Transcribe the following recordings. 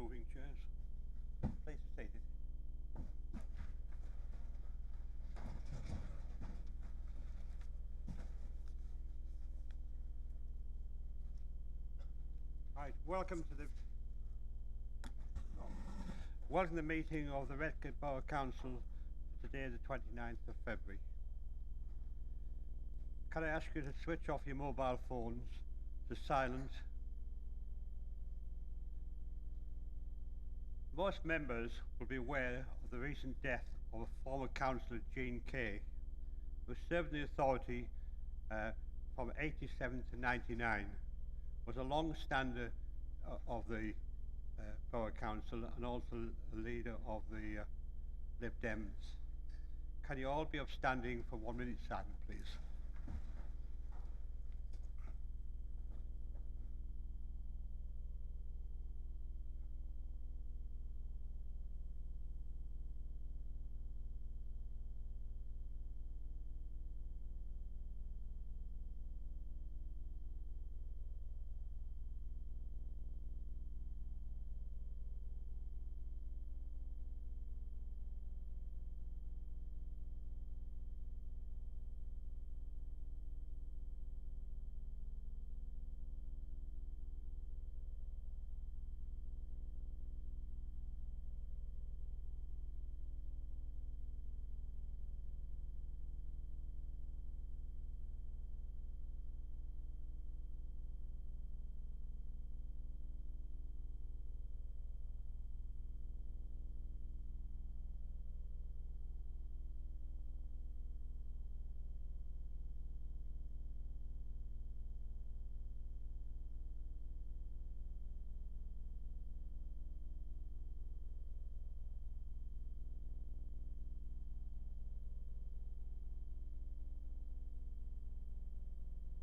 moving chairs. Please be seated. Right, welcome to the meeting of the Redcar Borough Council for today, the 29th of February. Can I ask you to switch off your mobile phones to silent? Most members will be aware of the recent death of a former councillor, Jean Kay, who served in the authority from 87 to 99, was a long-stander of the Borough Council and also a leader of the Lib Dems. Can you all be upstanding for 1 minute silence, please?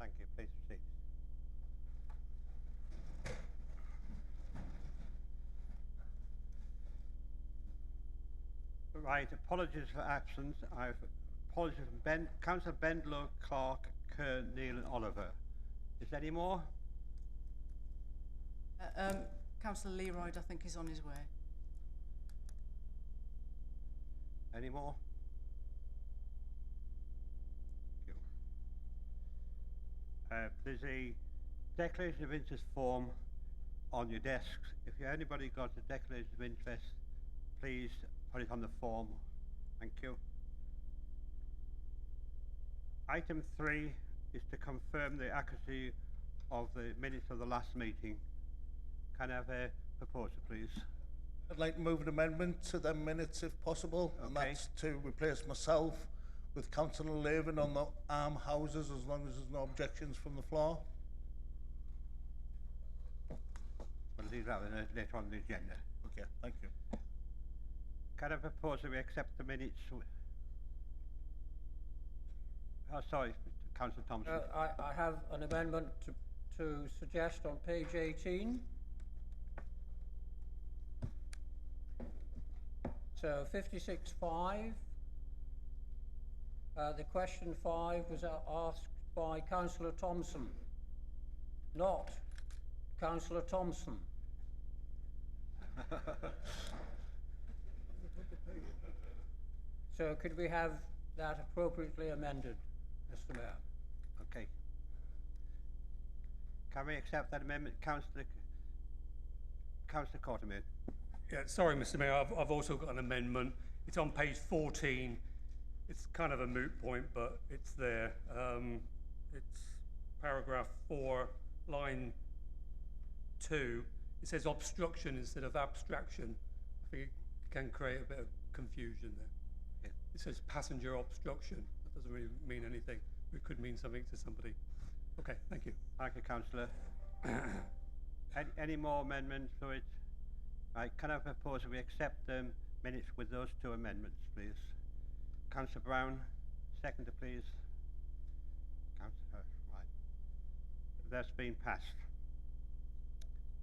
Thank you. Please proceed. Right, apologies for absence. I've apologies from Councillor Bendlow, Clark, Kerr, Neil and Oliver. Is there any more? Councillor Leroyd, I think, is on his way. Any more? There's a declaration of interest form on your desks. If anybody got a declaration of interest, please put it on the form. Thank you. Item 3 is to confirm the accuracy of the minutes of the last meeting. Can I have a proposer, please? I'd like to move an amendment to the minutes if possible, Okay. and that's to replace myself with Councillor Laven on the arm houses, as long as there's no objections from the floor. We'll leave that later on the agenda. Okay, thank you. Can I propose that we accept the minutes? Oh, sorry, Councillor Thompson. I have an amendment to suggest on page 18. So 56.5. The question 5 was asked by Councillor Thompson, not Councillor Thompson. So could we have that appropriately amended, Mr. Mayor? Okay. Can we accept that amendment, Councillor Quartermain? Yeah, sorry, Mr. Mayor, I've also got an amendment. It's on page 14. It's kind of a moot point, but it's there. It's paragraph 4, line 2. It says obstruction instead of abstraction. I think it can create a bit of confusion there. Yeah. It says passenger obstruction. That doesn't really mean anything. It could mean something to somebody. Okay, thank you. Thank you, Councillor. Any more amendments to it? Right, can I propose that we accept the minutes with those 2 amendments, please? Councillor Brown, seconder, please. Councillor, right. That's been passed.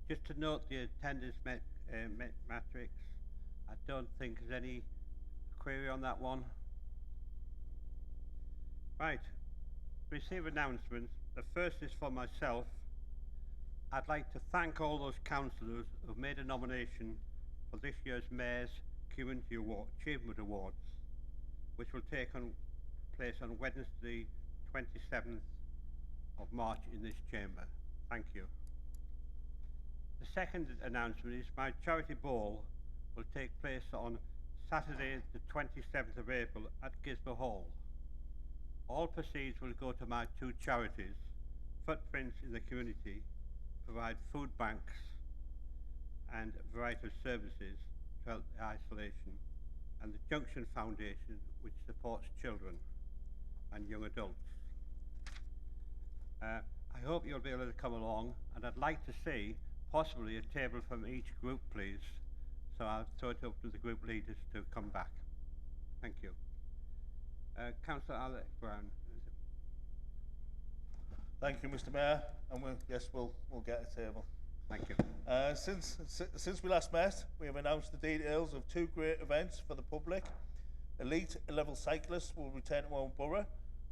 Just to note the attendance matrix, I don't think there's any query on that one. Right, receive announcements. The first is for myself. I'd like to thank all those councillors who've made a nomination for this year's Mayor's Community Award, Achievement Awards, which will take place on Wednesday 27th of March in this chamber. Thank you. The second announcement is my charity ball will take place on Saturday the 27th of April at Gisborne Hall. All proceeds will go to my two charities, Footprints in the Community, provide food banks and a variety of services to help the isolation, and the Junction Foundation, which supports children and young adults. I hope you'll be able to come along, and I'd like to see possibly a table from each group, please. So I'll throw it up to the group leaders to come back. Thank you. Councillor Alec Brown. Thank you, Mr. Mayor, and we'll get a table. Thank you. Since we last met, we have announced the details of two great events for the public. Elite level cyclists will return to our borough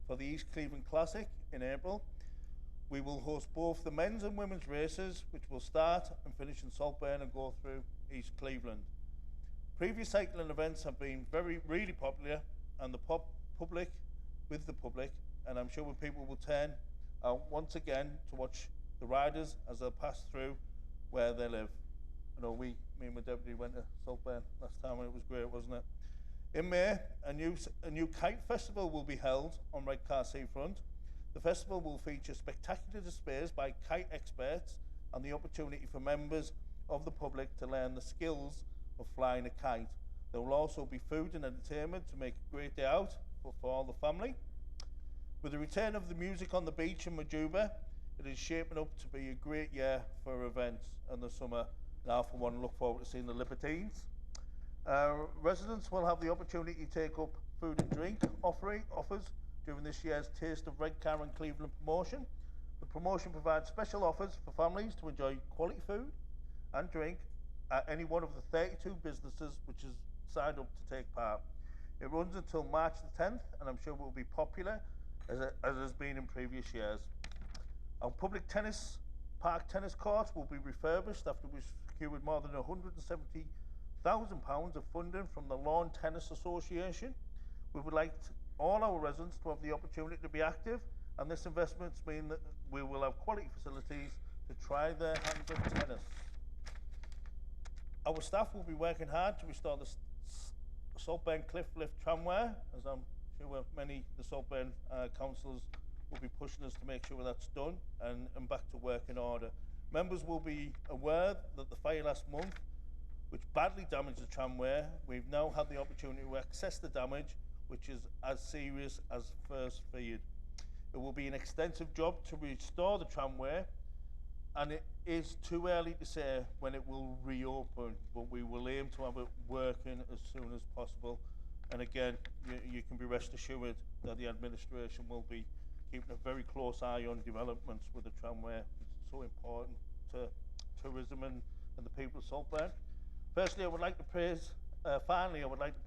for the East Cleveland Classic in April. We will host both the men's and women's races, which will start and finish in Saltburn and go through East Cleveland. Previous cycling events have been really popular, and the public, and I'm sure people will turn out once again to watch the riders as they pass through where they live. I know me and my deputy went to Saltburn last time and it was great, wasn't it? In May, a new kite festival will be held on Redcar seafront. The festival will feature spectacular displays by kite experts and the opportunity for members of the public to learn the skills of flying a kite. There will also be food and entertainment to make a great day out for all the family. With the return of the music on the beach in Majuba, it is shaping up to be a great year for events in the summer. Now, for one, look forward to seeing the Libertines. Residents will have the opportunity to take up food and drink offers during this year's Taste of Redcar and Cleveland promotion. The promotion provides special offers for families to enjoy quality food and drink at any one of the 32 businesses which is signed up to take part. It runs until March the 10th, and I'm sure it will be popular as it has been in previous years. Our public park tennis courts will be refurbished after we secured more than £170,000 of funding from the Lawn Tennis Association. We would like all our residents to have the opportunity to be active, and this investment means that we will have quality facilities to try their hands at tennis. Our staff will be working hard to restore the Saltburn Cliff Lift tramway, as I'm sure many of the Saltburn councillors will be pushing us to make sure that's done and back to work in order. Members will be aware that the fire last month, which badly damaged the tramway, we've now had the opportunity to assess the damage, which is as serious as first feared. It will be an extensive job to restore the tramway, and it is too early to say when it will reopen, but we will aim to have it working as soon as possible. And again, you can be rest assured that the administration will be keeping a very close eye on developments with the tramway. It's so important to tourism and the people of Saltburn. Finally, I would like to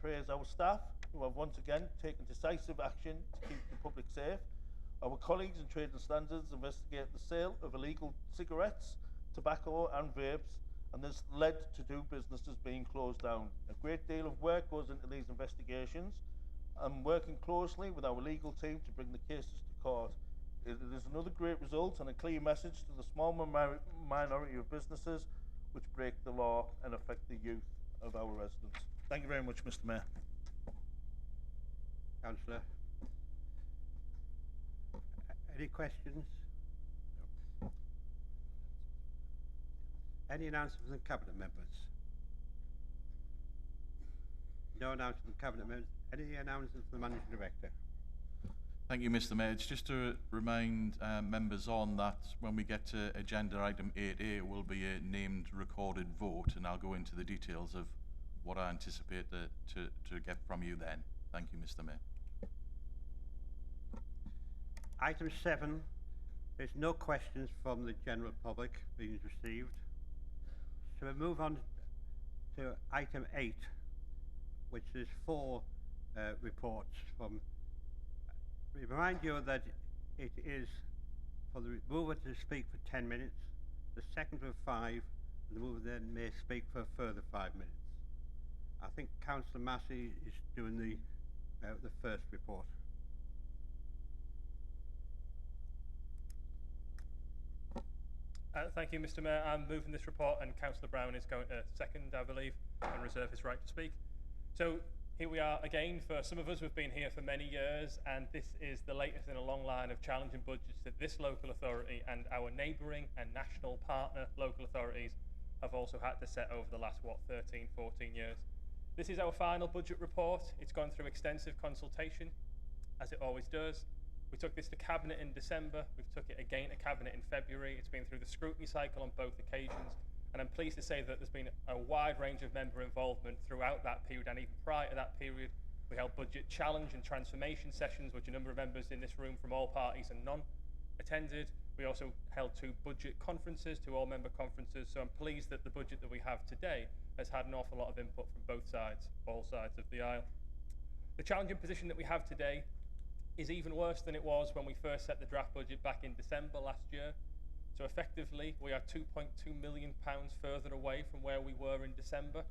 praise our staff who have once again taken decisive action to keep the public safe. Our colleagues in Trade and Standards investigate the sale of illegal cigarettes, tobacco and vapes, and this led to two businesses being closed down. A great deal of work goes into these investigations. I'm working closely with our legal team to bring the cases to court. It is another great result and a clear message to the small minority of businesses which break the law and affect the youth of our residents. Thank you very much, Mr. Mayor. Councillor. Any questions? Any announcements from Cabinet members? No announcements from Cabinet members. Any announcements from the Managing Director? Thank you, Mr. Mayor. It's just to remind members on that when we get to agenda item 8A, it will be a named recorded vote, and I'll go into the details of what I anticipate to get from you then. Thank you, Mr. Mayor. Item 7, there's no questions from the general public being received. So we move on to item 8, which is 4 reports from. We remind you that it is for the mover to speak for 10 minutes, the second for 5, and the mover then may speak for a further 5 minutes. I think Councillor Massey is doing the first report. Thank you, Mr. Mayor. I'm moving this report, and Councillor Brown is going to second, I believe, and reserve his right to speak. So here we are again. For some of us who've been here for many years, and this is the latest in a long line of challenging budgets that this local authority and our neighbouring and national partner local authorities have also had to set over the last, 13, 14 years. This is our final budget report. It's gone through extensive consultation, as it always does. We took this to Cabinet in December. We've took it again to Cabinet in February. It's been through the scrutiny cycle on both occasions. And I'm pleased to say that there's been a wide range of member involvement throughout that period, and even prior to that period. We held budget challenge and transformation sessions, which a number of members in this room from all parties and none attended. We also held 2 budget conferences, 2 all-member conferences. So I'm pleased that the budget that we have today has had an awful lot of input from both sides, all sides of the aisle. The challenging position that we have today is even worse than it was when we first set the draft budget back in December last year. So effectively, we are £2.2 million further away from where we were in December.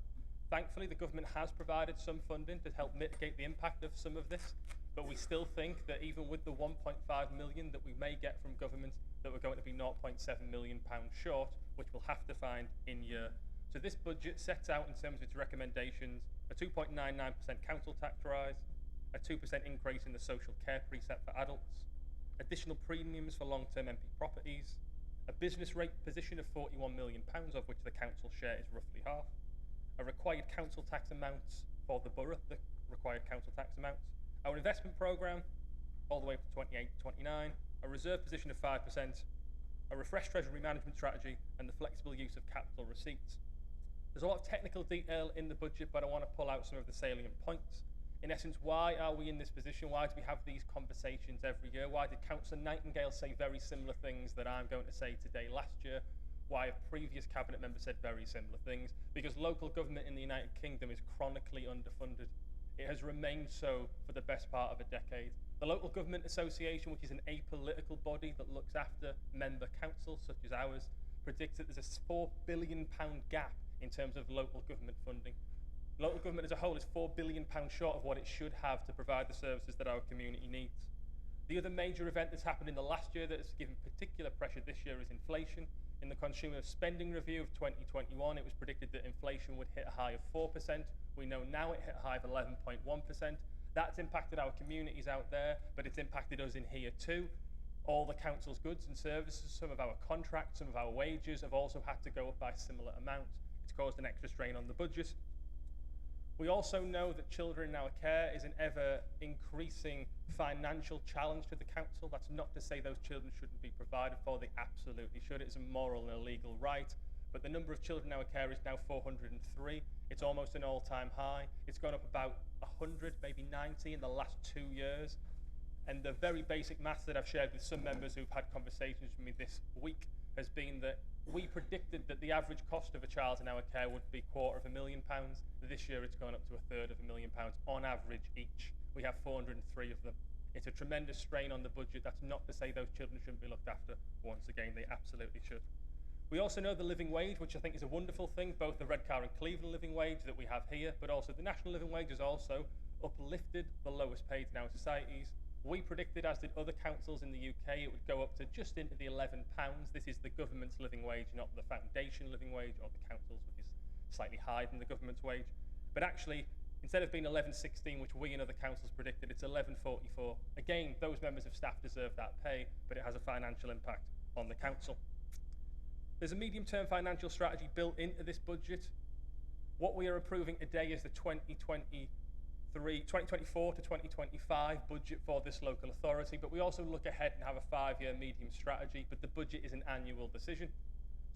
Thankfully, the government has provided some funding to help mitigate the impact of some of this, but we still think that even with the 1.5 million that we may get from government, that we're going to be £0.7 million short, which we'll have to find in year. So this budget sets out, in terms of its recommendations, a 2.99% council tax rise, a 2% increase in the social care precept for adults, additional premiums for long-term MP properties, a business rate position of £41 million, of which the council share is roughly half, a required council tax amounts for the borough, the required council tax amounts, our investment programme, all the way up to 28-29, a reserve position of 5%, a refreshed treasury management strategy, and the flexible use of capital receipts. There's a lot of technical detail in the budget, but I want to pull out some of the salient points. In essence, why are we in this position? Why do we have these conversations every year? Why did Councillor Nightingale say very similar things that I'm going to say today last year? Why have previous cabinet members said very similar things? Because local government in the United Kingdom is chronically underfunded. It has remained so for the best part of a decade. The Local Government Association, which is an apolitical body that looks after member councils such as ours, predicts that there's a £4 billion gap in terms of local government funding. Local government as a whole is £4 billion short of what it should have to provide the services that our community needs. The other major event that's happened in the last year that has given particular pressure this year is inflation. In the Consumer Spending Review of 2021, it was predicted that inflation would hit a high of 4%. We know now it hit a high of 11.1%. That's impacted our communities out there, but it's impacted us in here too. All the council's goods and services, some of our contracts, some of our wages have also had to go up by similar amounts. It's caused an extra strain on the budget. We also know that children in our care is an ever-increasing financial challenge to the council. That's not to say those children shouldn't be provided for. They absolutely should. It's a moral and a legal right. But the number of children in our care is now 403. It's almost an all-time high. It's gone up about 100, maybe 90 in the last 2 years. And the very basic maths that I've shared with some members who've had conversations with me this week has been that we predicted that the average cost of a child in our care would be £250,000. This year it's gone up to £350,000 on average each. We have 403 of them. It's a tremendous strain on the budget. That's not to say those children shouldn't be looked after. Once again, they absolutely should. We also know the living wage, which I think is a wonderful thing, both the Redcar and Cleveland living wage that we have here, but also the national living wage has also uplifted the lowest paid in our societies. We predicted, as did other councils in the UK, it would go up to just into the £11. This is the government's living wage, not the foundation living wage or the council's, which is slightly higher than the government's wage. But actually, instead of being 11.16, which we and other councils predicted, it's 11.44. Again, those members of staff deserve that pay, but it has a financial impact on the council. There's a medium-term financial strategy built into this budget. What we are approving today is the 2024 to 2025 budget for this local authority, but we also look ahead and have a 5-year medium strategy, but the budget is an annual decision.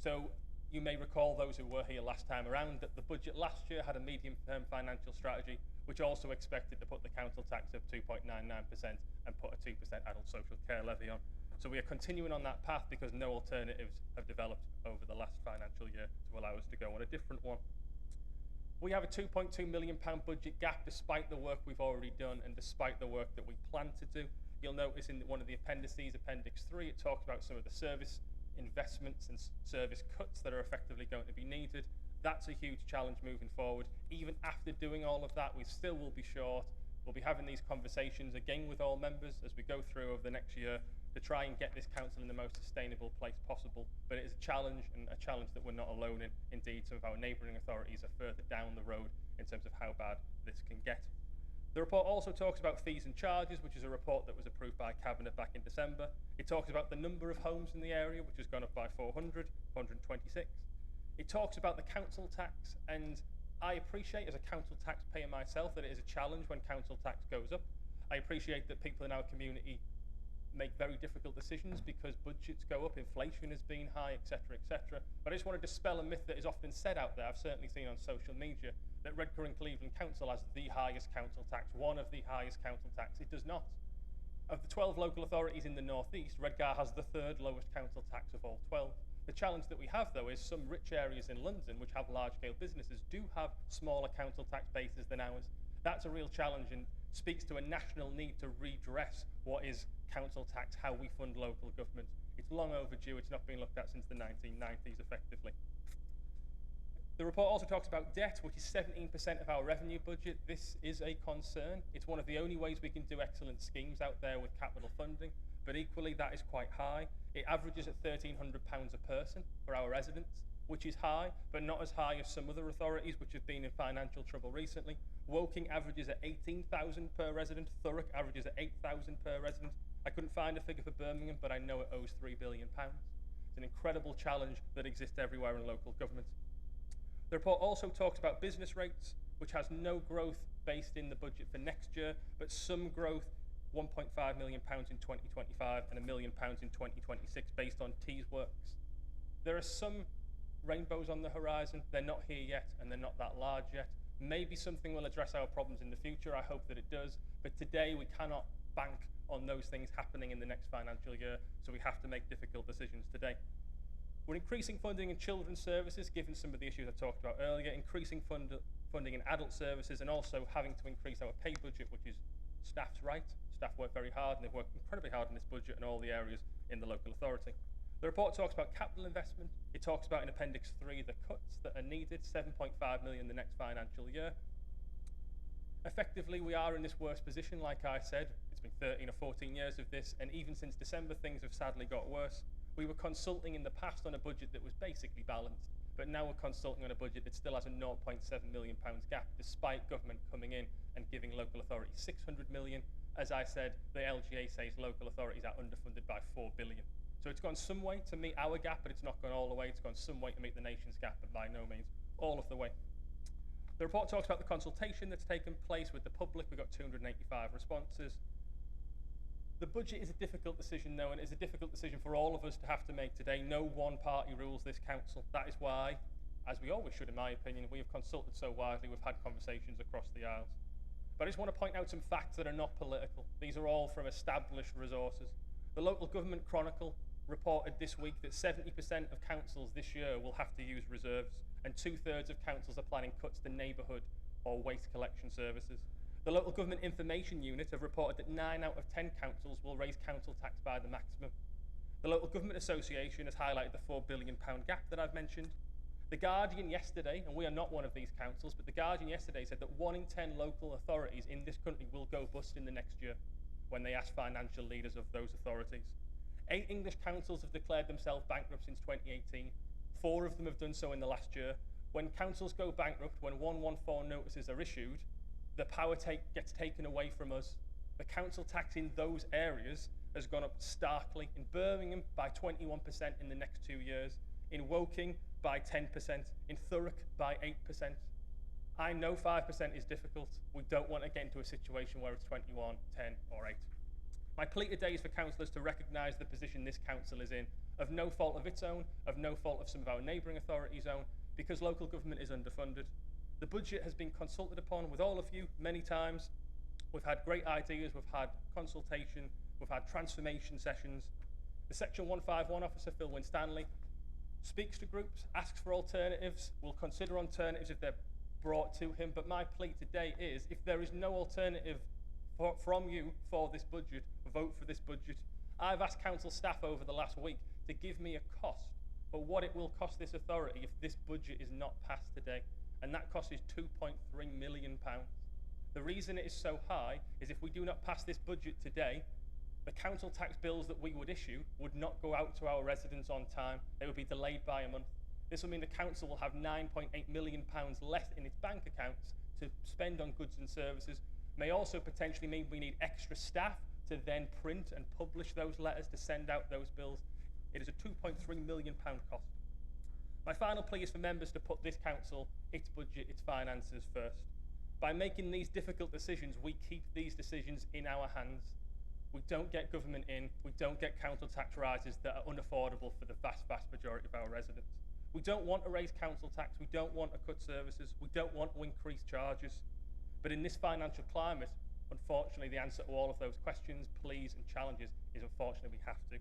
So you may recall, those who were here last time around, that the budget last year had a medium-term financial strategy, which also expected to put the council tax up 2.99% and put a 2% adult social care levy on. So we are continuing on that path because no alternatives have developed over the last financial year to allow us to go on a different one. We have a £2.2 million budget gap despite the work we've already done and despite the work that we plan to do. You'll notice in one of the appendices, Appendix 3, it talks about some of the service investments and service cuts that are effectively going to be needed. That's a huge challenge moving forward. Even after doing all of that, we still will be short. We'll be having these conversations again with all members as we go through over the next year to try and get this council in the most sustainable place possible. But it is a challenge, and a challenge that we're not alone in. Indeed, some of our neighbouring authorities are further down the road in terms of how bad this can get. The report also talks about fees and charges, which is a report that was approved by Cabinet back in December. It talks about the number of homes in the area, which has gone up by 400, 126. It talks about the council tax, and I appreciate as a council taxpayer myself that it is a challenge when council tax goes up. I appreciate that people in our community make very difficult decisions because budgets go up, inflation has been high, etc., etc. But I just want to dispel a myth that is often said out there, I've certainly seen on social media, that Redcar and Cleveland Council has the highest council tax, one of the highest council tax. It does not. Of the 12 local authorities in the northeast, Redcar has the third lowest council tax of all 12. The challenge that we have, though, is some rich areas in London, which have large-scale businesses, do have smaller council tax bases than ours. That's a real challenge and speaks to a national need to redress what is council tax, how we fund local government. It's long overdue. It's not been looked at since the 1990s, effectively. The report also talks about debt, which is 17% of our revenue budget. This is a concern. It's one of the only ways we can do excellent schemes out there with capital funding, but equally that is quite high. It averages at £1,300 a person for our residents, which is high, but not as high as some other authorities which have been in financial trouble recently. Woking averages at 18,000 per resident. Thurrock averages at 8,000 per resident. I couldn't find a figure for Birmingham, but I know it owes £3 billion. It's an incredible challenge that exists everywhere in local government. The report also talks about business rates, which has no growth based in the budget for next year, but some growth, £1.5 million in 2025 and £1 million in 2026 based on T's works. There are some rainbows on the horizon. They're not here yet, and they're not that large yet. Maybe something will address our problems in the future. I hope that it does. But today we cannot bank on those things happening in the next financial year, so we have to make difficult decisions today. We're increasing funding in children's services, given some of the issues I talked about earlier, increasing funding in adult services, and also having to increase our pay budget, which is staff's right. Staff work very hard, and they've worked incredibly hard in this budget and all the areas in the local authority. The report talks about capital investment. It talks about in Appendix 3 the cuts that are needed, 7.5 million the next financial year. Effectively, we are in this worst position, like I said. It's been 13 or 14 years of this, and even since December, things have sadly got worse. We were consulting in the past on a budget that was basically balanced, but now we're consulting on a budget that still has a £0.7 million gap, despite government coming in and giving local authorities 600 million. As I said, the LGA says local authorities are underfunded by 4 billion. So it's gone some way to meet our gap, but it's not gone all the way. It's gone some way to meet the nation's gap, but by no means all of the way. The report talks about the consultation that's taken place with the public. We've got 285 responses. The budget is a difficult decision, though, and it's a difficult decision for all of us to have to make today. No one party rules this council. That is why, as we always should in my opinion, we have consulted so widely, we've had conversations across the aisles. But I just want to point out some facts that are not political. These are all from established resources. The Local Government Chronicle reported this week that 70% of councils this year will have to use reserves, and 2/3 of councils are planning cuts to neighbourhood or waste collection services. The Local Government Information Unit have reported that 9 out of 10 councils will raise council tax by the maximum. The Local Government Association has highlighted the £4 billion gap that I've mentioned. The Guardian yesterday, and we are not one of these councils, but the Guardian yesterday said that 1 in 10 local authorities in this country will go bust in the next year when they ask financial leaders of those authorities. 8 English councils have declared themselves bankrupt since 2018. 4 of them have done so in the last year. When councils go bankrupt, when 114 notices are issued, the power gets taken away from us. The council tax in those areas has gone up starkly. In Birmingham by 21% in the next 2 years. In Woking by 10%. In Thurrock by 8%. I know 5% is difficult. We don't want to get into a situation where it's 21, 10 or 8. My plea today is for councillors to recognise the position this council is in, of no fault of its own, of no fault of some of our neighbouring authorities' own, because local government is underfunded. The budget has been consulted upon with all of you many times. We've had great ideas, we've had consultation, we've had transformation sessions. The Section 151 officer, Phil Winstanley, speaks to groups, asks for alternatives, will consider alternatives if they're brought to him, but my plea today is, if there is no alternative from you for this budget, vote for this budget. I've asked council staff over the last week to give me a cost for what it will cost this authority if this budget is not passed today. And that cost is £2.3 million. The reason it is so high is if we do not pass this budget today, the council tax bills that we would issue would not go out to our residents on time. They would be delayed by a month. This will mean the council will have £9.8 million less in its bank accounts to spend on goods and services. May also potentially mean we need extra staff to then print and publish those letters to send out those bills. It is a £2.3 million cost. My final plea is for members to put this council, its budget, its finances first. By making these difficult decisions, we keep these decisions in our hands. We don't get government in, we don't get council tax rises that are unaffordable for the vast majority of our residents. We don't want to raise council tax, we don't want to cut services, we don't want to increase charges. But in this financial climate, unfortunately, the answer to all of those questions, pleas and challenges is unfortunately we have to.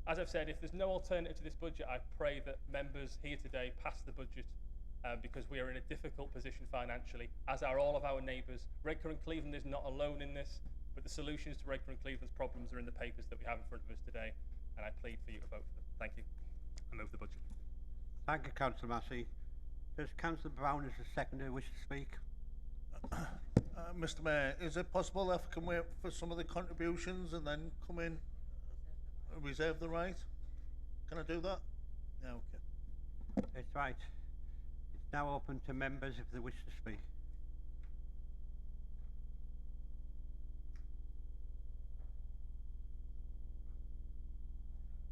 As I've said, if there's no alternative to this budget, I pray that members here today pass the budget because we are in a difficult position financially, as are all of our neighbours. Redcar and Cleveland is not alone in this, but the solutions to Redcar and Cleveland's problems are in the papers that we have in front of us today, and I plead for you to vote for them. Thank you. I move the budget. Thank you, Councillor Massey. Does Councillor Brown as the seconder wish to speak? Mr. Mayor, is it possible if I can wait for some of the contributions and then come in, reserve the right? Can I do that? Yeah, okay. It's right. It's now open to members if they wish to speak.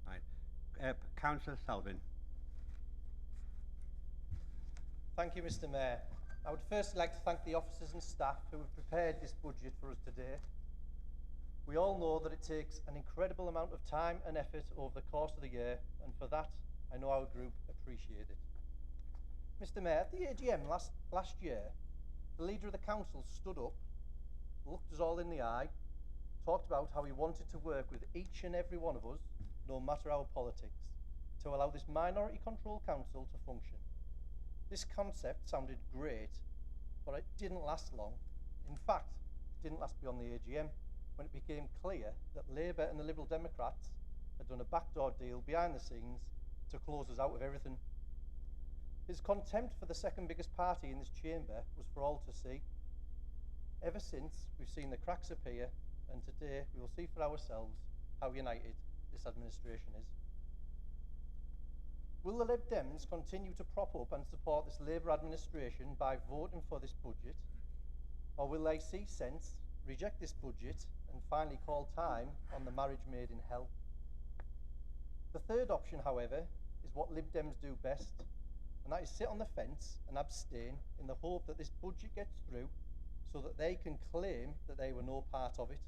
Right. Councillor Selvin. Thank you, Mr. Mayor. I would first like to thank the officers and staff who have prepared this budget for us today. We all know that it takes an incredible amount of time and effort over the course of the year, and for that, I know our group appreciate it. Mr. Mayor, at the AGM last year, the leader of the council stood up, looked us all in the eye, talked about how he wanted to work with each and every one of us, no matter our politics, to allow this minority-controlled council to function. This concept sounded great, but it didn't last long. In fact, it didn't last beyond the AGM, when it became clear that Labour and the Liberal Democrats had done a backdoor deal behind the scenes to close us out of everything. His contempt for the second biggest party in this chamber was for all to see. Ever since, we've seen the cracks appear, and today we will see for ourselves how united this administration is. Will the Lib Dems continue to prop up and support this Labour administration by voting for this budget? Or will they see sense, reject this budget, and finally call time on the marriage made in hell? The third option, however, is what Lib Dems do best, and that is sit on the fence and abstain in the hope that this budget gets through so that they can claim that they were no part of it.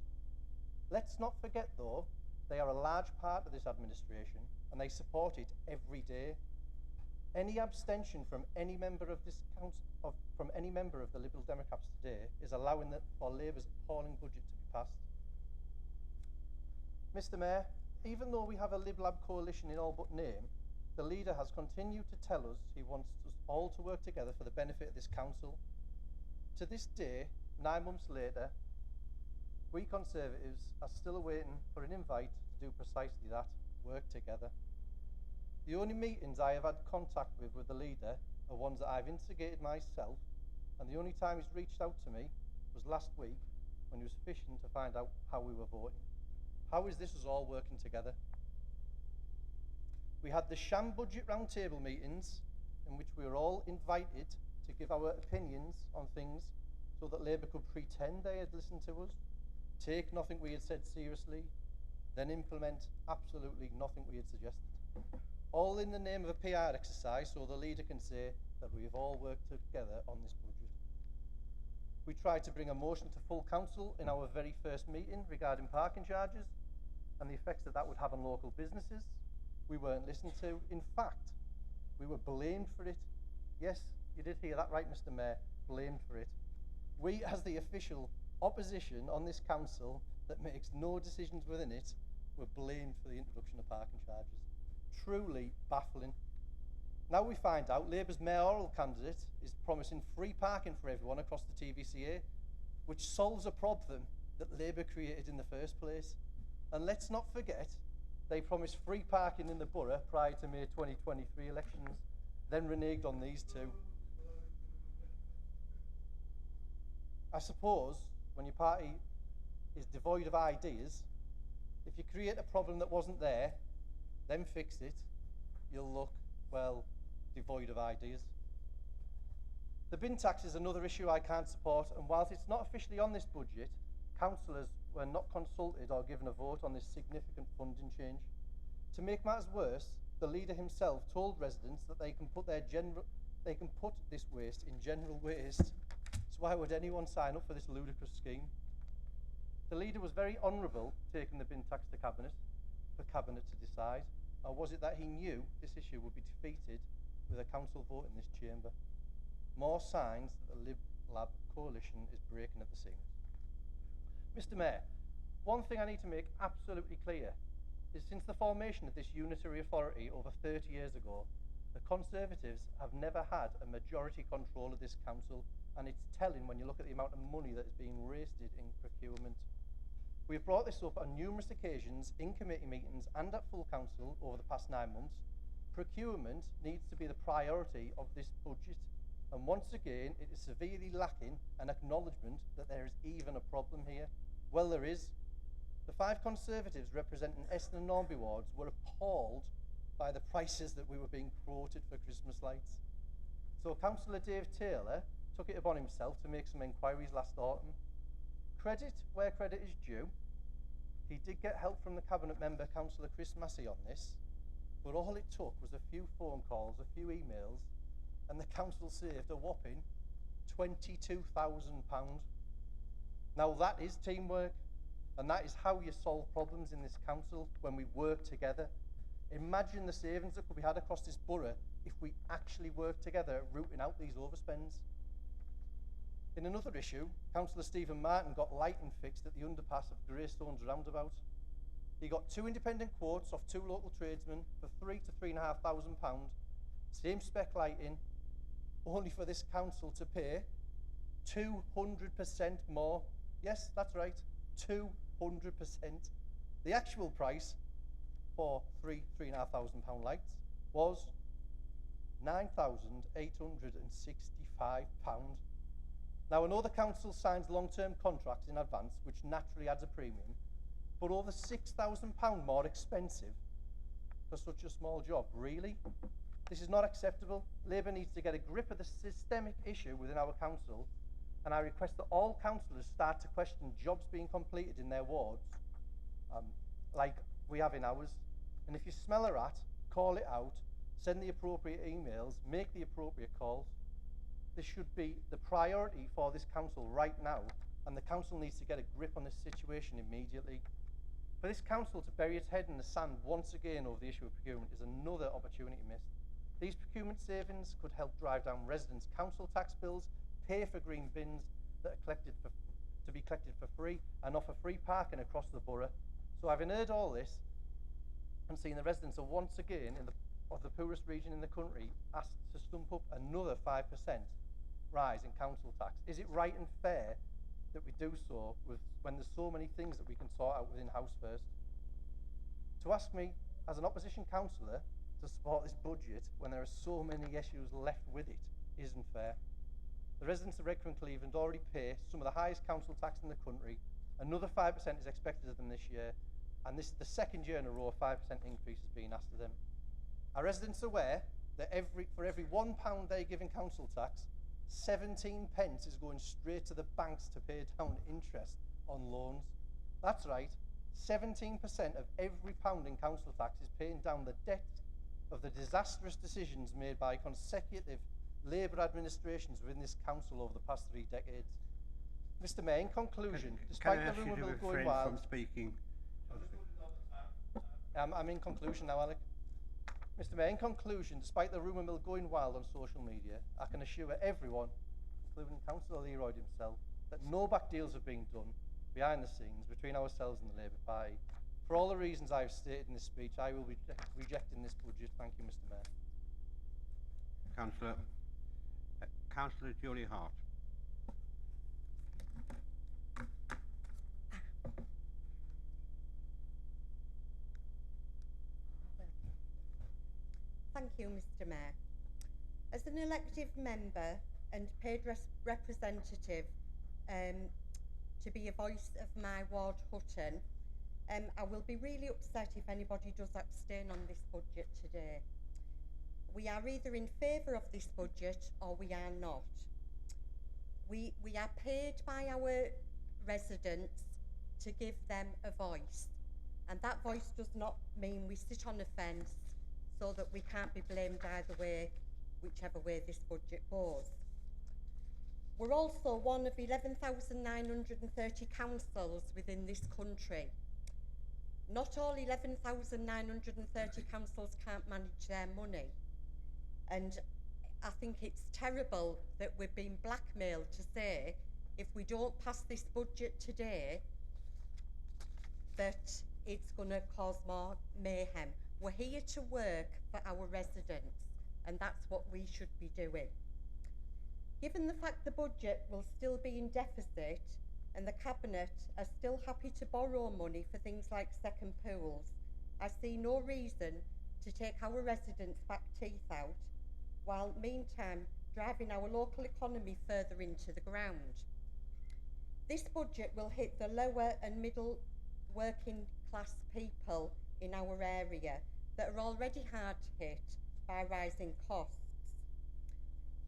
Let's not forget, though, they are a large part of this administration and they support it every day. Any abstention from any member of this council, from any member of the Liberal Democrats today, is allowing for Labour's appalling budget to be passed. Mr. Mayor, even though we have a Lib Lab coalition in all but name, the leader has continued to tell us he wants us all to work together for the benefit of this council. To this day, 9 months later, we Conservatives are still awaiting for an invite to do precisely that, work together. The only meetings I have had contact with the leader are ones that I've instigated myself, and the only time he's reached out to me was last week when he was fishing to find out how we were voting. How is this us all working together? We had the sham budget roundtable meetings in which we were all invited to give our opinions on things so that Labour could pretend they had listened to us, take nothing we had said seriously, then implement absolutely nothing we had suggested. All in the name of a PR exercise so the leader can say that we have all worked together on this budget. We tried to bring a motion to full council in our very first meeting regarding parking charges and the effects that would have on local businesses. We weren't listened to. In fact, we were blamed for it. Yes, you did hear that right, Mr. Mayor, blamed for it. We, as the official opposition on this council that makes no decisions within it, were blamed for the introduction of parking charges. Truly baffling. Now we find out Labour's mayoral candidate is promising free parking for everyone across the TVCA, which solves a problem that Labour created in the first place. And let's not forget, They promised free parking in the borough prior to May 2023 elections, then reneged on these two. I suppose when your party is devoid of ideas, if you create a problem that wasn't there, then fix it, you'll look, well, devoid of ideas. The bin tax is another issue I can't support, and whilst it's not officially on this budget, councillors were not consulted or given a vote on this significant funding change. To make matters worse, the leader himself told residents that they can put this waste in general waste. So why would anyone sign up for this ludicrous scheme? The leader was very honourable taking the bin tax to Cabinet for Cabinet to decide, or was it that he knew this issue would be defeated with a council vote in this chamber? More signs that the Lib Lab coalition is breaking at the seams. Mr. Mayor, one thing I need to make absolutely clear is since the formation of this unitary authority over 30 years ago, the Conservatives have never had a majority control of this council, and it's telling when you look at the amount of money that is being wasted in procurement. We've brought this up on numerous occasions in committee meetings and at full council over the past 9 months. Procurement needs to be the priority of this budget, and once again it is severely lacking an acknowledgement that there is even a problem here. Well, there is. The 5 Conservatives representing Eston and Nornby wards were appalled by the prices that we were being quoted for Christmas lights. So Councillor Dave Taylor took it upon himself to make some inquiries last autumn. Credit where credit is due. He did get help from the Cabinet member, Councillor Chris Massey, on this, but all it took was a few phone calls, a few emails, and the council saved a whopping £22,000. Now that is teamwork, and that is how you solve problems in this council, when we work together. Imagine the savings that could be had across this borough if we actually work together at rooting out these overspends. In another issue, Councillor Stephen Martin got lighting fixed at the underpass of Greystones roundabout. He got 2 independent quotes off 2 local tradesmen for £3,000 to £3,500, same spec lighting, only for this council to pay 200% more. Yes, that's right, 200%. The actual price for £3,500 lights was £9,865. Now, I know the council signs long-term contracts in advance, which naturally adds a premium, but over £6,000 more expensive for such a small job. Really? This is not acceptable. Labour needs to get a grip of the systemic issue within our council, and I request that all councillors start to question jobs being completed in their wards, like we have in ours. And if you smell a rat, call it out, send the appropriate emails, make the appropriate calls. This should be the priority for this council right now, and the council needs to get a grip on this situation immediately. For this council to bury its head in the sand once again over the issue of procurement is another opportunity missed. These procurement savings could help drive down residents' council tax bills, pay for green bins that are to be collected for free, and offer free parking across the borough. So having heard all this and seen the residents are once again of the poorest region in the country asked to stump up another 5% rise in council tax, is it right and fair that we do so when there's so many things that we can sort out within house first? To ask me as an opposition councillor to support this budget when there are so many issues left with it isn't fair. The residents of Redcar and Cleveland already pay some of the highest council tax in the country. Another 5% is expected of them this year, and this is the 2nd year in a row a 5% increase is being asked of them. Are residents aware that for every £1 they give in council tax, 17 pence is going straight to the banks to pay down interest on loans? That's right, 17% of every pound in council tax is paying down the debt of the disastrous decisions made by consecutive Labour administrations within this council over the past 3 decades. Mr. Mayor, in conclusion, despite the rumour mill going wild, from speaking. I'm in conclusion now, Alec. Mr. Mayor, in conclusion, despite the rumour mill going wild on social media, I can assure everyone, including Councillor Leroy himself, that no back deals are being done behind the scenes between ourselves and the Labour Party. For all the reasons I have stated in this speech, I will be rejecting this budget. Thank you, Mr. Mayor. Councillor Julie Hart. Thank you, Mr. Mayor. As an elected member and paid representative to be a voice of my ward, Hutton, I will be really upset if anybody does abstain on this budget today. We are either in favour of this budget or we are not. We are paid by our residents to give them a voice, and that voice does not mean we sit on a fence so that we can't be blamed either way, whichever way this budget goes. We're also one of 11,930 councils within this country. Not all 11,930 councils can't manage their money, and I think it's terrible that we're being blackmailed to say if we don't pass this budget today that it's going to cause more mayhem. We're here to work for our residents, and that's what we should be doing. Given the fact the budget will still be in deficit and the Cabinet are still happy to borrow money for things like second pools, I see no reason to take our residents' back teeth out, while meantime driving our local economy further into the ground. This budget will hit the lower and middle working class people in our area that are already hard hit by rising costs.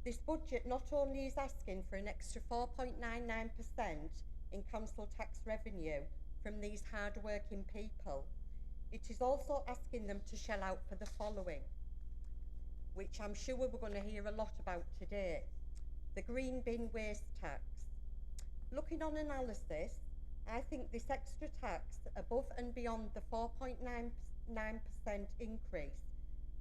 This budget not only is asking for an extra 4.99% in council tax revenue from these hard-working people, it is also asking them to shell out for the following, which I'm sure we're going to hear a lot about today: the green bin waste tax. Looking on analysis, I think this extra tax, above and beyond the 4.99% increase,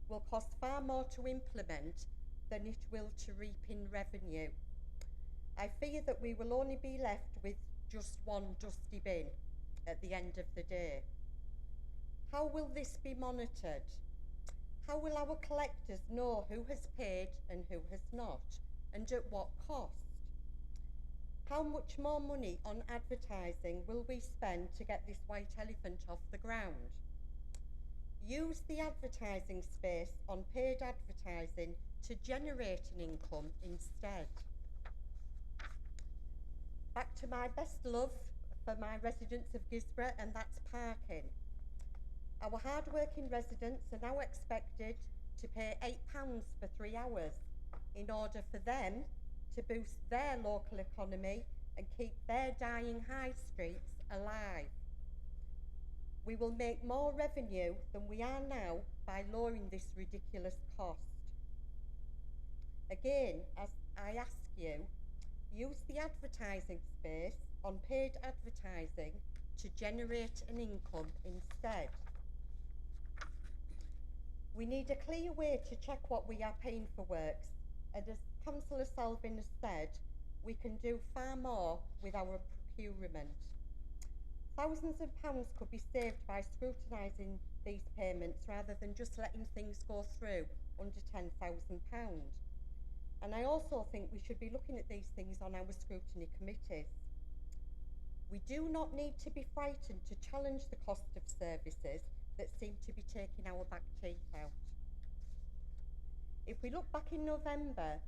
will cost far more to implement than it will to reap in revenue. I fear that we will only be left with just one dusty bin at the end of the day. How will this be monitored? How will our collectors know who has paid and who has not, and at what cost? How much more money on advertising will we spend to get this white elephant off the ground? Use the advertising space on paid advertising to generate an income instead. Back to my best love for my residents of Gisborough, and that's parking. Our hard-working residents are now expected to pay £8 for 3 hours in order for them to boost their local economy and keep their dying high streets alive. We will make more revenue than we are now by lowering this ridiculous cost. Again, as I ask you, use the advertising space on paid advertising to generate an income instead. We need a clear way to check what we are paying for works, and as Councillor Selvin has said, we can do far more with our procurement. Thousands of pounds could be saved by scrutinising these payments rather than just letting things go through under £10,000. And I also think we should be looking at these things on our scrutiny committees. We do not need to be frightened to challenge the cost of services that seem to be taking our back teeth out. If we look back in November,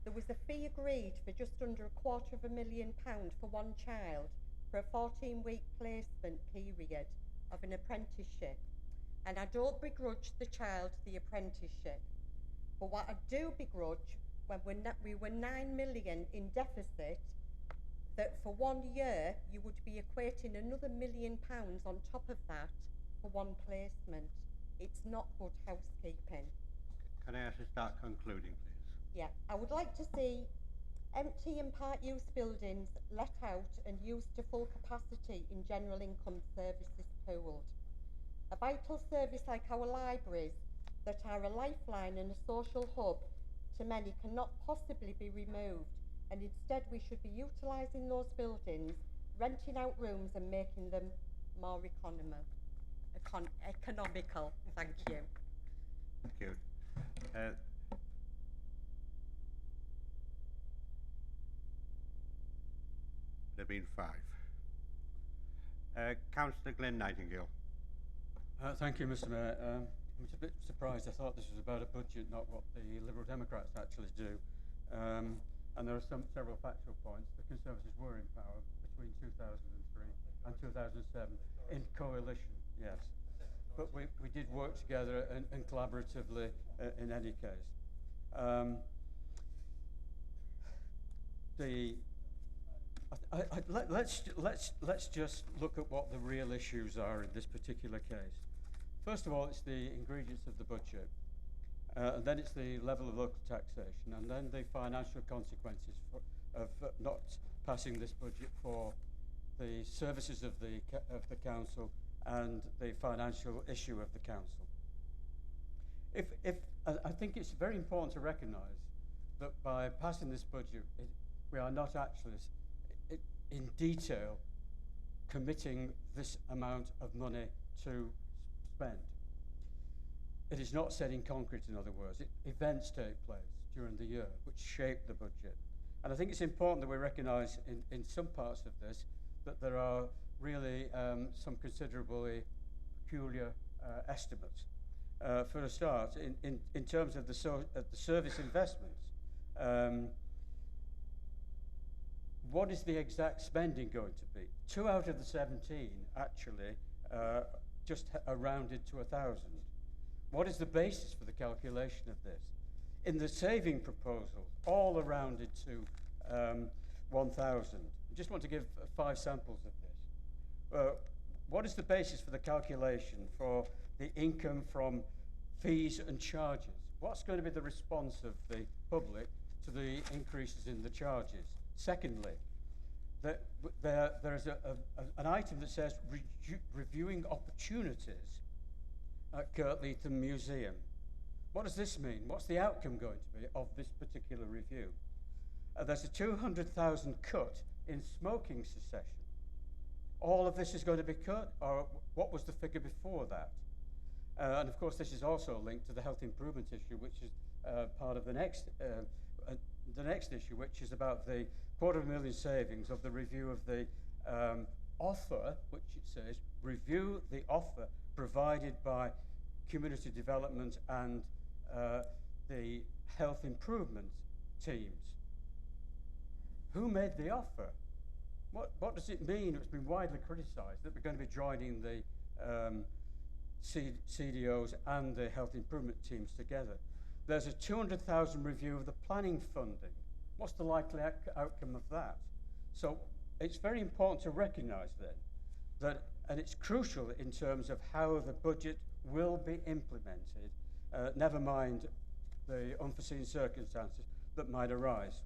there was a fee agreed for just under £250,000 for one child for a 14-week placement period of an apprenticeship. And I don't begrudge the child the apprenticeship. But what I do begrudge, when we were 9 million in deficit, that for 1 year you would be equating another £1 million on top of that for one placement. It's not good housekeeping. Can I ask you to start concluding, please? Yeah, I would like to see empty and part-use buildings let out and used to full capacity in general income services pooled. A vital service like our libraries that are a lifeline and a social hub to many cannot possibly be removed, and instead we should be utilising those buildings, renting out rooms and making them more economical. Thank you. Thank you. There have been 5. Councillor Glenn Nightingale. Thank you, Mr. Mayor. I'm a bit surprised. I thought this was about a budget, not what the Liberal Democrats actually do. And there are several factual points. The Conservatives were in power between 2003 and 2007 in coalition, yes. But we did work together and collaboratively in any case. Let's just look at what the real issues are in this particular case. First of all, it's the ingredients of the budget, and then it's the level of local taxation, and then the financial consequences of not passing this budget for the services of the council and the financial issue of the council. I think it's very important to recognise that by passing this budget, we are not actually in detail committing this amount of money to spend. It is not set in concrete, in other words. Events take place during the year which shape the budget. And I think it's important that we recognise in some parts of this that there are really some considerably peculiar estimates. For a start, in terms of the service investments, what is the exact spending going to be? 2 out of the 17 actually just are rounded to 1,000. What is the basis for the calculation of this? In the saving proposals, all are rounded to 1,000. I just want to give 5 samples of this. What is the basis for the calculation for the income from fees and charges? What's going to be the response of the public to the increases in the charges? Secondly, there is an item that says reviewing opportunities at Kirkleatham Museum. What does this mean? What's the outcome going to be of this particular review? There's a 200,000 cut in smoking cessation. All of this is going to be cut, or what was the figure before that? And of course, this is also linked to the health improvement issue, which is part of the next issue, which is about the £250,000 savings of the review of the offer, which it says, review the offer provided by community development and the health improvement teams. Who made the offer? What does it mean? It's been widely criticised that we're going to be joining the CDOs and the health improvement teams together. There's a 200,000 review of the planning funding. What's the likely outcome of that? So it's very important to recognise then that, and it's crucial in terms of how the budget will be implemented, never mind the unforeseen circumstances that might arise.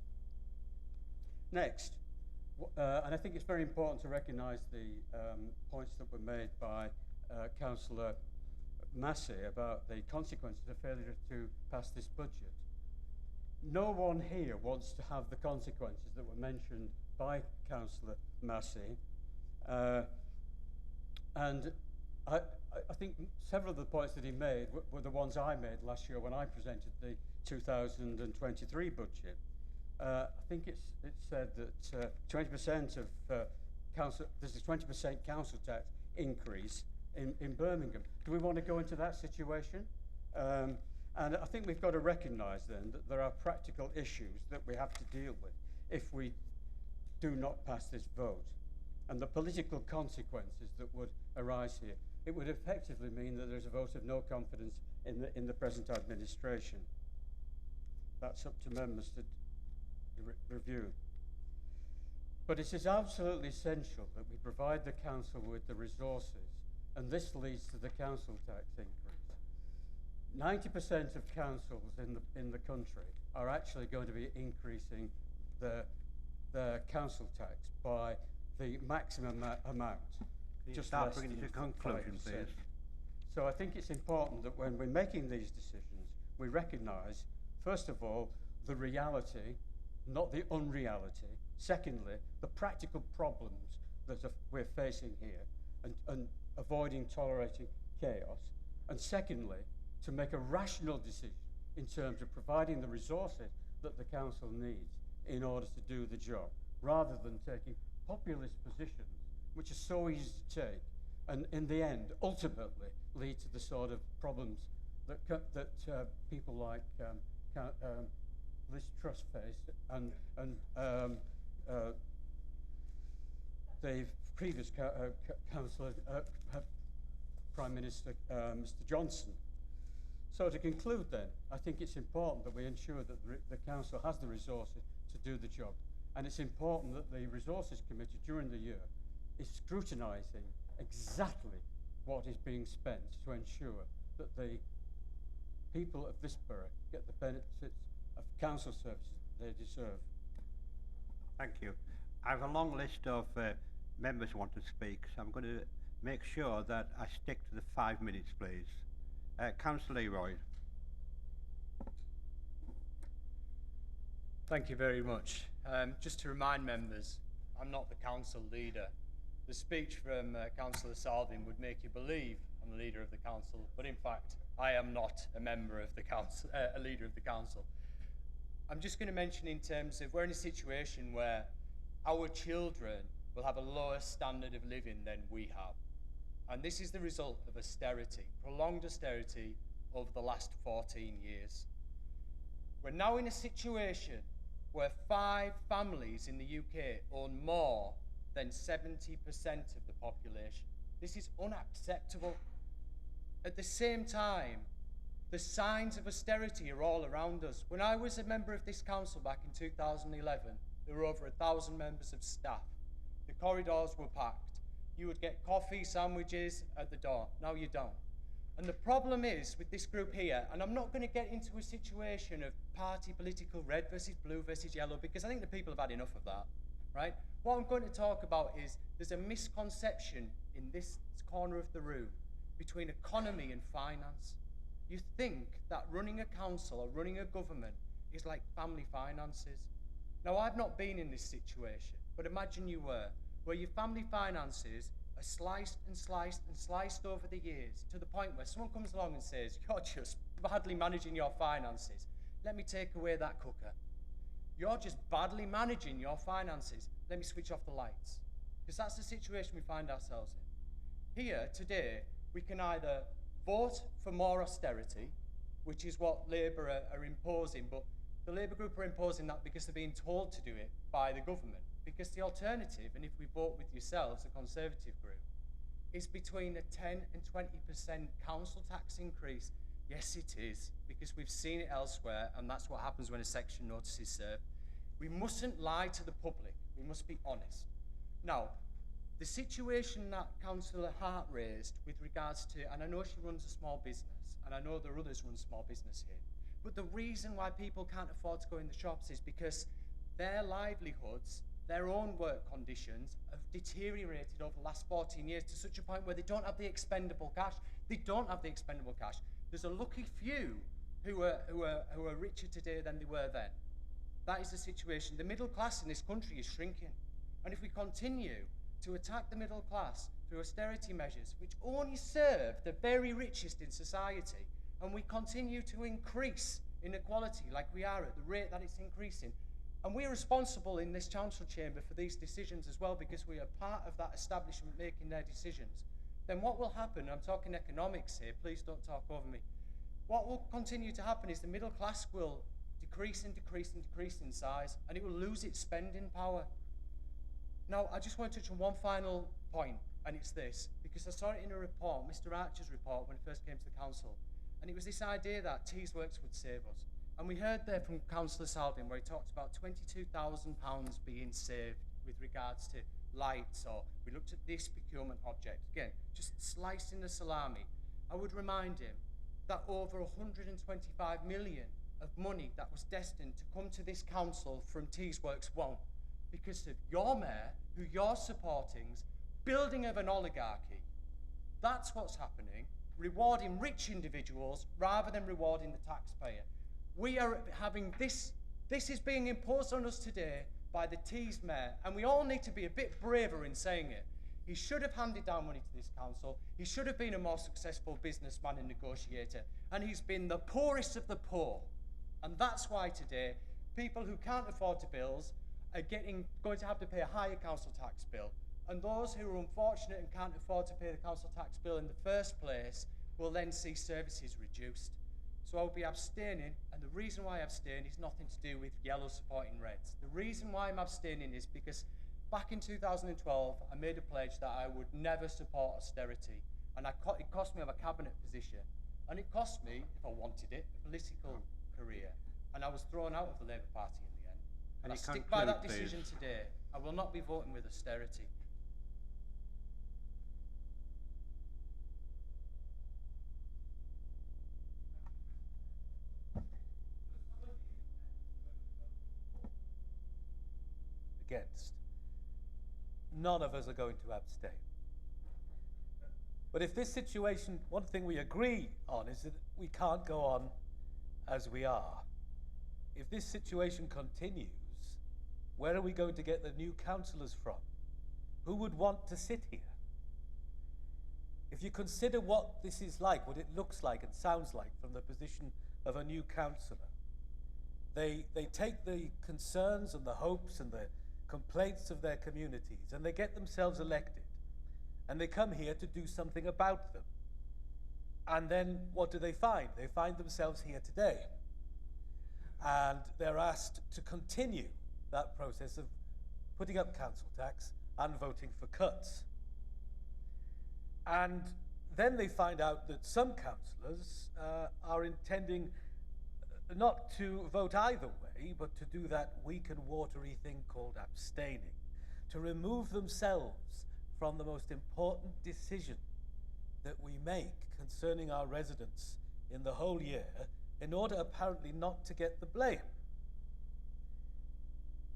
Next, and I think it's very important to recognise the points that were made by Councillor Massey about the consequences of failure to pass this budget. No one here wants to have the consequences that were mentioned by Councillor Massey. And I think several of the points that he made were the ones I made last year when I presented the 2023 budget. I think it's said that 20% of there's a 20% council tax increase in Birmingham. Do we want to go into that situation? And I think we've got to recognise then that there are practical issues that we have to deal with if we do not pass this vote. And the political consequences that would arise here, it would effectively mean that there's a vote of no confidence in the present administration. That's up to members to review. But it is absolutely essential that we provide the council with the resources, and this leads to the council tax increase. 90% of councils in the country are actually going to be increasing their council tax by the maximum amount. Can you just start less bringing than to conclusion, 5%. please? So I think it's important that when we're making these decisions, we recognise, first of all, the reality, not the unreality. Secondly, the practical problems that we're facing here and avoiding tolerating chaos. And secondly, to make a rational decision in terms of providing the resources that the council needs in order to do the job, rather than taking populist positions, which are so easy to take, and in the end, ultimately, lead to the sort of problems that people like Liz Trussface and the previous councillor, Prime Minister Mr Johnson. So to conclude then, I think it's important that we ensure that the council has the resources to do the job, and it's important that the Resources Committee during the year is scrutinising exactly what is being spent to ensure that the people of this borough get the benefits of council services they deserve. Thank you. I have a long list of members who want to speak, so I'm going to make sure that I stick to the 5 minutes, please. Councillor Leroy. Thank you very much. Just to remind members, I'm not the council leader. The speech from Councillor Salvin would make you believe I'm the leader of the council, but in fact, I am not a member of the council, a leader of the council. I'm just going to mention in terms of we're in a situation where our children will have a lower standard of living than we have. And this is the result of austerity, prolonged austerity over the last 14 years. We're now in a situation where 5 families in the UK own more than 70% of the population. This is unacceptable. At the same time, the signs of austerity are all around us. When I was a member of this council back in 2011, there were over 1,000 members of staff. The corridors were packed. You would get coffee, sandwiches at the door. Now you don't. And the problem is with this group here, and I'm not going to get into a situation of party political red versus blue versus yellow, because I think the people have had enough of that, right? What I'm going to talk about is there's a misconception in this corner of the room between economy and finance. You think that running a council or running a government is like family finances. Now, I've not been in this situation, but imagine you were, where your family finances are sliced and sliced and sliced over the years to the point where someone comes along and says, you're just badly managing your finances. Let me take away that cooker. You're just badly managing your finances. Let me switch off the lights. Because that's the situation we find ourselves in. Here, today, we can either vote for more austerity, which is what Labour are imposing, but the Labour group are imposing that because they're being told to do it by the government. Because the alternative, and if we vote with yourselves, the Conservative group, is between a 10 and 20% council tax increase. Yes, it is, because we've seen it elsewhere, and that's what happens when a section notice is served. We mustn't lie to the public. We must be honest. Now, the situation that Councillor Hart raised with regards to, and I know she runs a small business, and I know there are others run small business here, but the reason why people can't afford to go in the shops is because their livelihoods, their own work conditions have deteriorated over the last 14 years to such a point where they don't have the expendable cash. They don't have the expendable cash. There's a lucky few who are richer today than they were then. That is the situation. The middle class in this country is shrinking. And if we continue to attack the middle class through austerity measures, which only serve the very richest in society, and we continue to increase inequality like we are at the rate that it's increasing, and we're responsible in this council chamber for these decisions as well, because we are part of that establishment making their decisions, then what will happen, I'm talking economics here, please don't talk over me, what will continue to happen is the middle class will decrease and decrease and decrease in size, and it will lose its spending power. Now, I just want to touch on one final point, and it's this, because I saw it in a report, Mr. Archer's report, when he first came to the council, and it was this idea that Tees Works would save us. And we heard there from Councillor Salvin where he talked about £22,000 being saved with regards to lights, or we looked at this procurement object. Again, just slicing the salami. I would remind him that over 125 million of money that was destined to come to this council from Tees Works won't, because of your mayor, who you're supporting's building of an oligarchy. That's what's happening, rewarding rich individuals rather than rewarding the taxpayer. We are having this is being imposed on us today by the Tees mayor, and we all need to be a bit braver in saying it. He should have handed down money to this council. He should have been a more successful businessman and negotiator, and he's been the poorest of the poor. And that's why today, people who can't afford the bills are going to have to pay a higher council tax bill. And those who are unfortunate and can't afford to pay the council tax bill in the first place will then see services reduced. So I'll be abstaining, and the reason why I abstain is nothing to do with yellow supporting reds. The reason why I'm abstaining is because back in 2012, I made a pledge that I would never support austerity, and it cost me a cabinet position, and it cost me, if I wanted it, a political career, and I was thrown out of the Labour Party in the end. And I stick by that decision today. I will not be voting with austerity. Against. None of us are going to abstain. But if this situation, one thing we agree on is that we can't go on as we are. If this situation continues, where are we going to get the new councillors from? Who would want to sit here? If you consider what this is like, what it looks like and sounds like from the position of a new councillor, they take the concerns and the hopes and the complaints of their communities and they get themselves elected and they come here to do something about them. And then what do they find? They find themselves here today. And they're asked to continue that process of putting up council tax and voting for cuts. And then they find out that some councillors are intending not to vote either way, but to do that weak and watery thing called abstaining, to remove themselves from the most important decision that we make concerning our residents in the whole year, in order apparently not to get the blame.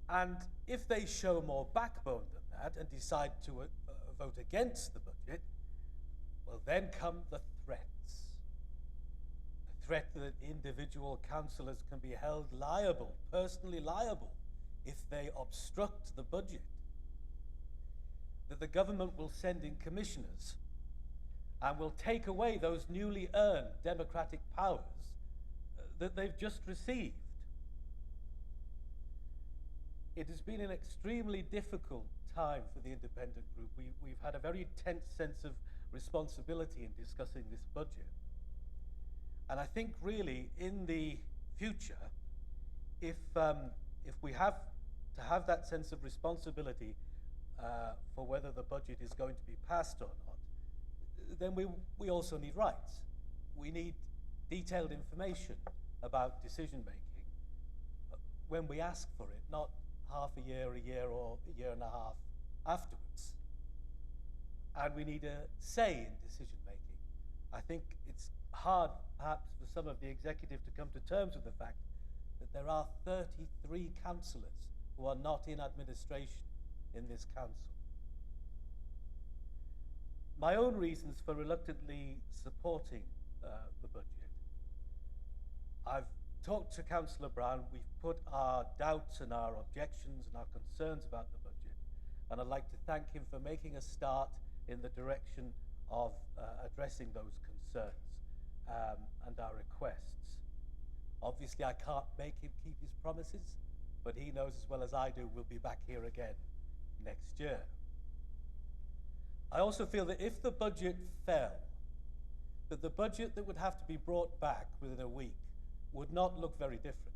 And if they show more backbone than that and decide to vote against the budget, well, then come the threats. The threat that individual councillors can be held liable, personally liable, if they obstruct the budget. That the government will send in commissioners and will take away those newly earned democratic powers that they've just received. It has been an extremely difficult time for the independent group. We've had a very tense sense of responsibility in discussing this budget. And I think really in the future, if we have to have that sense of responsibility for whether the budget is going to be passed or not, then we also need rights. We need detailed information about decision making when we ask for it, not half a year, or a year and a half afterwards. And we need a say in decision making. I think it's hard, perhaps, for some of the executive to come to terms with the fact that there are 33 councillors who are not in administration in this council. My own reasons for reluctantly supporting the budget. I've talked to Councillor Brown. We've put our doubts and our objections and our concerns about the budget, and I'd like to thank him for making a start in the direction of addressing those concerns and our requests. Obviously, I can't make him keep his promises, but he knows as well as I do we'll be back here again next year. I also feel that if the budget fell, that the budget that would have to be brought back within a week would not look very different.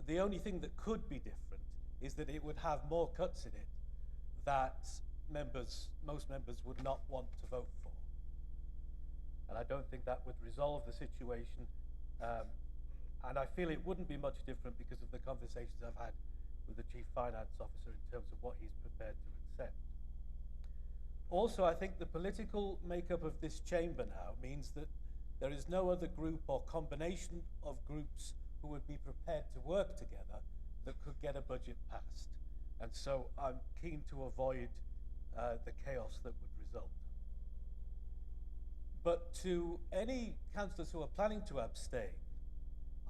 The only thing that could be different is that it would have more cuts in it that most members would not want to vote for. And I don't think that would resolve the situation. And I feel it wouldn't be much different because of the conversations I've had with the Chief Finance Officer in terms of what he's prepared to accept. Also, I think the political makeup of this chamber now means that there is no other group or combination of groups who would be prepared to work together that could get a budget passed. And so I'm keen to avoid the chaos that would result. But to any councillors who are planning to abstain,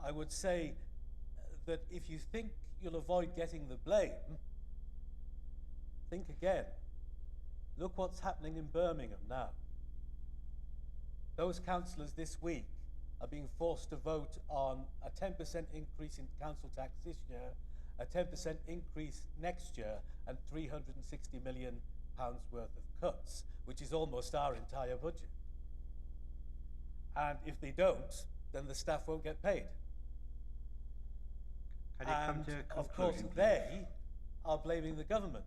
I would say that if you think you'll avoid getting the blame, think again. Look what's happening in Birmingham now. Those councillors this week are being forced to vote on a 10% increase in council tax this year, a 10% increase next year, and £360 million worth of cuts, which is almost our entire budget. And if they don't, then the staff won't get paid. Can you come And to a of course, conclusion, please? they are blaming the government.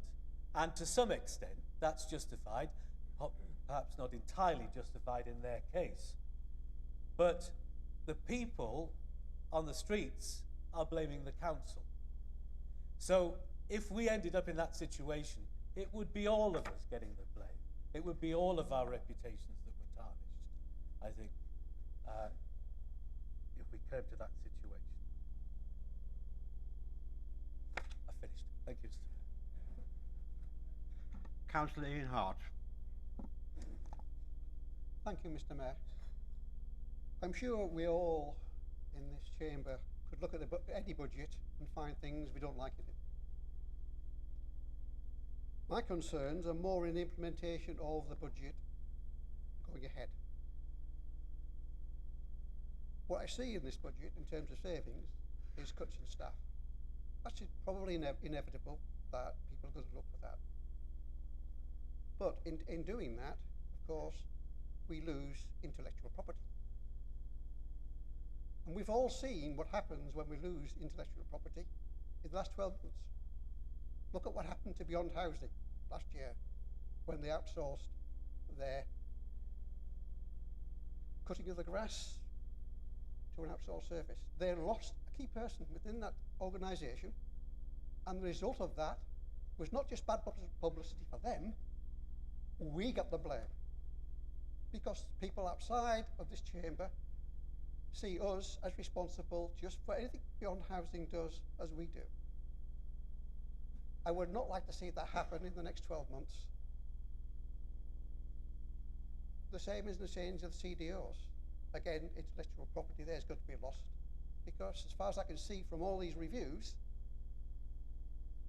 And to some extent, that's justified, perhaps not entirely justified in their case. But the people on the streets are blaming the council. So if we ended up in that situation, it would be all of us getting the blame. It would be all of our reputations that were tarnished, I think, if we came to that situation. I've finished. Thank you, Mr. Mayor. Councillor Ian Hart. Thank you, Mr. Mayor. I'm sure we all in this chamber could look at any budget and find things we don't like in it. My concerns are more in the implementation of the budget going ahead. What I see in this budget in terms of savings is cuts in staff. That's probably inevitable that people are going to look for that. But in doing that, of course, we lose intellectual property. And we've all seen what happens when we lose intellectual property in the last 12 months. Look at what happened to Beyond Housing last year when they outsourced their cutting of the grass to an outsourced service. They lost a key person within that organisation, and the result of that was not just bad publicity for them, we got the blame. Because people outside of this chamber see us as responsible just for anything Beyond Housing does as we do. I would not like to see that happen in the next 12 months. The same is the change of the CDOs. Again, intellectual property there is going to be lost, because as far as I can see from all these reviews,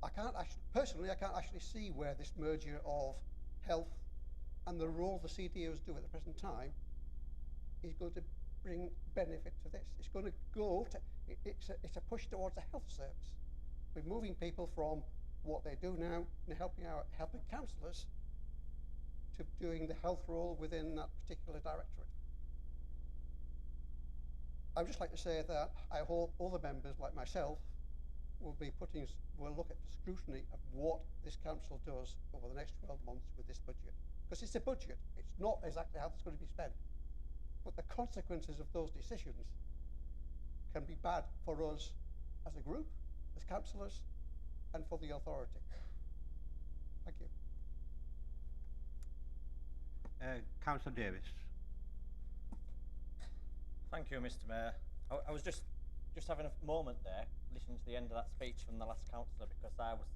I can't actually see where this merger of health and the role the CDOs do at the present time is going to bring benefit to this. It's going to go to, it's a push towards a health service. We're moving people from what they do now and helping councillors to doing the health role within that particular directorate. I would just like to say that I hope other members like myself will look at the scrutiny of what this council does over the next 12 months with this budget. Because it's a budget, it's not exactly how it's going to be spent. But the consequences of those decisions can be bad for us as a group, as councillors, and for the authority. Thank you. Councillor Davis. Thank you, Mr. Mayor. I was just having a moment there, listening to the end of that speech from the last councillor, because I was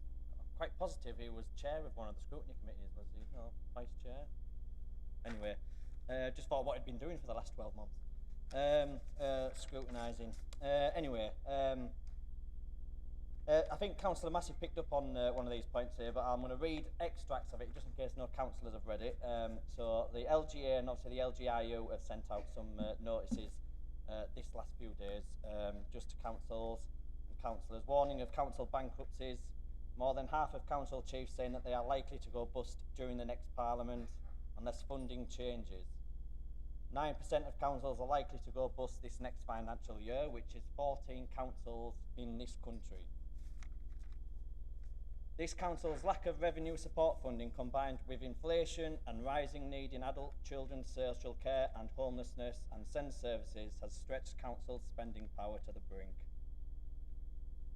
quite positive he was chair of one of the scrutiny committees, was he? No, vice chair. Anyway, just thought what he'd been doing for the last 12 months, scrutinising. I think Councillor Massey picked up on one of these points here, but I'm going to read extracts of it just in case no councillors have read it. So the LGA and obviously the LGIU have sent out some notices this last few days just to councils and councillors, warning of council bankruptcies. More than half of council chiefs saying that they are likely to go bust during the next parliament unless funding changes. 9% of councils are likely to go bust this next financial year, which is 14 councils in this country. This council's lack of revenue support funding, combined with inflation and rising need in adult children's social care and homelessness and SEND services, has stretched councils' spending power to the brink.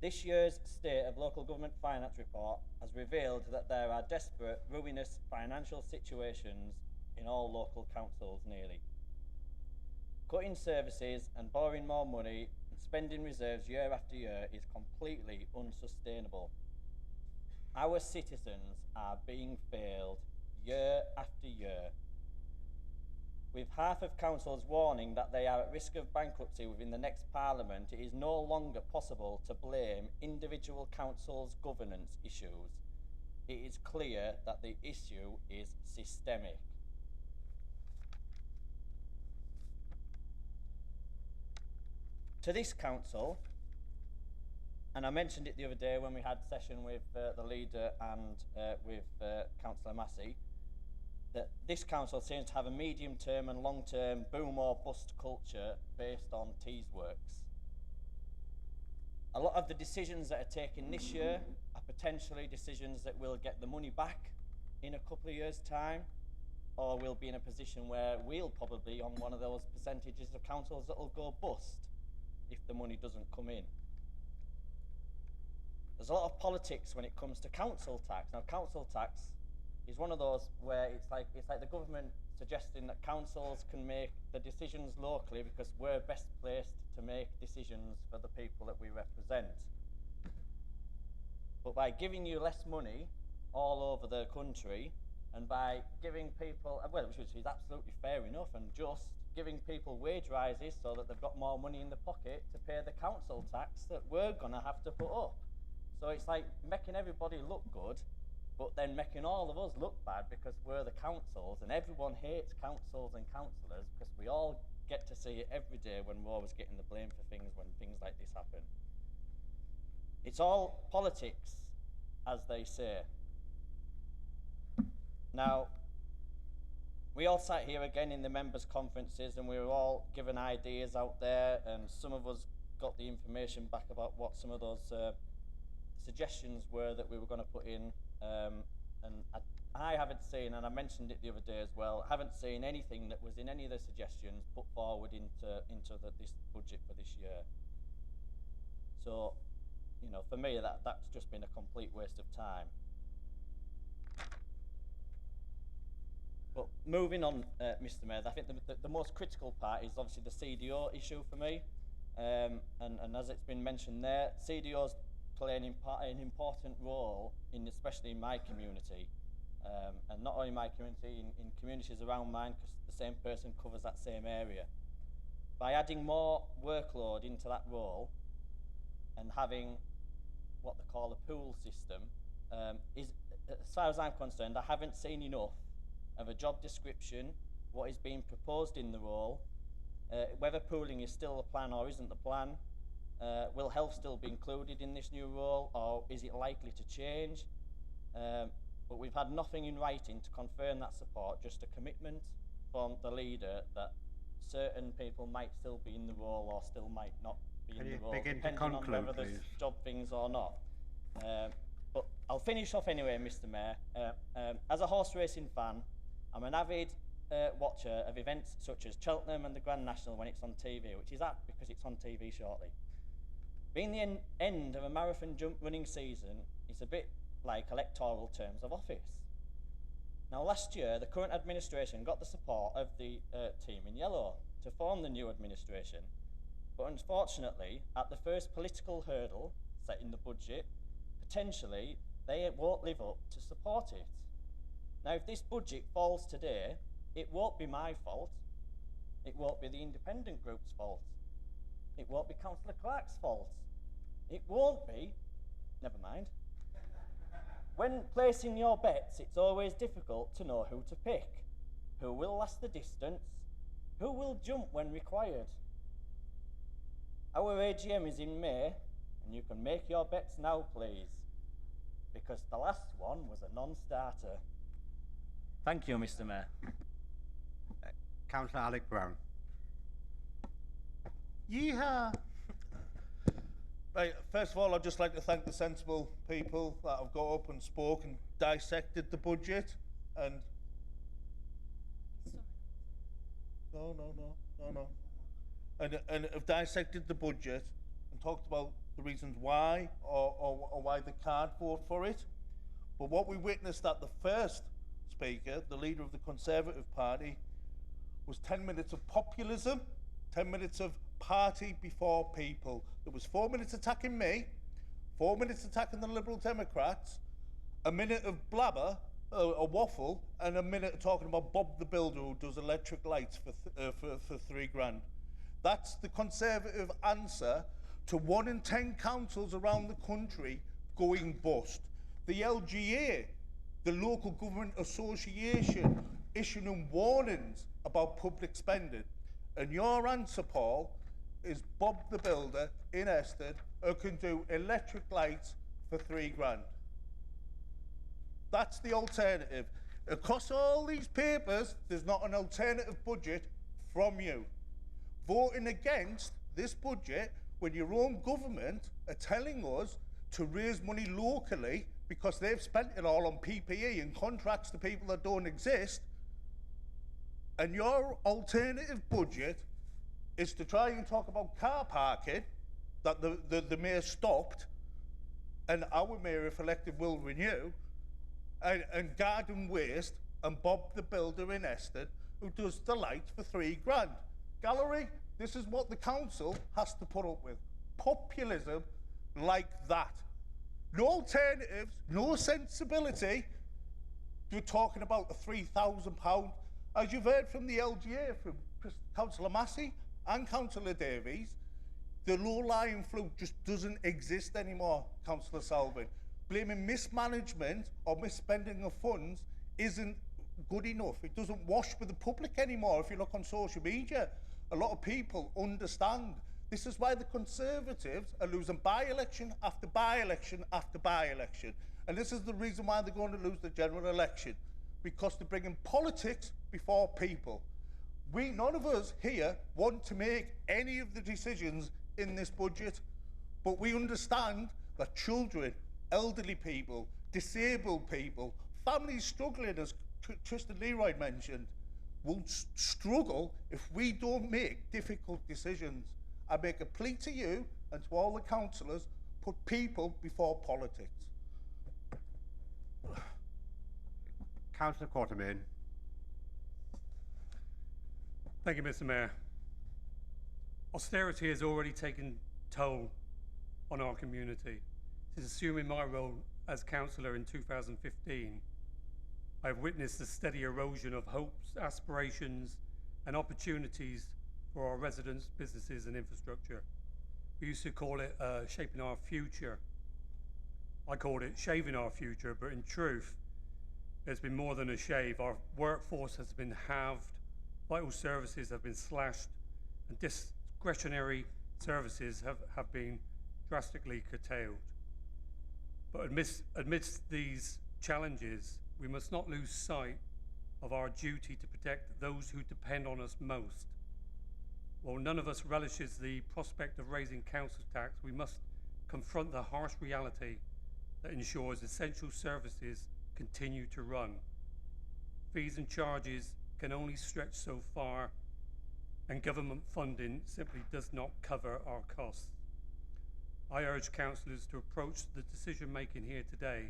This year's State of Local Government Finance report has revealed that there are desperate, ruinous financial situations in all local councils nearly. Cutting services and borrowing more money and spending reserves year after year is completely unsustainable. Our citizens are being failed year after year. With half of councils warning that they are at risk of bankruptcy within the next parliament, it is no longer possible to blame individual councils' governance issues. It is clear that the issue is systemic. To this council, and I mentioned it the other day when we had a session with the leader and with Councillor Massey, that this council seems to have a medium-term and long-term boom or bust culture based on tease works. A lot of the decisions that are taken this year are potentially decisions that will get the money back in a couple of years' time, or we'll be in a position where we'll probably on one of those percentages of councils that will go bust if the money doesn't come in. There's a lot of politics when it comes to council tax. Now, council tax is one of those where it's like the government suggesting that councils can make the decisions locally because we're best placed to make decisions for the people that we represent. But by giving you less money all over the country, and by giving people, well, which is absolutely fair enough and just, giving people wage rises so that they've got more money in the pocket to pay the council tax that we're going to have to put up. So it's like making everybody look good, but then making all of us look bad because we're the councils, and everyone hates councils and councillors because we all get to see it every day when we're always getting the blame for things when things like this happen. It's all politics, as they say. Now, we all sat here again in the members' conferences and we were all given ideas out there, and some of us got the information back about what some of those suggestions were that we were going to put in, and I haven't seen, and I mentioned it the other day as well, I haven't seen anything that was in any of the suggestions put forward into this budget for this year. So, you know, for me that's just been a complete waste of time. But moving on, Mr. Mayor, I think the most critical part is obviously the CDO issue for me, and as it's been mentioned there, CDOs play an important role in, especially in my community, and not only my community, in communities around mine, because the same person covers that same area. By adding more workload into that role and having what they call a pool system, is, as far as I'm concerned, I haven't seen enough of a job description, what is being proposed in the role, whether pooling is still the plan or isn't the plan. Will health still be included in this new role, or is it likely to change? But we've had nothing in writing to confirm that support, just a commitment from the leader that certain people might still be in the role or still might not be in the role, depending on whether there's job things or not. But I'll finish off anyway, Mr. Mayor. As a horse racing fan, I'm an avid watcher of events such as Cheltenham and the Grand National when it's on TV, which is apt because it's on TV shortly. Being the end of a marathon jump running season is a bit like electoral terms of office. Now, last year, the current administration got the support of the team in yellow to form the new administration, but unfortunately, at the first political hurdle set in the budget, potentially they won't live up to support it. Now, if this budget falls today, it won't be my fault. It won't be the independent group's fault. It won't be Councillor Clark's fault. It won't be, never mind. When placing your bets, it's always difficult to know who to pick. Who will last the distance? Who will jump when required? Our AGM is in May, and you can make your bets now, please, because the last one was a non-starter. Thank you, Mr. Mayor. Councillor Alec Brown. Yeehaw! Right, first of all, I'd just like to thank the sensible people that have got up and spoke and dissected the budget, and and have dissected the budget and talked about the reasons why or why they can't vote for it. But what we witnessed at the first speaker, the leader of the Conservative Party, was 10 minutes of populism, 10 minutes of party before people. There was 4 minutes attacking me, 4 minutes attacking the Liberal Democrats, a minute of blabber, a waffle, and a minute of talking about Bob the Builder who does electric lights for £3,000. That's the Conservative answer to 1 in 10 councils around the country going bust. The LGA, the Local Government Association, issuing warnings about public spending. And your answer, Paul, is Bob the Builder in Ested who can do electric lights for £3,000. That's the alternative. Across all these papers, there's not an alternative budget from you. Voting against this budget when your own government are telling us to raise money locally because they've spent it all on PPE and contracts to people that don't exist, and your alternative budget is to try and talk about car parking that the mayor stopped and our mayor, if elected, will renew, and garden waste, and Bob the builder in Eston who does the lights for £3,000. Gallery, this is what the council has to put up with. Populism like that. No alternatives, no sensibility. You're talking about a £3,000, as you've heard from the LGA, from Councillor Massey and Councillor Davies. The low-lying fruit just doesn't exist anymore, Councillor Salvin. Blaming mismanagement or misspending of funds isn't good enough. It doesn't wash with the public anymore. If you look on social media, a lot of people understand. This is why the Conservatives are losing by-election after by-election after by-election. And this is the reason why they're going to lose the general election, because they're bringing politics before people. None of us here want to make any of the decisions in this budget, but we understand that children, elderly people, disabled people, families struggling, as Tristan Leroy mentioned, will struggle if we don't make difficult decisions. I make a plea to you and to all the councillors, put people before politics. Councillor Quatermain. Thank you, Mr. Mayor. Austerity has already taken toll on our community. Since assuming my role as councillor in 2015, I've witnessed the steady erosion of hopes, aspirations, and opportunities for our residents, businesses, and infrastructure. We used to call it shaping our future. I called it shaving our future, but in truth, it's been more than a shave. Our workforce has been halved, vital services have been slashed, and discretionary services have been drastically curtailed. But amidst these challenges, we must not lose sight of our duty to protect those who depend on us most. While none of us relishes the prospect of raising council tax, we must confront the harsh reality that ensures essential services continue to run. Fees and charges can only stretch so far, and government funding simply does not cover our costs. I urge councillors to approach the decision making here today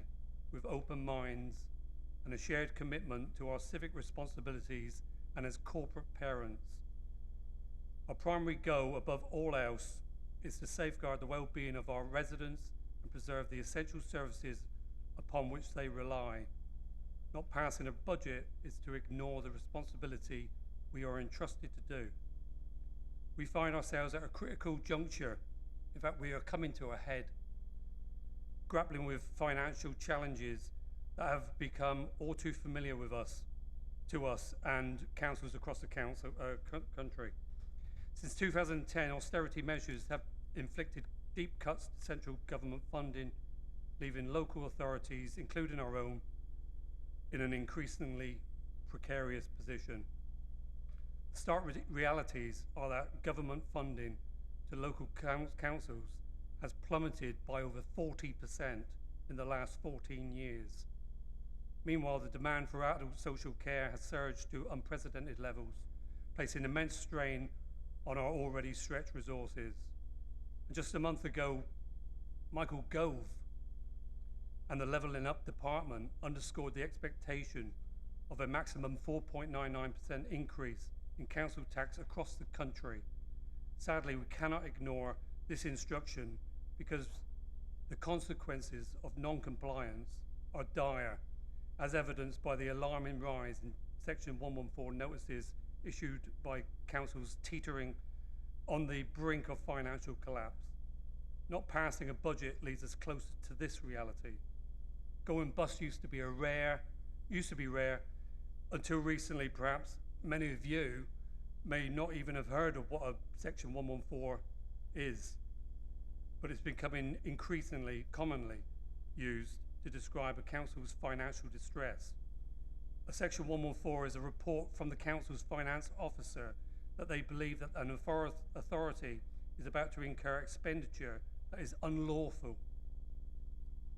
with open minds and a shared commitment to our civic responsibilities and as corporate parents. Our primary goal above all else is to safeguard the well-being of our residents and preserve the essential services upon which they rely. Not passing a budget is to ignore the responsibility we are entrusted to do. We find ourselves at a critical juncture. In fact, we are coming to a head, grappling with financial challenges that have become all too familiar to us and councils across the country. Since 2010, austerity measures have inflicted deep cuts to central government funding, leaving local authorities, including our own, in an increasingly precarious position. The stark realities are that government funding to local councils has plummeted by over 40% in the last 14 years. Meanwhile, the demand for adult social care has surged to unprecedented levels, placing immense strain on our already stretched resources. And just a month ago, Michael Gove and the Levelling Up Department underscored the expectation of a maximum 4.99% increase in council tax across the country. Sadly, we cannot ignore this instruction because the consequences of non-compliance are dire, as evidenced by the alarming rise in Section 114 notices issued by councils teetering on the brink of financial collapse. Not passing a budget leads us closer to this reality. Going bust used to be rare until recently. Perhaps many of you may not even have heard of what a Section 114 is, but it's becoming increasingly commonly used to describe a council's financial distress. A Section 114 is a report from the council's finance officer that they believe that an authority is about to incur expenditure that is unlawful.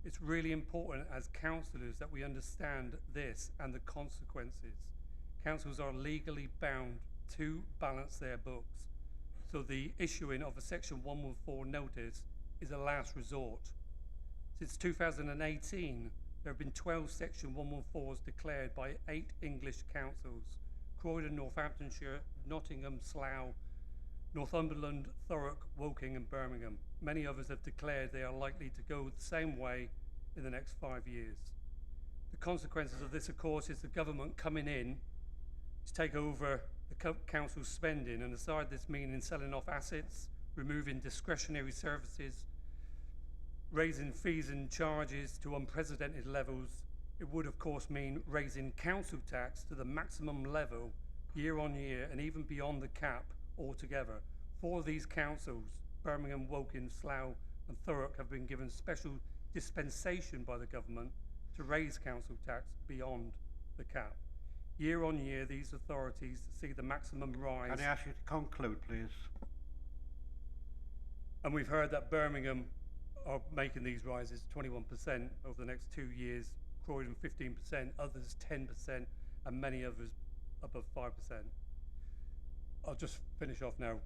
It's really important as councillors that we understand this and the consequences. Councils are legally bound to balance their books, so the issuing of a Section 114 notice is a last resort. Since 2018, there have been 12 Section 114s declared by 8 English councils: Croydon, Northamptonshire, Nottingham, Slough, Northumberland, Thurrock, Woking and Birmingham. Many others have declared they are likely to go the same way in the next 5 years. The consequences of this, of course, is the government coming in to take over the council's spending, and aside this meaning selling off assets, removing discretionary services, raising fees and charges to unprecedented levels, it would of course mean raising council tax to the maximum level year on year and even beyond the cap altogether. 4 of these councils, Birmingham, Woking, Slough and Thurrock, have been given special dispensation by the government to raise council tax beyond the cap. Year on year, these authorities see the maximum rise. Can I ask you to conclude, please? And we've heard that Birmingham are making these rises 21% over the next 2 years, Croydon 15%, others 10%, and many others above 5%. I'll just finish off now.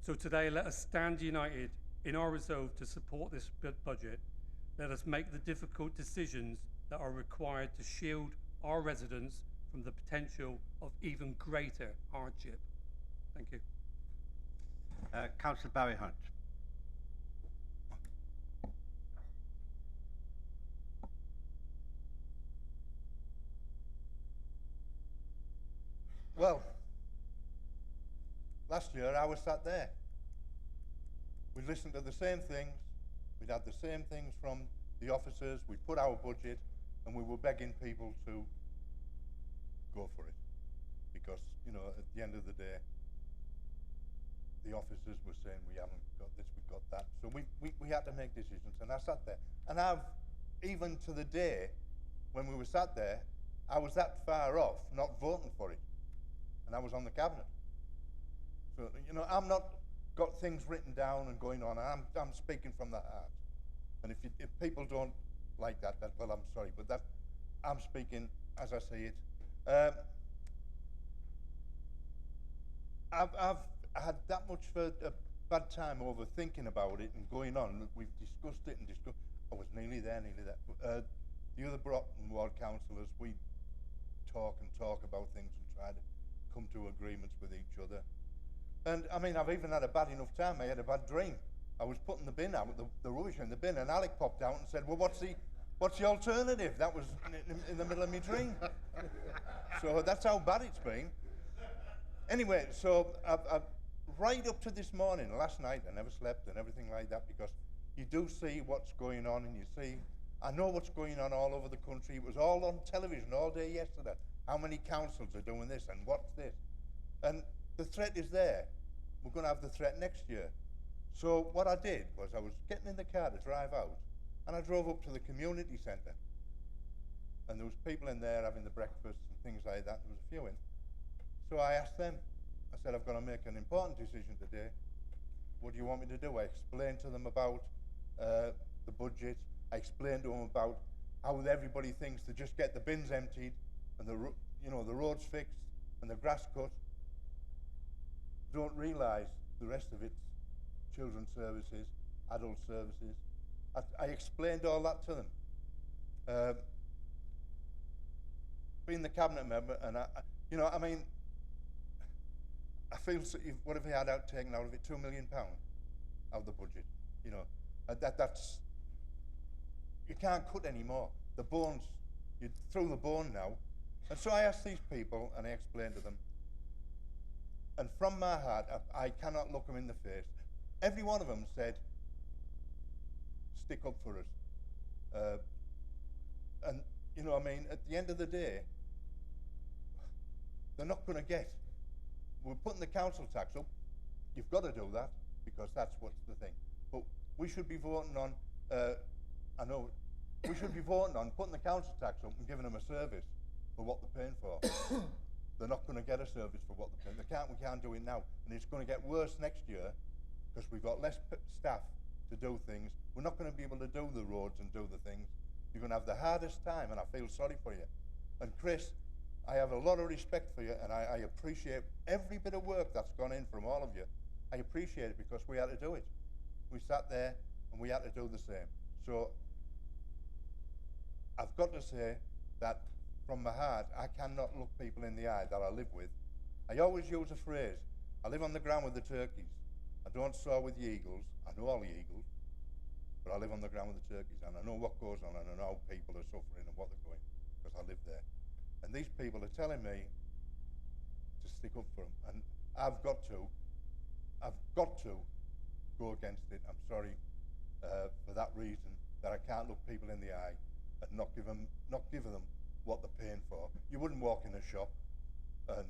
So today, let us stand united in our resolve to support this budget. Let us make the difficult decisions that are required to shield our residents from the potential of even greater hardship. Thank you. Councillor Barry Hunt. Well, last year I was sat there. We listened to the same things, we'd had the same things from the officers, we put our budget, and we were begging people to go for it. Because, you know, at the end of the day, the officers were saying we haven't got this, we've got that. So we had to make decisions, and I sat there. And I've, even to the day when we were sat there, I was that far off not voting for it. And I was on the cabinet. So, you know, I'm not got things written down and going on. I'm speaking from the heart. And if people don't like that, well, I'm sorry, but that I'm speaking as I see it. I've had that much for a bad time over thinking about it and going on. We've discussed it and discussed. I was nearly there. The other Broughton Ward councillors, we talk about things and try to come to agreements with each other. And I mean, I've even had a bad enough time. I had a bad dream. I was putting the bin out, the rubbish in the bin, and Alec popped out and said, well, what's the alternative? That was in the middle of my dream. So that's how bad it's been. Anyway, so I've right up to this morning, last night, I never slept and everything like that, because you do see what's going on, and you see, I know what's going on all over the country. It was all on television all day yesterday. How many councils are doing this and what's this? And the threat is there. We're going to have the threat next year. So what I did was I was getting in the car to drive out, and I drove up to the community centre. And there was people in there having the breakfast and things like that. There was a few in. So I asked them, I said, I've got to make an important decision today. What do you want me to do? I explained to them about the budget. I explained to them about how everybody thinks to just get the bins emptied and the roads fixed and the grass cut. Don't realise the rest of it's children's services, adult services. I explained all that to them. Being the cabinet member, and I mean, I feel so, what if we had taken out of it £2 million out of the budget? You know, that's you can't cut anymore. The bones, you throw the bone now. And so I asked these people, and I explained to them. And from my heart, I cannot look them in the face. Every one of them said, stick up for us. And, you know, I mean, at the end of the day, they're not going to get. We're putting the council tax up. You've got to do that, because that's what's the thing. But we should be voting on, we should be voting on putting the council tax up and giving them a service for what they're paying for. They're not going to get a service for what they're paying. We can't do it now, and it's going to get worse next year because we've got less staff to do things. We're not going to be able to do the roads and do the things. You're going to have the hardest time, and I feel sorry for you. And Chris, I have a lot of respect for you, and I appreciate every bit of work that's gone in from all of you. I appreciate it because we had to do it. We sat there and we had to do the same. So I've got to say that from my heart, I cannot look people in the eye that I live with. I always use a phrase, I live on the ground with the turkeys. I don't soar with the eagles. I know all the eagles, but I live on the ground with the turkeys, and I know what goes on, and I know how people are suffering and what they're going, because I live there. And these people are telling me to stick up for them, and I've got to go against it. I'm sorry for that reason, that I can't look people in the eye and not give them what they're paying for. You wouldn't walk in a shop and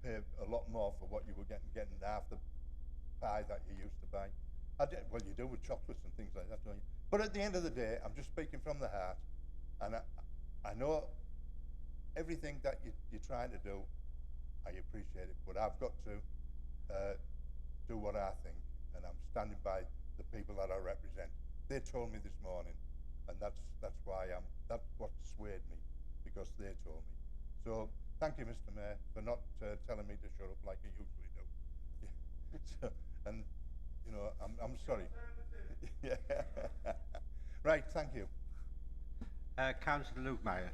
pay a lot more for what you were getting half the pie that you used to buy. Well, you do with chocolates and things like that, don't you? But at the end of the day, I'm just speaking from the heart, and I know everything that you're trying to do, I appreciate it, but I've got to do what I think, and I'm standing by the people that I represent. They told me this morning, and that's why that's what swayed me, because they told me. So thank you, Mr. Mayor, for not telling me to shut up like you usually do. So, and you know, I'm sorry. Yeah. Right, thank you. Councillor Luke Myers.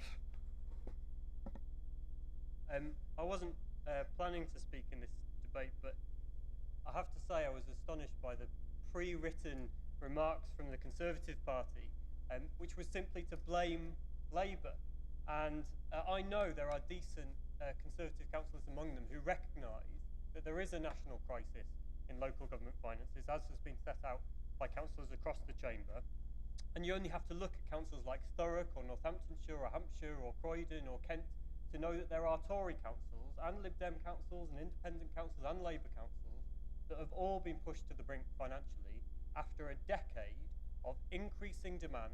I wasn't planning to speak in this debate, but I have to say I was astonished by the pre-written remarks from the Conservative Party, which was simply to blame Labour. And I know there are decent Conservative councillors among them who recognise that there is a national crisis in local government finances, as has been set out by councillors across the chamber. And you only have to look at councils like Thurrock or Northamptonshire or Hampshire or Croydon or Kent to know that there are Tory councils and Lib Dem councils and independent councils and Labour councils that have all been pushed to the brink financially after a decade of increasing demand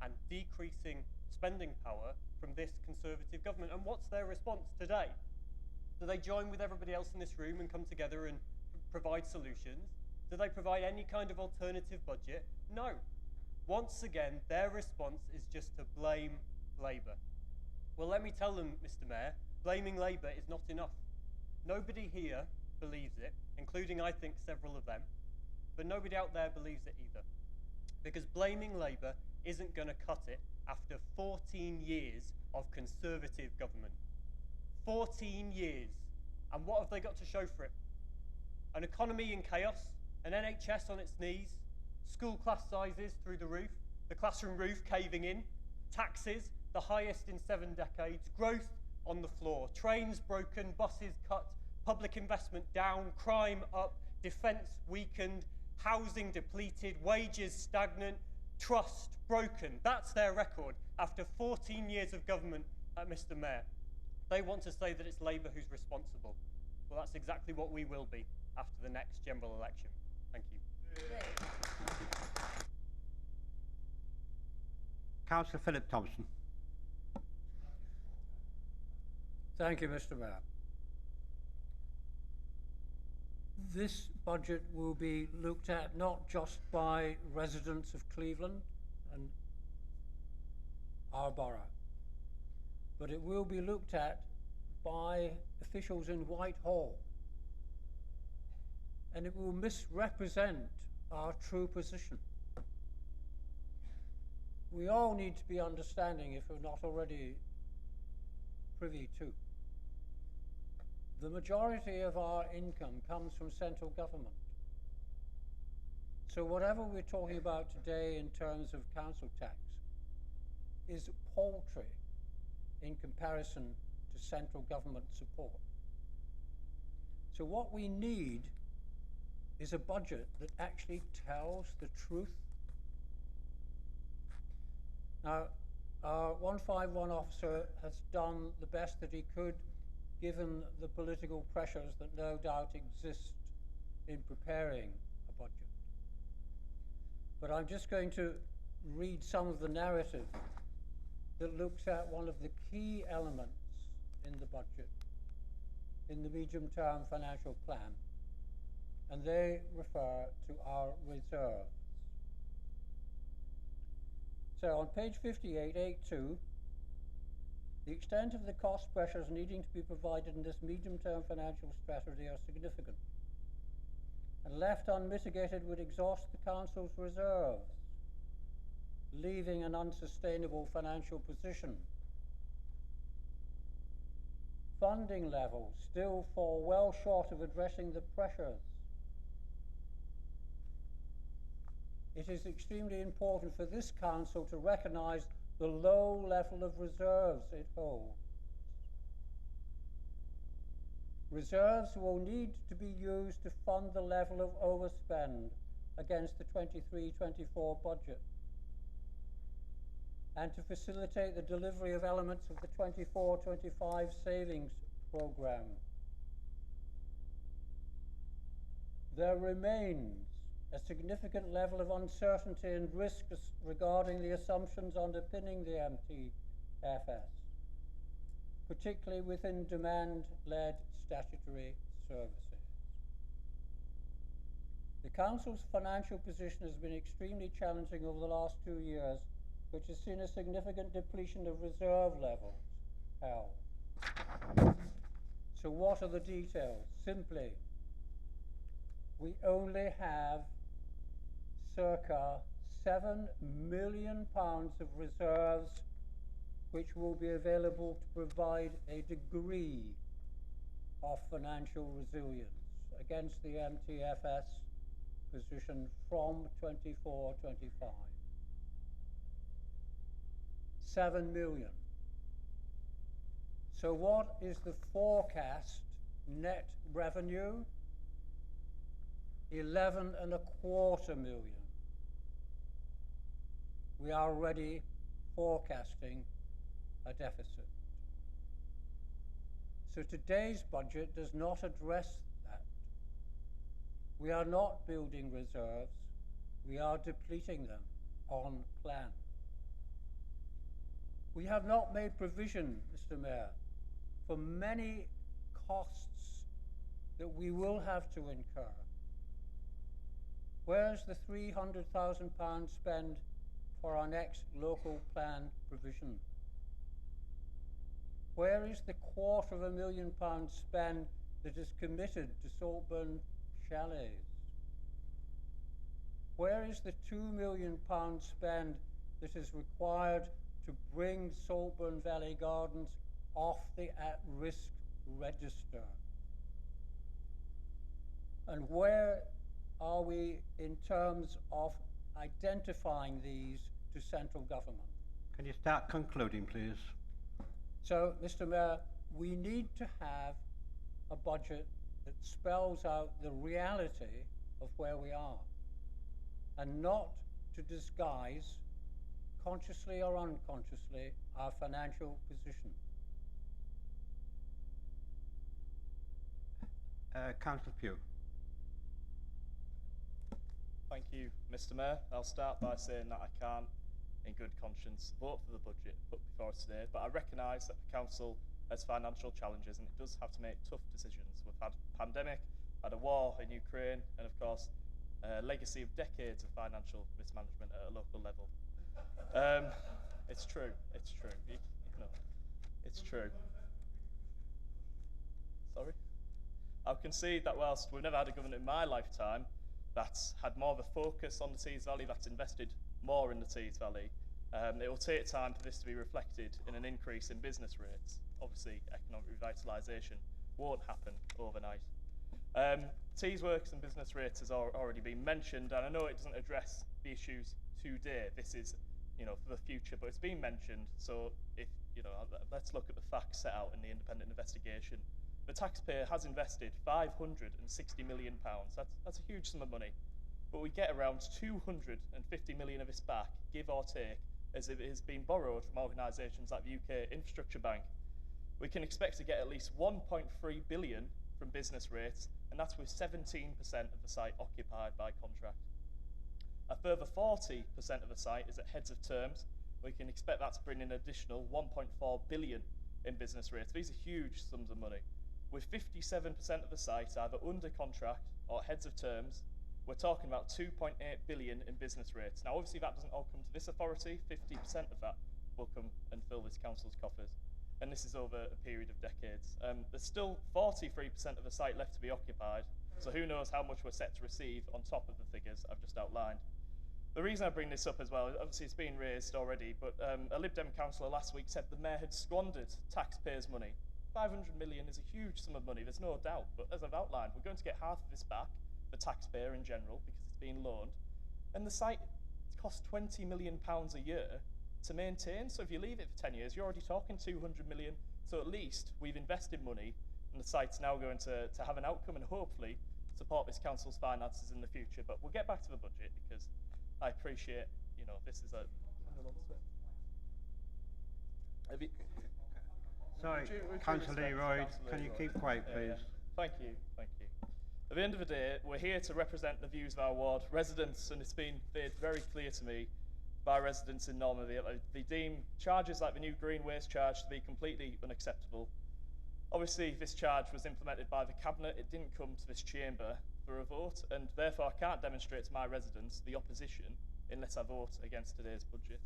and decreasing spending power from this Conservative government. And what's their response today? Do they join with everybody else in this room and come together and provide solutions? Do they provide any kind of alternative budget? No. Once again, their response is just to blame Labour. Well, let me tell them, Mr. Mayor, blaming Labour is not enough. Nobody here believes it, including, I think, several of them, but nobody out there believes it either. Because blaming Labour isn't going to cut it after 14 years of Conservative government. 14 years. And what have they got to show for it? An economy in chaos, an NHS on its knees, school class sizes through the roof, the classroom roof caving in, taxes, the highest in 7 decades, growth on the floor, trains broken, buses cut, public investment down, crime up, defence weakened, housing depleted, wages stagnant, trust broken. That's their record after 14 years of government, Mr. Mayor. They want to say that it's Labour who's responsible. Well, that's exactly what we will be after the next general election. Thank you. Councillor Philip Thompson. Thank you, Mr. Mayor. This budget will be looked at not just by residents of Cleveland and our borough, but it will be looked at by officials in Whitehall, and it will misrepresent our true position. We all need to be understanding, if we're not already privy to. The majority of our income comes from central government. So whatever we're talking about today in terms of council tax is paltry in comparison to central government support. So what we need is a budget that actually tells the truth. Now, our 151 officer has done the best that he could given the political pressures that no doubt exist in preparing a budget. But I'm just going to read some of the narrative that looks at one of the key elements in the budget, in the medium-term financial plan, and they refer to our reserves. So on page 58, 8.2, the extent of the cost pressures needing to be provided in this medium-term financial strategy are significant, and left unmitigated would exhaust the Council's reserves, leaving an unsustainable financial position. Funding levels still fall well short of addressing the pressures. It is extremely important for this Council to recognise the low level of reserves it holds. Reserves will need to be used to fund the level of overspend against the 23-24 budget, and to facilitate the delivery of elements of the 24-25 savings programme. There remains a significant level of uncertainty and risk regarding the assumptions underpinning the MTFS, particularly within demand-led statutory services. The Council's financial position has been extremely challenging over the last 2 years, which has seen a significant depletion of reserve levels held. So what are the details? Simply, we only have circa £7 million of reserves which will be available to provide a degree of financial resilience against the MTFS position from 24-25. 7 million. So what is the forecast net revenue? 11.25 million. We are already forecasting a deficit. So today's budget does not address that. We are not building reserves, we are depleting them on plan. We have not made provision, Mr. Mayor, for many costs that we will have to incur. Where's the £300,000 spend for our next local plan provision? Where is the £250,000 spend that is committed to Saltburn chalets? Where is the £2 million spend that is required to bring Saltburn Valley Gardens off the at-risk register? And where are we in terms of identifying these to central government? Can you start concluding, please? So, Mr. Mayor, we need to have a budget that spells out the reality of where we are, and not to disguise, consciously or unconsciously, our financial position. Councillor Pugh. Thank you, Mr. Mayor. I'll start by saying that I can't, in good conscience, vote for the budget put before us today, but I recognise that the Council has financial challenges and it does have to make tough decisions. We've had a pandemic, had a war in Ukraine, and of course, a legacy of decades of financial mismanagement at a local level. It's true, it's true. It's true. Sorry? I'll concede that whilst we've never had a government in my lifetime that's had more of a focus on the Tees Valley, that's invested more in the Tees Valley, it will take time for this to be reflected in an increase in business rates. Obviously, economic revitalisation won't happen overnight. Tees Works and business rates has already been mentioned, and I know it doesn't address the issues today. This is, for the future, but it's been mentioned. So if, let's look at the facts set out in the independent investigation. The taxpayer has invested £560 million. That's a huge sum of money. But we get around 250 million of this back, give or take, as it has been borrowed from organisations like the UK Infrastructure Bank. We can expect to get at least 1.3 billion from business rates, and that's with 17% of the site occupied by contract. A further 40% of the site is at heads of terms, we can expect that to bring in an additional 1.4 billion in business rates. These are huge sums of money. With 57% of the sites either under contract or heads of terms, we're talking about 2.8 billion in business rates. Now, obviously, that doesn't all come to this authority. 50% of that will come and fill this council's coffers. And this is over a period of decades. There's still 43% of the site left to be occupied, so who knows how much we're set to receive on top of the figures I've just outlined. The reason I bring this up as well, obviously it's been raised already, but a Lib Dem councillor last week said the mayor had squandered taxpayers' money. 500 million is a huge sum of money, there's no doubt, but as I've outlined, we're going to get half of this back, the taxpayer in general, because it's being loaned, and the site costs £20 million a year to maintain, so if you leave it for 10 years, you're already talking 200 million, so at least we've invested money, and the site's now going to have an outcome and hopefully support this council's finances in the future. But we'll get back to the budget, because I appreciate, this is a... Sorry, Councillor Leroy, can you keep quiet, please? Thank you. At the end of the day, we're here to represent the views of our ward residents, and it's been made very clear to me by residents in Normandy that they deem charges like the new green waste charge to be completely unacceptable. Obviously, this charge was implemented by the Cabinet. It didn't come to this chamber for a vote, and therefore I can't demonstrate to my residents the opposition unless I vote against today's budget.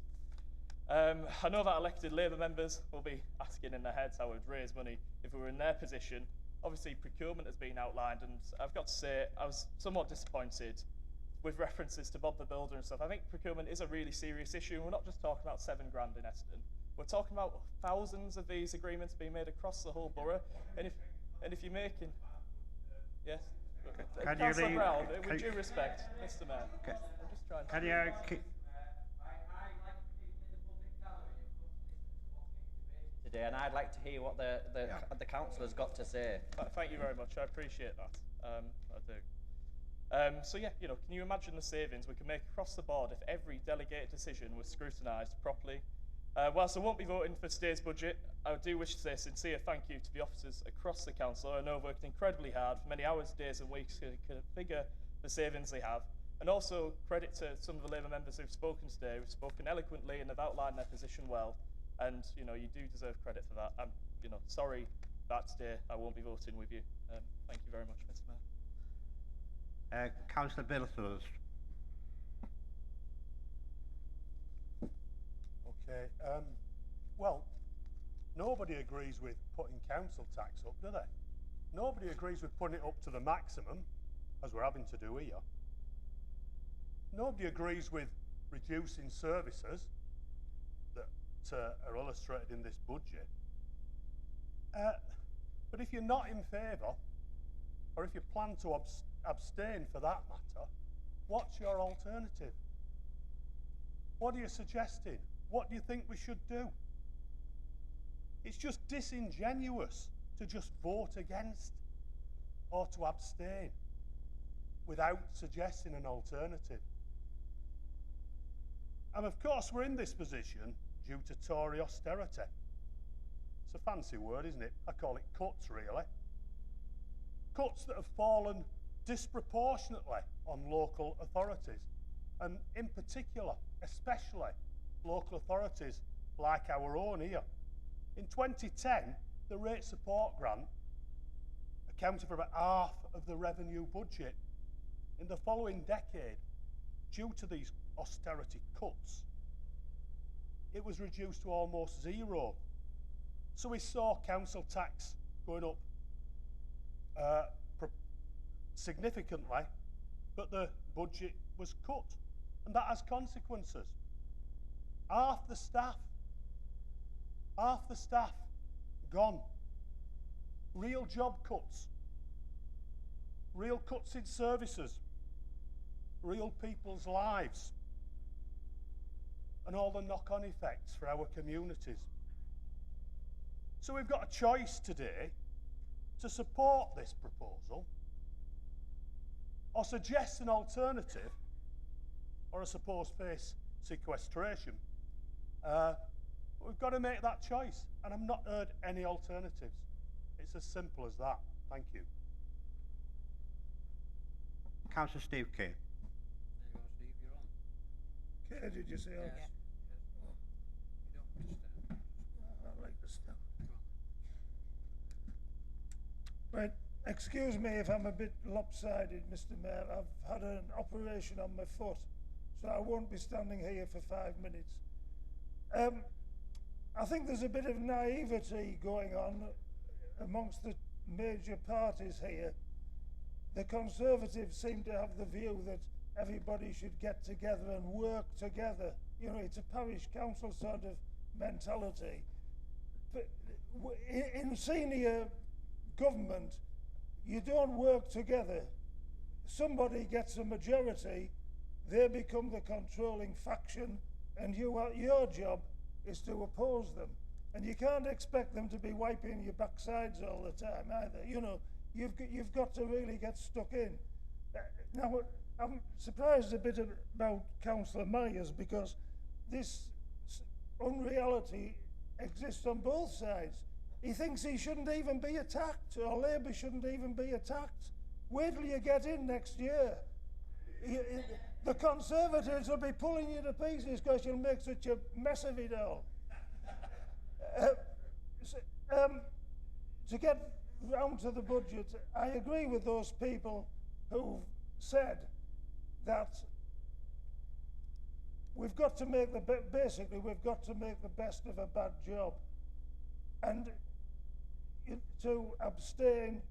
I know that elected Labour members will be asking in their heads how we'd raise money if we were in their position. Obviously, procurement has been outlined, and I've got to say I was somewhat disappointed with references to Bob the Builder and stuff. I think procurement is a really serious issue, and we're not just talking about £7 grand in Eston. We're talking about thousands of these agreements being made across the whole borough, and if you're making... Yes? Okay. Councillor Brown, with due respect, Mr Mayor, I'm just trying to... Can you... Today, and I'd like to hear what the councillor's got to say. Thank you very much. I appreciate that. I do. So yeah, can you imagine the savings we could make across the board if every delegated decision was scrutinised properly? Whilst I won't be voting for today's budget, I do wish to say a sincere thank you to the officers across the council. I know I've worked incredibly hard for many hours, days and weeks to configure the savings they have. And also credit to some of the Labour members who've spoken today, who've spoken eloquently and have outlined their position well. And you do deserve credit for that. I'm sorry that today I won't be voting with you. Thank you very much, Mr Mayor. Councillor Billthorst. Okay. Well, nobody agrees with putting council tax up, do they? Nobody agrees with putting it up to the maximum, as we're having to do here. Nobody agrees with reducing services that are illustrated in this budget. But if you're not in favour, or if you plan to abstain for that matter, what's your alternative? What are you suggesting? What do you think we should do? It's just disingenuous to just vote against or to abstain without suggesting an alternative. And of course we're in this position due to Tory austerity. It's a fancy word, isn't it? I call it cuts, really. Cuts that have fallen disproportionately on local authorities, and in particular, especially local authorities like our own here. In 2010, the rate support grant accounted for about half of the revenue budget. In the following decade, due to these austerity cuts, it was reduced to almost zero. So we saw council tax going up significantly, but the budget was cut, and that has consequences. Half the staff gone. Real job cuts, real cuts in services, real people's lives, and all the knock-on effects for our communities. So we've got a choice today to support this proposal or suggest an alternative, or I suppose face sequestration. We've got to make that choice, and I've not heard any alternatives. It's as simple as that. Thank you. Councillor Steve Kay. There you go, Steve, you're on. Kay, did you say? Yes. Right, excuse me if I'm a bit lopsided, Mr. Mayor. I've had an operation on my foot, so I won't be standing here for 5 minutes. I think there's a bit of naivety going on amongst the major parties here. The Conservatives seem to have the view that everybody should get together and work together. You know, it's a parish council sort of mentality. But in senior government, you don't work together. Somebody gets a majority, they become the controlling faction, and your job is to oppose them. And you can't expect them to be wiping your backsides all the time either. You know, you've got to really get stuck in. Now, I'm surprised a bit about Councillor Myers, because this unreality exists on both sides. He thinks he shouldn't even be attacked, or Labour shouldn't even be attacked. Wait till you get in next year. The Conservatives will be pulling you to pieces because you'll make such a mess of it all. To get round to the budget, I agree with those people who've said that we've got to make basically we've got to make the best of a bad job, and to abstain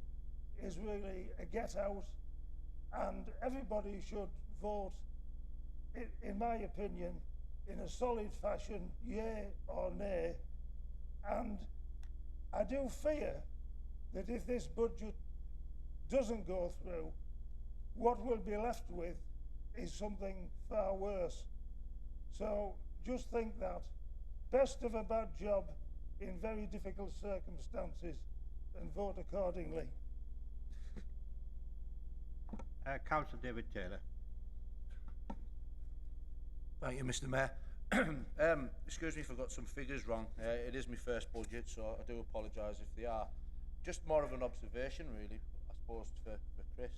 is really a get out, and everybody should vote, in my opinion, in a solid fashion, yea or nay. And I do fear that if this budget doesn't go through, what we'll be left with is something far worse. So just think that. Best of a bad job in very difficult circumstances, and vote accordingly. Councillor David Taylor. Thank you, Mr. Mayor. Excuse me if I got some figures wrong. It is my first budget, so I do apologise if they are. Just more of an observation, really, I suppose, for Chris,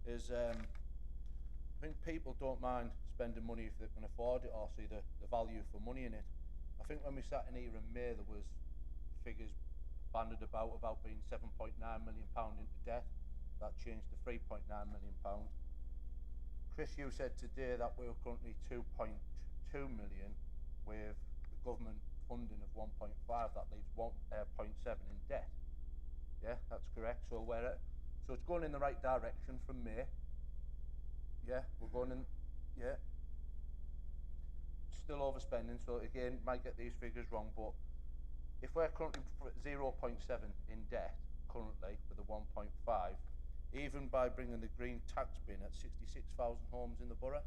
is I think people don't mind spending money if they can afford it or see the value for money in it. I think when we sat in here in May, there was figures bandied about being £7.9 million into debt. That changed to £3.9 million. Chris, you said today that we're currently 2.2 million with the government funding of 1.5. That leaves 1.7 in debt. Yeah, that's correct. So so it's going in the right direction from May. Yeah, we're going in. Yeah, still overspending. So again, might get these figures wrong, but if we're currently 0.7 in debt currently with the 1.5, even by bringing the green tax bin at 66,000 homes in the borough,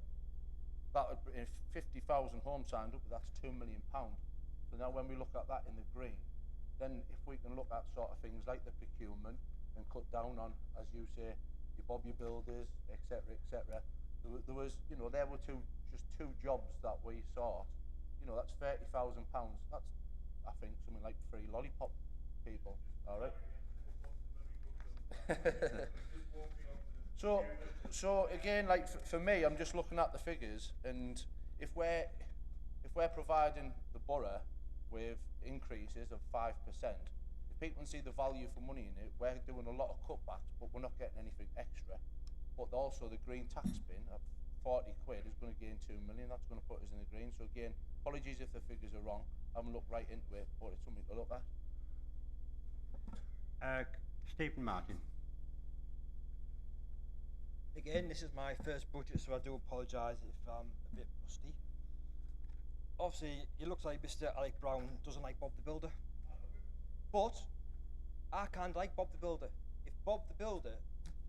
that would be, if 50,000 homes signed up, that's £2 million. So now when we look at that in the green, then if we can look at sort of things like the procurement and cut down on, as you say, your Bobby builders, etc., etc. There was, you know, there were just two jobs that we sought. You know, that's £30,000. That's, I think, something like 3 lollipop people. All right. So again, like for me, I'm just looking at the figures, and if we're providing the borough with increases of 5%, if people can see the value for money in it, we're doing a lot of cutbacks, but we're not getting anything extra. But also the green tax bin at 40 quid is going to gain 2 million. That's going to put us in the green. So again, apologies if the figures are wrong. I haven't looked right into it, but it's something to look at. Stephen Martin. Again, this is my first budget, so I do apologise if I'm a bit rusty. Obviously, it looks like Mr. Alec Brown doesn't like Bob the Builder. But I can't like Bob the Builder. If Bob the Builder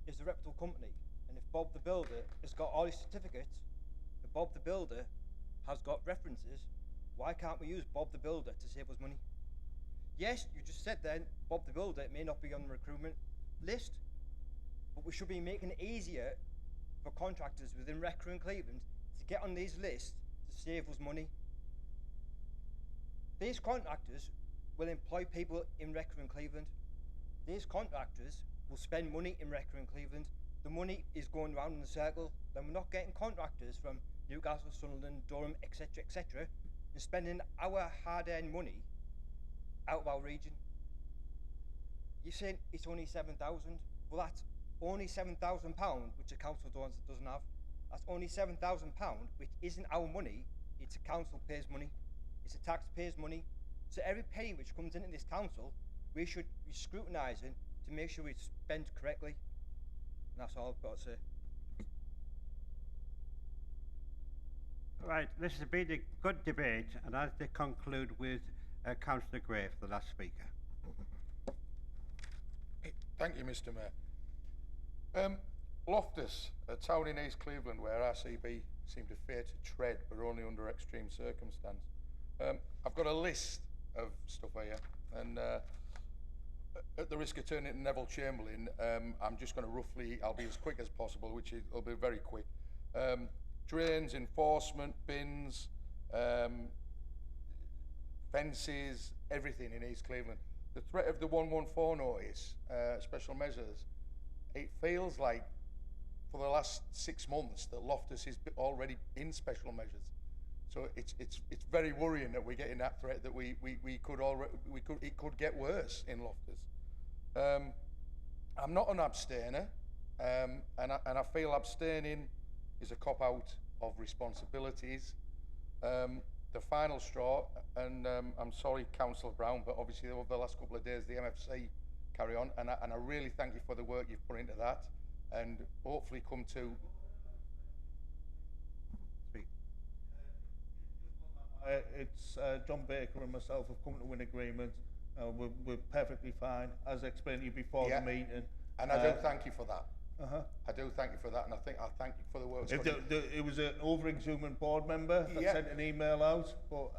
is a reputable company, and if Bob the Builder has got all his certificates, and Bob the Builder has got references, why can't we use Bob the Builder to save us money? Yes, you just said then, Bob the Builder may not be on the recruitment list, but we should be making it easier for contractors within Redcar and Cleveland to get on these lists to save us money. These contractors will employ people in Redcar and Cleveland. These contractors will spend money in Redcar and Cleveland. The money is going round in a circle. Then we're not getting contractors from Newcastle, Sunderland, Durham, etc., etc., and spending our hard-earned money out of our region. you're saying it's only 7,000. Well, that's only £7,000, which the council doesn't have. That's only £7,000, which isn't our money. It's a council pays money. It's a taxpayer's money. So every penny which comes into this council, we should be scrutinising to make sure it's spent correctly. And that's all I've got to say. Right, this has been a good debate, and as they conclude with Councillor Gray for the last speaker. Thank you, Mr. Mayor. Loftus, a town in East Cleveland where RCB seem to fear to tread, but only under extreme circumstance. I've got a list of stuff here, and at the risk of turning it into Neville Chamberlain, I'm just going to I'll be as quick as possible, which will be very quick. Drains, enforcement, bins, fences, everything in East Cleveland. The threat of the 114 notice, special measures, it feels like for the last 6 months that Loftus is already in special measures. So it's very worrying that we're getting that threat that it could get worse in Loftus. I'm not an abstainer, and I feel abstaining is a cop-out of responsibilities. The final straw, and I'm sorry, Councillor Brown, but obviously over the last couple of days the MFC carry on, and I really thank you for the work you've put into that, and hopefully come to. Speak. It's John Baker and myself have come to an agreement. We're perfectly fine, as explained to you before the meeting. And I do thank you for that. I do thank you for that, and I thank you for the work. It was an over-exuberant board member that sent an email out, but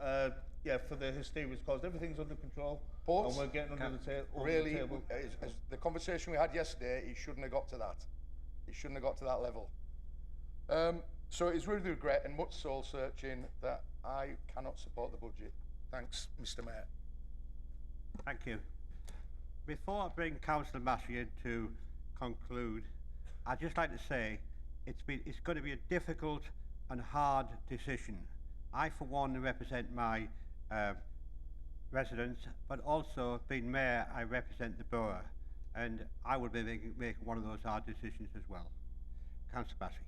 yeah, for the hysteria it's caused, everything's under control, and we're getting under the table. Really, as the conversation we had yesterday, it shouldn't have got to that. It shouldn't have got to that level. So it's really regret and much soul searching that I cannot support the budget. Thanks, Mr. Mayor. Thank you. Before I bring Councillor Massey in to conclude, I'd just like to say it's going to be a difficult and hard decision. I, for one, represent my residents, but also, being mayor, I represent the borough, and I will be making one of those hard decisions as well. Councillor Massey.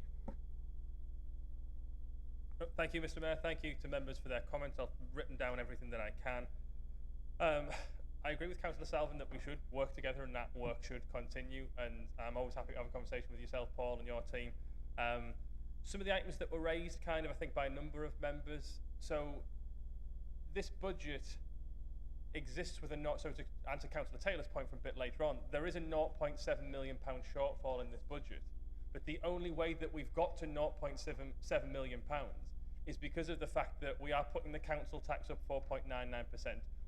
Thank you, Mr. Mayor. Thank you to members for their comments. I've written down everything that I can. I agree with Councillor Salvin that we should work together and that work should continue, and I'm always happy to have a conversation with yourself, Paul, and your team. Some of the items that were raised I think by a number of members. So this budget exists with so to answer Councillor Taylor's point from a bit later on, there is a £0.7 million shortfall in this budget, but the only way that we've got to £0.7 million is because of the fact that we are putting the council tax up 4.99%.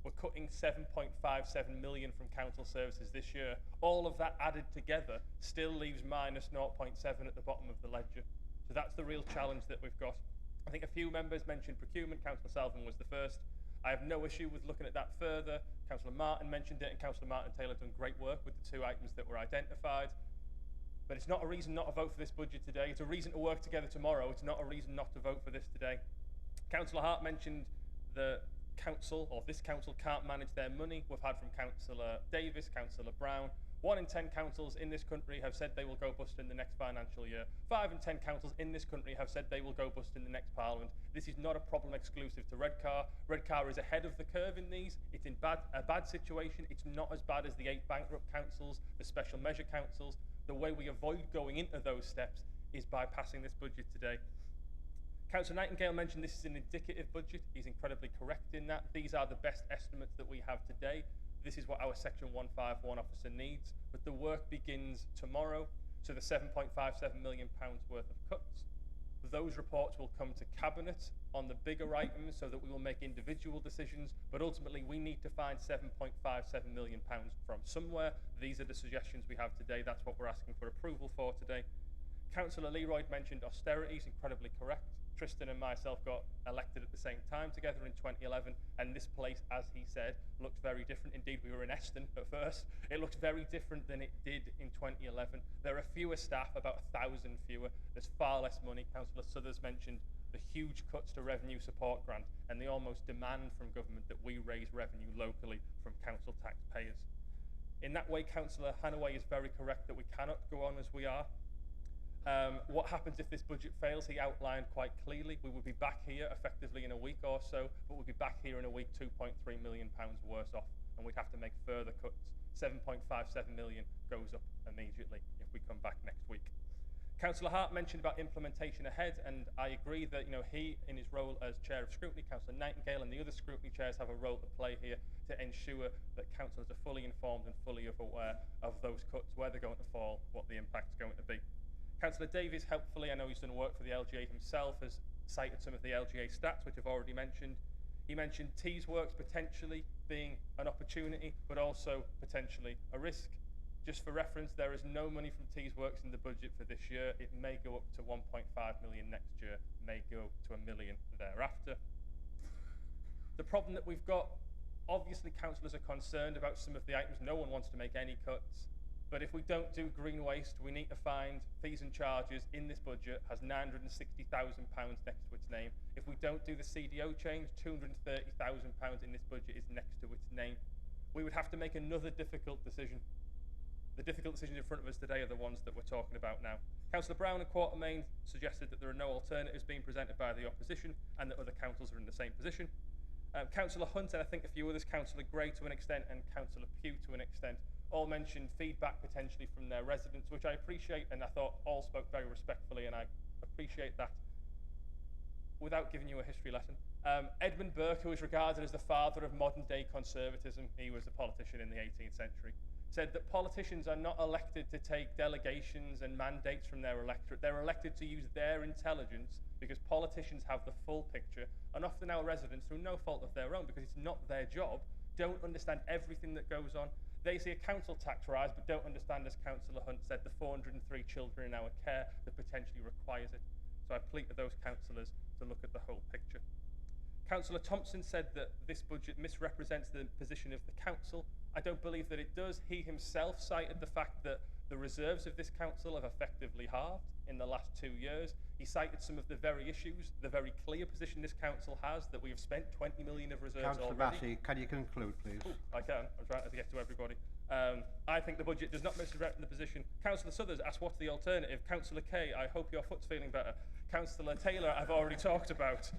We're cutting 7.57 million from council services this year. All of that added together still leaves minus 0.7 at the bottom of the ledger. So that's the real challenge that we've got. I think a few members mentioned procurement. Councillor Salvin was the first. I have no issue with looking at that further. Councillor Martin mentioned it, and Councillor Martin Taylor done great work with the 2 items that were identified. But it's not a reason not to vote for this budget today. It's a reason to work together tomorrow. It's not a reason not to vote for this today. Councillor Hart mentioned the council, or this council, can't manage their money. We've had from Councillor Davis, Councillor Brown. 1 in 10 councils in this country have said they will go bust in the next financial year. 5 in 10 councils in this country have said they will go bust in the next parliament. This is not a problem exclusive to Redcar. Redcar is ahead of the curve in these. It's in a bad situation. It's not as bad as the 8 bankrupt councils, the special measure councils. The way we avoid going into those steps is by passing this budget today. Councillor Nightingale mentioned this is an indicative budget. He's incredibly correct in that. These are the best estimates that we have today. This is what our Section 151 officer needs, but the work begins tomorrow. So the £7.57 million worth of cuts. Those reports will come to Cabinet on the bigger items so that we will make individual decisions, but ultimately we need to find £7.57 million from somewhere. These are the suggestions we have today. That's what we're asking for approval for today. Councillor Leroy mentioned austerity, is incredibly correct. Tristan and myself got elected at the same time together in 2011, and this place, as he said, looks very different. Indeed, we were in Eston at first. It looks very different than it did in 2011. There are fewer staff, about 1,000 fewer. There's far less money. Councillor Suthers mentioned the huge cuts to revenue support grant and the almost demand from government that we raise revenue locally from council taxpayers. In that way, Councillor Hanaway is very correct that we cannot go on as we are. What happens if this budget fails? He outlined quite clearly. We would be back here effectively in a week or so, but we'll be back here in a week £2.3 million worse off, and we'd have to make further cuts. 7.57 million goes up immediately if we come back next week. Councillor Hart mentioned about implementation ahead, and I agree that he, in his role as Chair of Scrutiny, Councillor Nightingale and the other Scrutiny chairs have a role to play here to ensure that councillors are fully informed and fully aware of those cuts, where they're going to fall, what the impact's going to be. Councillor Davies, helpfully, I know he's done work for the LGA himself, has cited some of the LGA stats, which I've already mentioned. He mentioned Tees Works potentially being an opportunity, but also potentially a risk. Just for reference, there is no money from Tees Works in the budget for this year. It may go up to 1.5 million next year, may go to $1 million thereafter. The problem that we've got, obviously councillors are concerned about some of the items. No one wants to make any cuts. But if we don't do green waste, we need to find fees and charges in this budget has £960,000 next to its name. If we don't do the CDO change, £230,000 in this budget is next to its name. We would have to make another difficult decision. The difficult decisions in front of us today are the ones that we're talking about now. Councillor Brown and Quartermain suggested that there are no alternatives being presented by the opposition and that other councils are in the same position. Councillor Hunt and I think a few others, Councillor Gray to an extent and Councillor Pugh to an extent, all mentioned feedback potentially from their residents, which I appreciate, and I thought all spoke very respectfully, and I appreciate that. Without giving you a history lesson, Edmund Burke, who is regarded as the father of modern-day conservatism, he was a politician in the 18th century, said that politicians are not elected to take delegations and mandates from their electorate. They're elected to use their intelligence because politicians have the full picture, and often our residents, through no fault of their own, because it's not their job, don't understand everything that goes on. They see a council tax rise, but don't understand, as Councillor Hunt said, the 403 children in our care that potentially requires it. So I plead to those councillors to look at the whole picture. Councillor Thompson said that this budget misrepresents the position of the council. I don't believe that it does. He himself cited the fact that the reserves of this council have effectively halved in the last 2 years. He cited some of the very issues, the very clear position this council has, that we have spent 20 million of reserves Councillor already. Massey, can you conclude, please? Ooh, I can. I'm trying to get to everybody. I think the budget does not misrepresent the position. Councillor Suthers asked what's the alternative. Councillor Kay, I hope your foot's feeling better. Councillor Taylor, I've already talked about.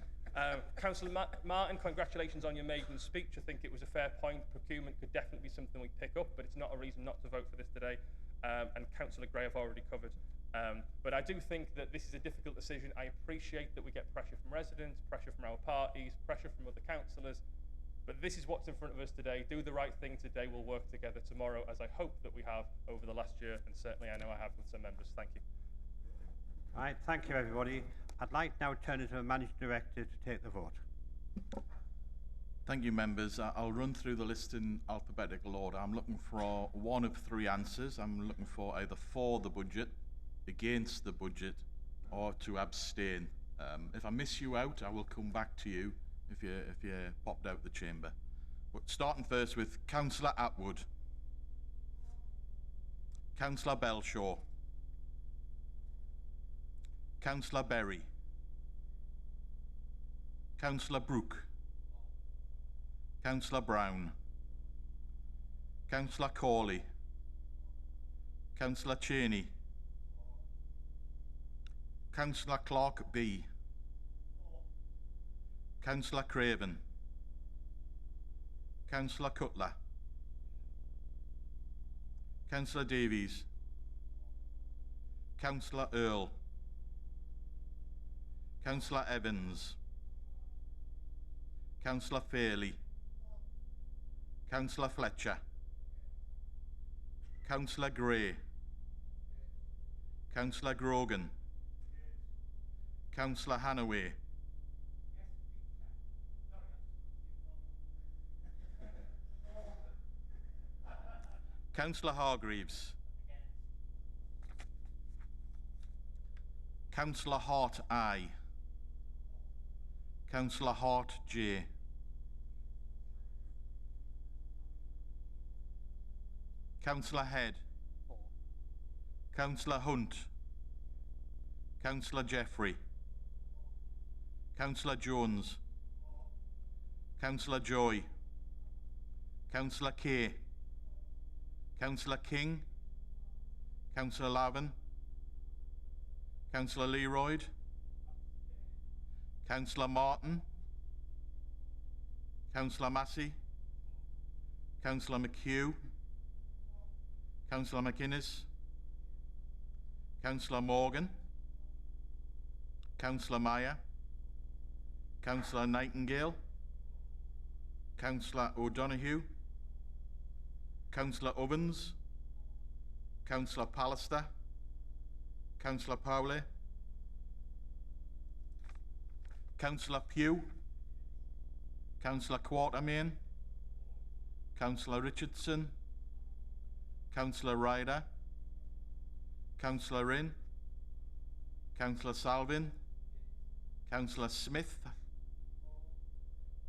Councillor Martin, congratulations on your maiden speech. I think it was a fair point. Procurement could definitely be something we pick up, but it's not a reason not to vote for this today. And Councillor Gray I've already covered. But I do think that this is a difficult decision. I appreciate that we get pressure from residents, pressure from our parties, pressure from other councillors. But this is what's in front of us today. Do the right thing today. We'll work together tomorrow, as I hope that we have over the last year, and certainly I know I have with some members. Thank you. All right, thank you, everybody. I'd like now to turn it to the Managing Director to take the vote. Thank you, members. I'll run through the list in alphabetical order. I'm looking for one of three answers. I'm looking for either for the budget, against the budget, or to abstain. If I miss you out, I will come back to you if you popped out the chamber. But starting first with Councillor Atwood, Councillor Belshaw, Councillor Berry, Councillor Brooke, Councillor Brown, Councillor Corley, Councillor Cheney, Councillor Clark B, Councillor Craven, Councillor Cutler, Councillor Davies, Councillor Earl, Councillor Evans, Councillor Fairley, Councillor Fletcher, Councillor Gray, Councillor Grogan, Councillor Hanaway, Councillor Hargreaves, Councillor Hart I, Councillor Hart J, Councillor Head, Councillor Hunt, Councillor Jeffrey, Councillor Jones, Councillor Joy, Councillor Kay, Councillor King, Councillor Lavin, Councillor Leroyd, Councillor Martin, Councillor Massey, Councillor McHugh, Councillor McInnes, Councillor Morgan, Councillor Meyer, Councillor Nightingale, Councillor O'Donoghue, Councillor Ovens, Councillor Pallister, Councillor Powley, Councillor Pugh, Councillor Quatermain, Councillor Richardson, Councillor Ryder, Councillor Rinn, Councillor Salvin, Councillor Smith,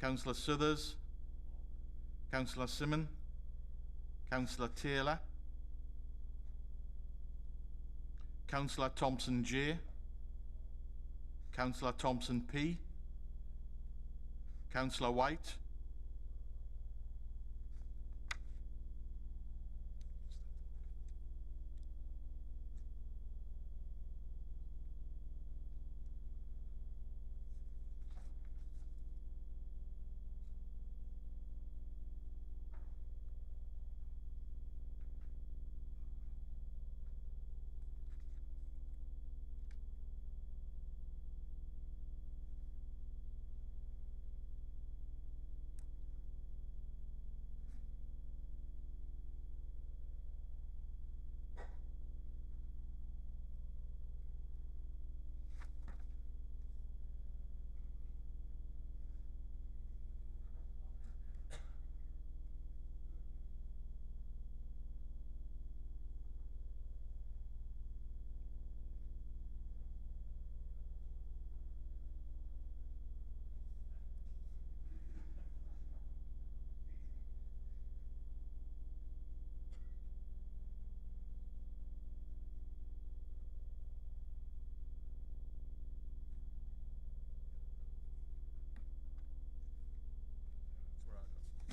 Councillor Suthers, Councillor Simon, Councillor Taylor, Councillor Thompson J, Councillor Thompson P, Councillor White,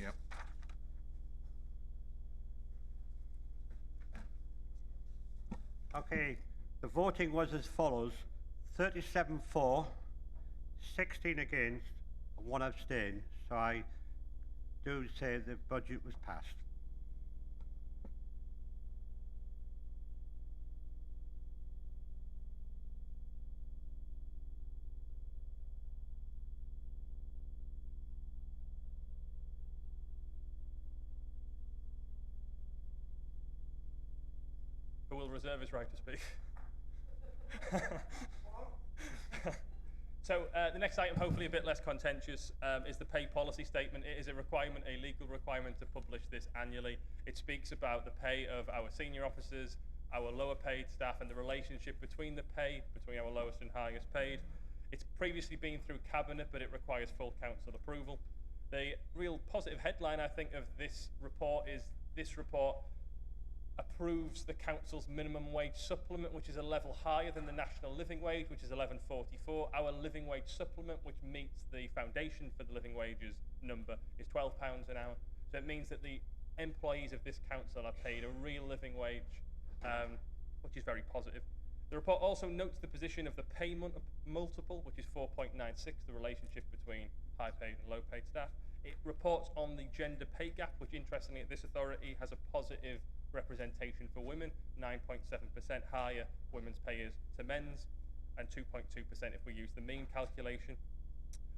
Yep. Okay, the voting was as follows: 37 for, 16 against, and 1 abstain. So I do say the budget was passed. Who will reserve his right to speak? So the next item, hopefully a bit less contentious, is the pay policy statement. It is a requirement, a legal requirement to publish this annually. It speaks about the pay of our senior officers, our lower paid staff, and the relationship between the pay, between our lowest and highest paid. It's previously been through Cabinet, but it requires full council approval. The real positive headline, I think, of this report is this report approves the council's minimum wage supplement, which is a level higher than the national living wage, which is £11.44. Our living wage supplement, which meets the foundation for the living wages number, is £12 an hour. So it means that the employees of this council are paid a real living wage, which is very positive. The report also notes the position of the pay multiple, which is 4.96, the relationship between high paid and low paid staff. It reports on the gender pay gap, which interestingly at this authority has a positive representation for women, 9.7% higher women's pay is to men's, and 2.2% if we use the mean calculation.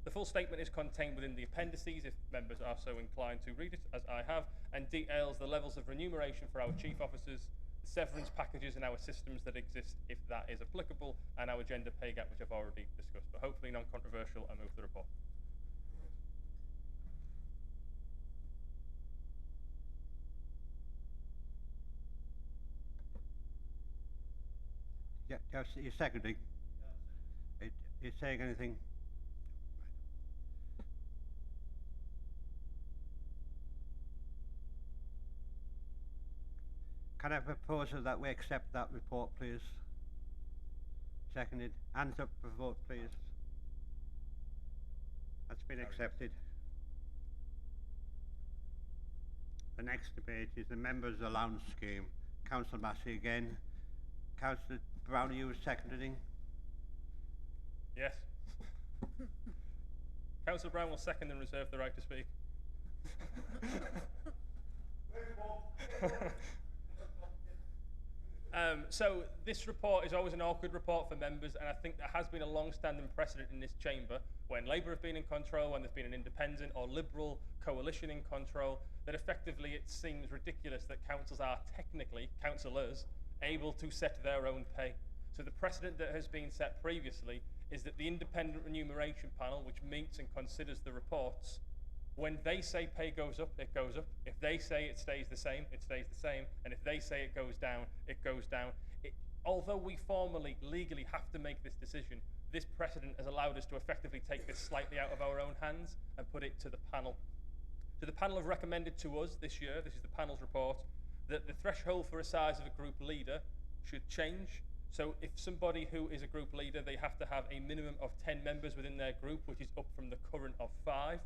The full statement is contained within the appendices if members are so inclined to read it, as I have, and details the levels of remuneration for our chief officers, the severance packages and our systems that exist if that is applicable, and our gender pay gap, which I've already discussed, but hopefully non-controversial. I move the report. Yeah, you're seconding. You're saying anything? Can I propose that we accept that report, please? Seconded. Hands up for vote, please. That's been accepted. The next debate is the members' allowance scheme. Councillor Massey again. Councillor Brown, you were seconding? Yes. Councillor Brown will second and reserve the right to speak. So this report is always an awkward report for members, and I think there has been a long-standing precedent in this chamber when Labour have been in control, when there's been an independent or Liberal coalition in control, that effectively it seems ridiculous that councils are technically, councillors, able to set their own pay. So the precedent that has been set previously is that the independent remuneration panel, which meets and considers the reports, when they say pay goes up, it goes up. If they say it stays the same, it stays the same. And if they say it goes down, it goes down. Although we formally, legally have to make this decision, this precedent has allowed us to effectively take this slightly out of our own hands and put it to the panel. So the panel have recommended to us this year, this is the panel's report, that the threshold for a size of a group leader should change. So if somebody who is a group leader, they have to have a minimum of 10 members within their group, which is up from the current of 5.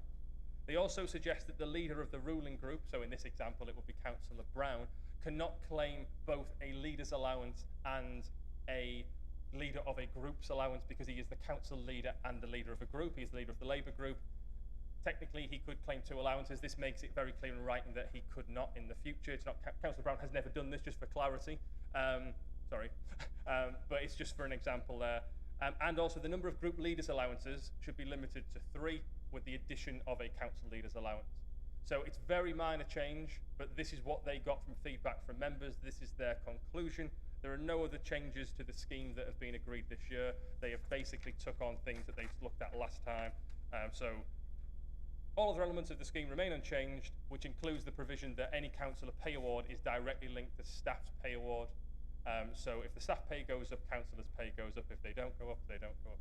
They also suggest that the leader of the ruling group, so in this example it would be Councillor Brown, cannot claim both a leader's allowance and a leader of a group's allowance because he is the council leader and the leader of a group. He is the leader of the Labour group. Technically, he could claim 2 allowances. This makes it very clear in writing that he could not in the future. It's not, Councillor Brown has never done this, just for clarity. Sorry. But it's just for an example there. And also, the number of group leaders' allowances should be limited to 3 with the addition of a council leader's allowance. So it's very minor change, but this is what they got from feedback from members. This is their conclusion. There are no other changes to the scheme that have been agreed this year. They have basically took on things that they looked at last time. So all other elements of the scheme remain unchanged, which includes the provision that any councillor pay award is directly linked to staff's pay award. So if the staff pay goes up, councillors' pay goes up. If they don't go up, they don't go up.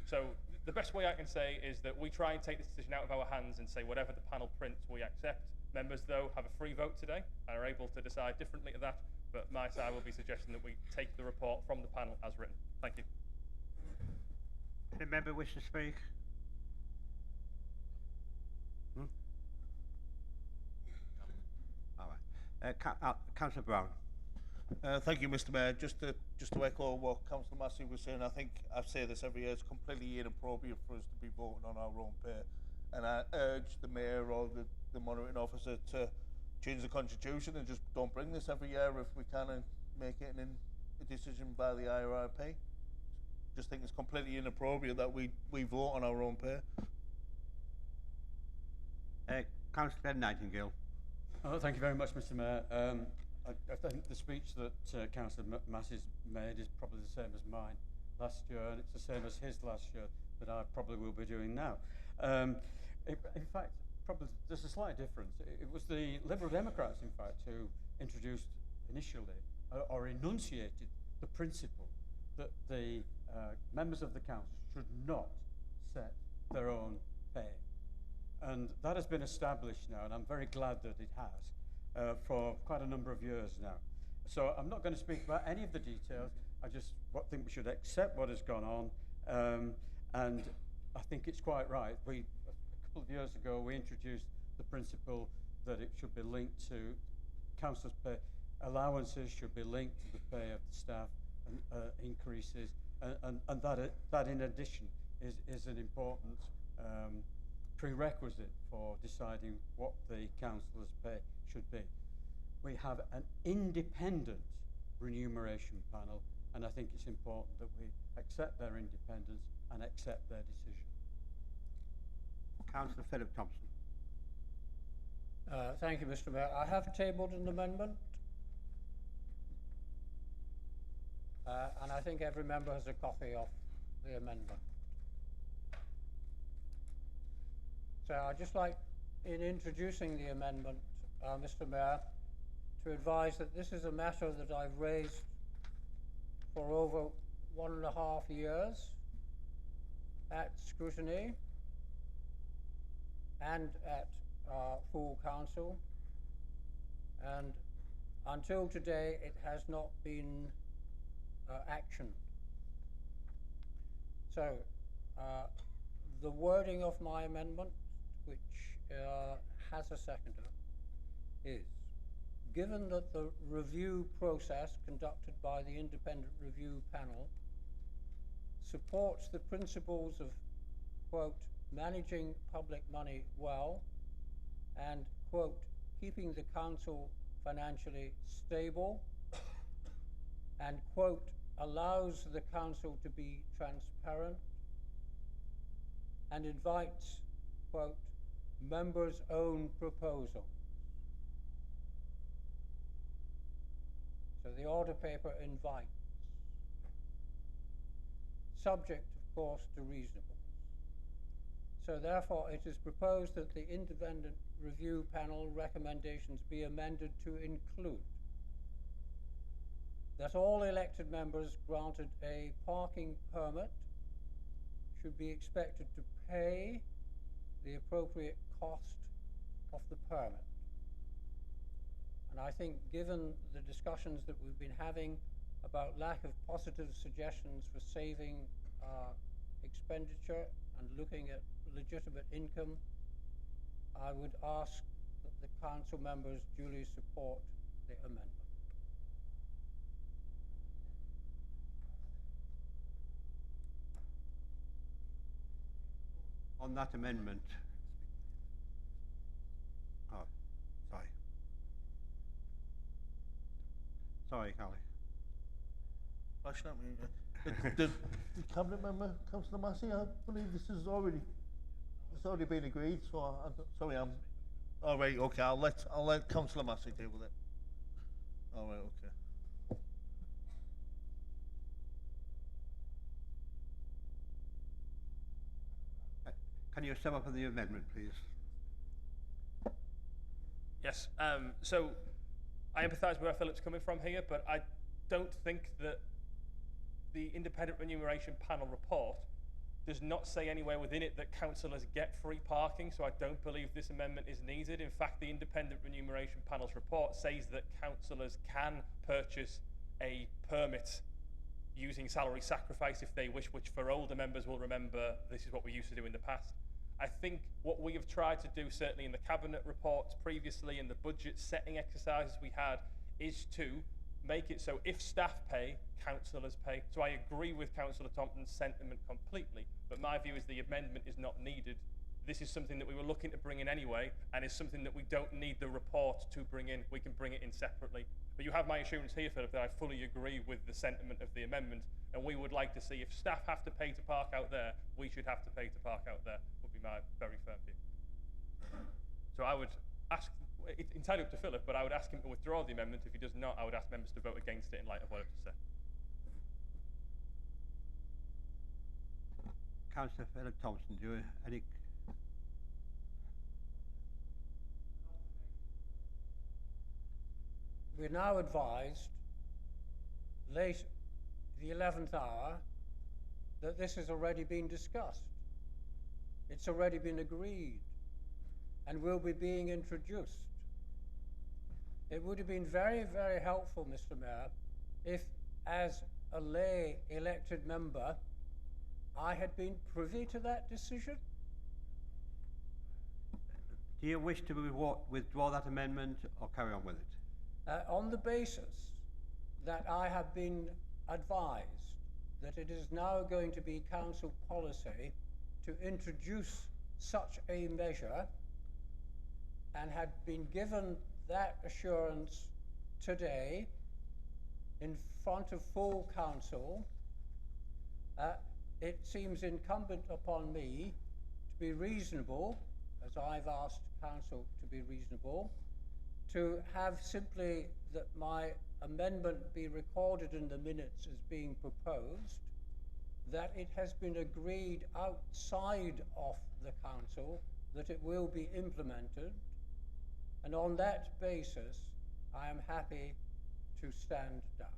So the best way I can say is that we try and take this decision out of our hands and say whatever the panel prints, we accept. Members, though, have a free vote today and are able to decide differently to that, but my side will be suggesting that we take the report from the panel as written. Thank you. Does the member wish to speak? All right. Councillor Brown. Thank you, Mr. Mayor. Just to echo what Councillor Massey was saying, I think I say this every year, it's completely inappropriate for us to be voting on our own pay. And I urge the Mayor or the monitoring officer to change the constitution and just don't bring this every year if we can and make it a decision by the IRRP. Just think it's completely inappropriate that we vote on our own pay. Councillor Nightingale. Thank you very much, Mr. Mayor. I think the speech that Councillor Massey's made is probably the same as mine last year, and it's the same as his last year that I probably will be doing now. In fact, probably there's a slight difference. It was the Liberal Democrats, in fact, who introduced initially or enunciated the principle that the members of the council should not set their own pay. And that has been established now, and I'm very glad that it has, for quite a number of years now. So I'm not going to speak about any of the details. I just think we should accept what has gone on, and I think it's quite right. A couple of years ago, we introduced the principle that it should be linked to councillors' pay. Allowances should be linked to the pay of the staff, and increases, and that in addition is an important prerequisite for deciding what the councillors' pay should be. We have an independent remuneration panel, and I think it's important that we accept their independence and accept their decision. Councillor Philip Thompson. Thank you, Mr. Mayor. I have tabled an amendment, and I think every member has a copy of the amendment. So I'd just like, in introducing the amendment, Mr. Mayor, to advise that this is a matter that I've raised for over 1.5 years at scrutiny and at full council, and until today it has not been actioned. So the wording of my amendment, which has a seconder, is, given that the review process conducted by the independent review panel supports the principles of, quote, managing public money well and, quote, keeping the council financially stable and, quote, allows the council to be transparent and invites, quote, members' own proposals. So the order paper invites, subject, of course, to reasonableness. So therefore, it is proposed that the independent review panel recommendations be amended to include that all elected members granted a parking permit should be expected to pay the appropriate cost of the permit. And I think given the discussions that we've been having about lack of positive suggestions for saving expenditure and looking at legitimate income, I would ask that the council members duly support the amendment. On that amendment, oh, sorry. Sorry, Callie. Actually, the cabinet member, Councillor Massey, I believe this is already, it's already been agreed. So sorry, I'm. All right, okay. I'll let Councillor Massey deal with it. All right, okay. Can you sum up on the amendment, please? Yes. So I empathise with where Philip's coming from here, but I don't think that the independent remuneration panel report does not say anywhere within it that councillors get free parking, so I don't believe this amendment is needed. In fact, the independent remuneration panel's report says that councillors can purchase a permit using salary sacrifice if they wish, which for older members will remember this is what we used to do in the past. I think what we have tried to do, certainly in the cabinet reports previously, in the budget setting exercises we had, is to make it so if staff pay, councillors pay. So I agree with Councillor Thompson's sentiment completely, but my view is the amendment is not needed. This is something that we were looking to bring in anyway, and is something that we don't need the report to bring in. We can bring it in separately. But you have my assurance here, Philip, that I fully agree with the sentiment of the amendment, and we would like to see if staff have to pay to park out there, we should have to pay to park out there, would be my very firm view. So I would ask, it's entirely up to Philip, but I would ask him to withdraw the amendment. If he does not, I would ask members to vote against it in light of what I've just said. Councillor Philip Thompson, do you have any? We're now advised, late the 11th hour, that this has already been discussed. It's already been agreed and will be being introduced. It would have been very, very helpful, Mr. Mayor, if, as a lay elected member, I had been privy to that decision. Do you wish to withdraw that amendment or carry on with it? On the basis that I have been advised that it is now going to be council policy to introduce such a measure, and had been given that assurance today in front of full council, it seems incumbent upon me to be reasonable, as I've asked council to be reasonable, to have simply that my amendment be recorded in the minutes as being proposed, that it has been agreed outside of the council that it will be implemented, and on that basis I am happy to stand down.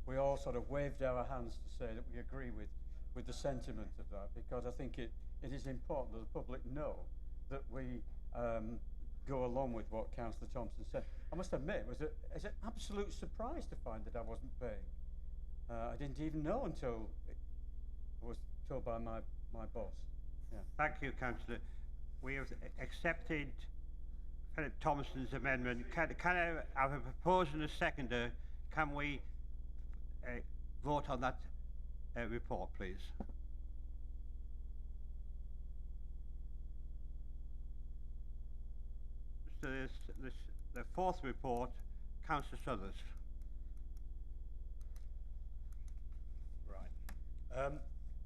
We all sort of waved our hands to say that we agree with the sentiment of that, because I think it is important that the public know that we go along with what Councillor Thompson said. I must admit, it was an absolute surprise to find that I wasn't paying. I didn't even know until I was told by my boss. Yeah. Thank you, Councillor. We have accepted Philip Thompson's amendment. Can I have a proposer and a seconder? Can we vote on that report, please? So the fourth report, Councillor Suthers. Right.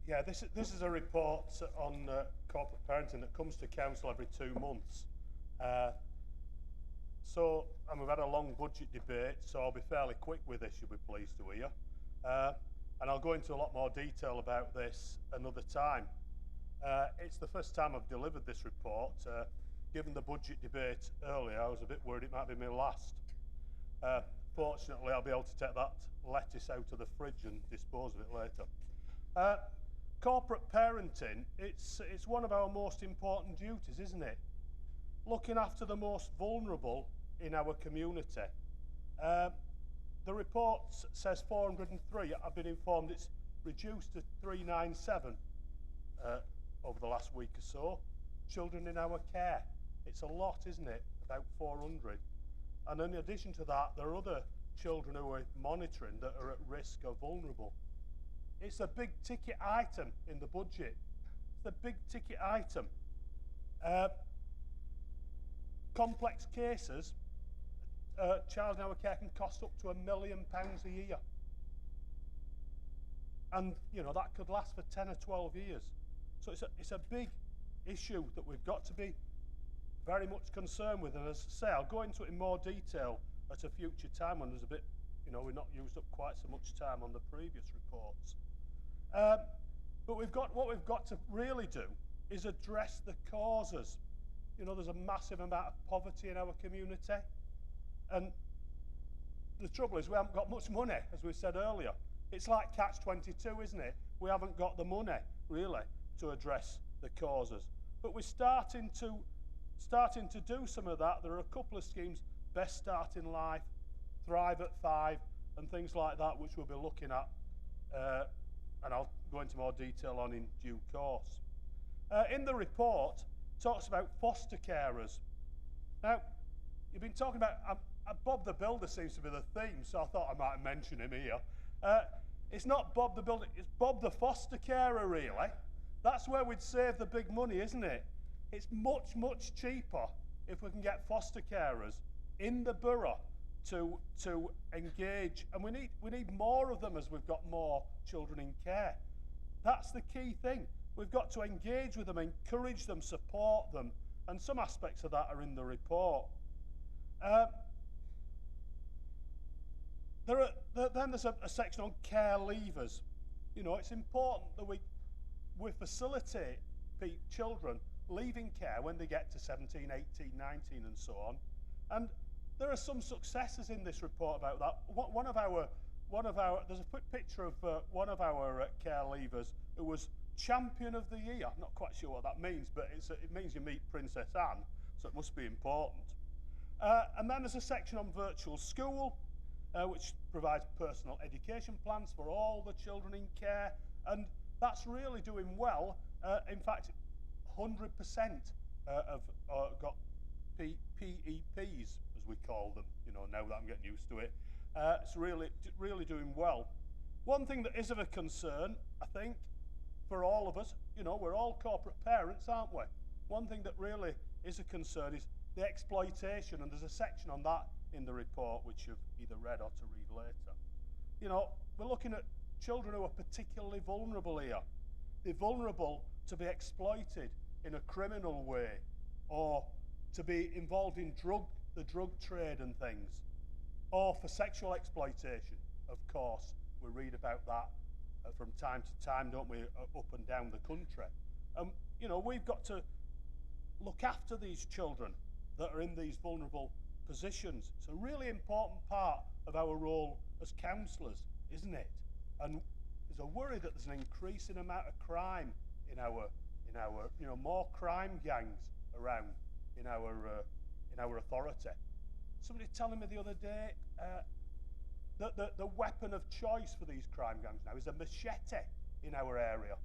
Yeah, this is a report on corporate parenting that comes to council every 2 months. And we've had a long budget debate, so I'll be fairly quick with this, you'll be pleased to hear. And I'll go into a lot more detail about this another time. It's the first time I've delivered this report. Given the budget debate earlier, I was a bit worried it might be my last. Fortunately, I'll be able to take that lettuce out of the fridge and dispose of it later. Corporate parenting, it's one of our most important duties, isn't it? Looking after the most vulnerable in our community. The report says 403. I've been informed it's reduced to 397 over the last week or so. Children in our care. It's a lot, isn't it? About 400. And in addition to that, there are other children who are monitoring that are at risk or vulnerable. It's a big ticket item in the budget. It's a big ticket item. Complex cases, child in our care can cost up to £1 million a year. And, you know, that could last for 10 or 12 years. So it's a big issue that we've got to be very much concerned with. And as I say, I'll go into it in more detail at a future time when there's a bit, you know, we've not used up quite so much time on the previous reports. But what we've got to really do is address the causes. You know, there's a massive amount of poverty in our community. And the trouble is we haven't got much money, as we said earlier. It's like catch-22, isn't it? We haven't got the money, really, to address the causes. But we're starting to do some of that. There are a couple of schemes, Best Start in Life, Thrive at 5, and things like that, which we'll be looking at, and I'll go into more detail on in due course. In the report, it talks about foster carers. Now, you've been talking about, Bob the Builder seems to be the theme, so I thought I might mention him here. It's not Bob the Builder, it's Bob the foster carer, really. That's where we'd save the big money, isn't it? It's much, much cheaper if we can get foster carers in the borough to engage. And we need more of them as we've got more children in care. That's the key thing. We've got to engage with them, encourage them, support them. And some aspects of that are in the report. Then there's a section on care leavers. You know, it's important that we facilitate children leaving care when they get to 17, 18, 19 and so on. And there are some successes in this report about that. There's a picture of one of our care leavers who was Champion of the Year. I'm not quite sure what that means, but it means you meet Princess Anne, so it must be important. And then there's a section on virtual school, which provides personal education plans for all the children in care, and that's really doing well. In fact, 100% have got PEPs, as we call them, you know, now that I'm getting used to it. It's really doing well. One thing that is of a concern, I think, for all of us, you know, we're all corporate parents, aren't we? One thing that really is a concern is the exploitation, and there's a section on that in the report which you've either read or to read later. You know, we're looking at children who are particularly vulnerable here. They're vulnerable to be exploited in a criminal way or to be involved in the drug trade and things, or for sexual exploitation, of course. We read about that from time to time, don't we, up and down the country. You know, we've got to look after these children that are in these vulnerable positions. It's a really important part of our role as councillors, isn't it? And there's a worry that there's an increasing amount of crime in our you know, more crime gangs around in our authority. Somebody telling me the other day, the weapon of choice for these crime gangs now is a machete in our area.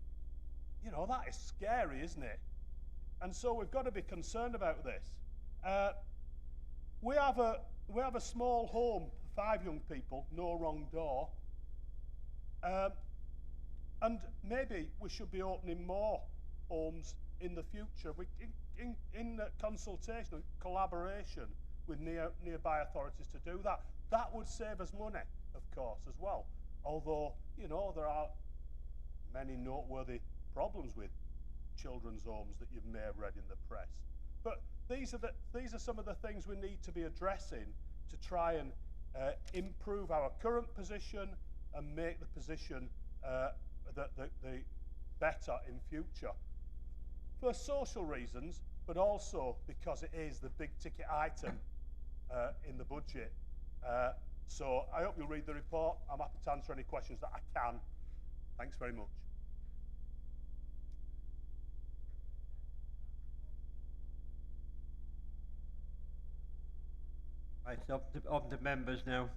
You know, that is scary, isn't it? And so we've got to be concerned about this. We have a small home for 5 young people, no wrong door. And maybe we should be opening more homes in the future in consultation, collaboration with nearby authorities to do that. That would save us money, of course, as well. Although, you know, there are many noteworthy problems with children's homes that you may have read in the press. But these are some of the things we need to be addressing to try and improve our current position and make the position the better in future. For social reasons, but also because it is the big ticket item in the budget. So I hope you'll read the report. I'm happy to answer any questions that I can. Thanks very much. Right, so up to members now.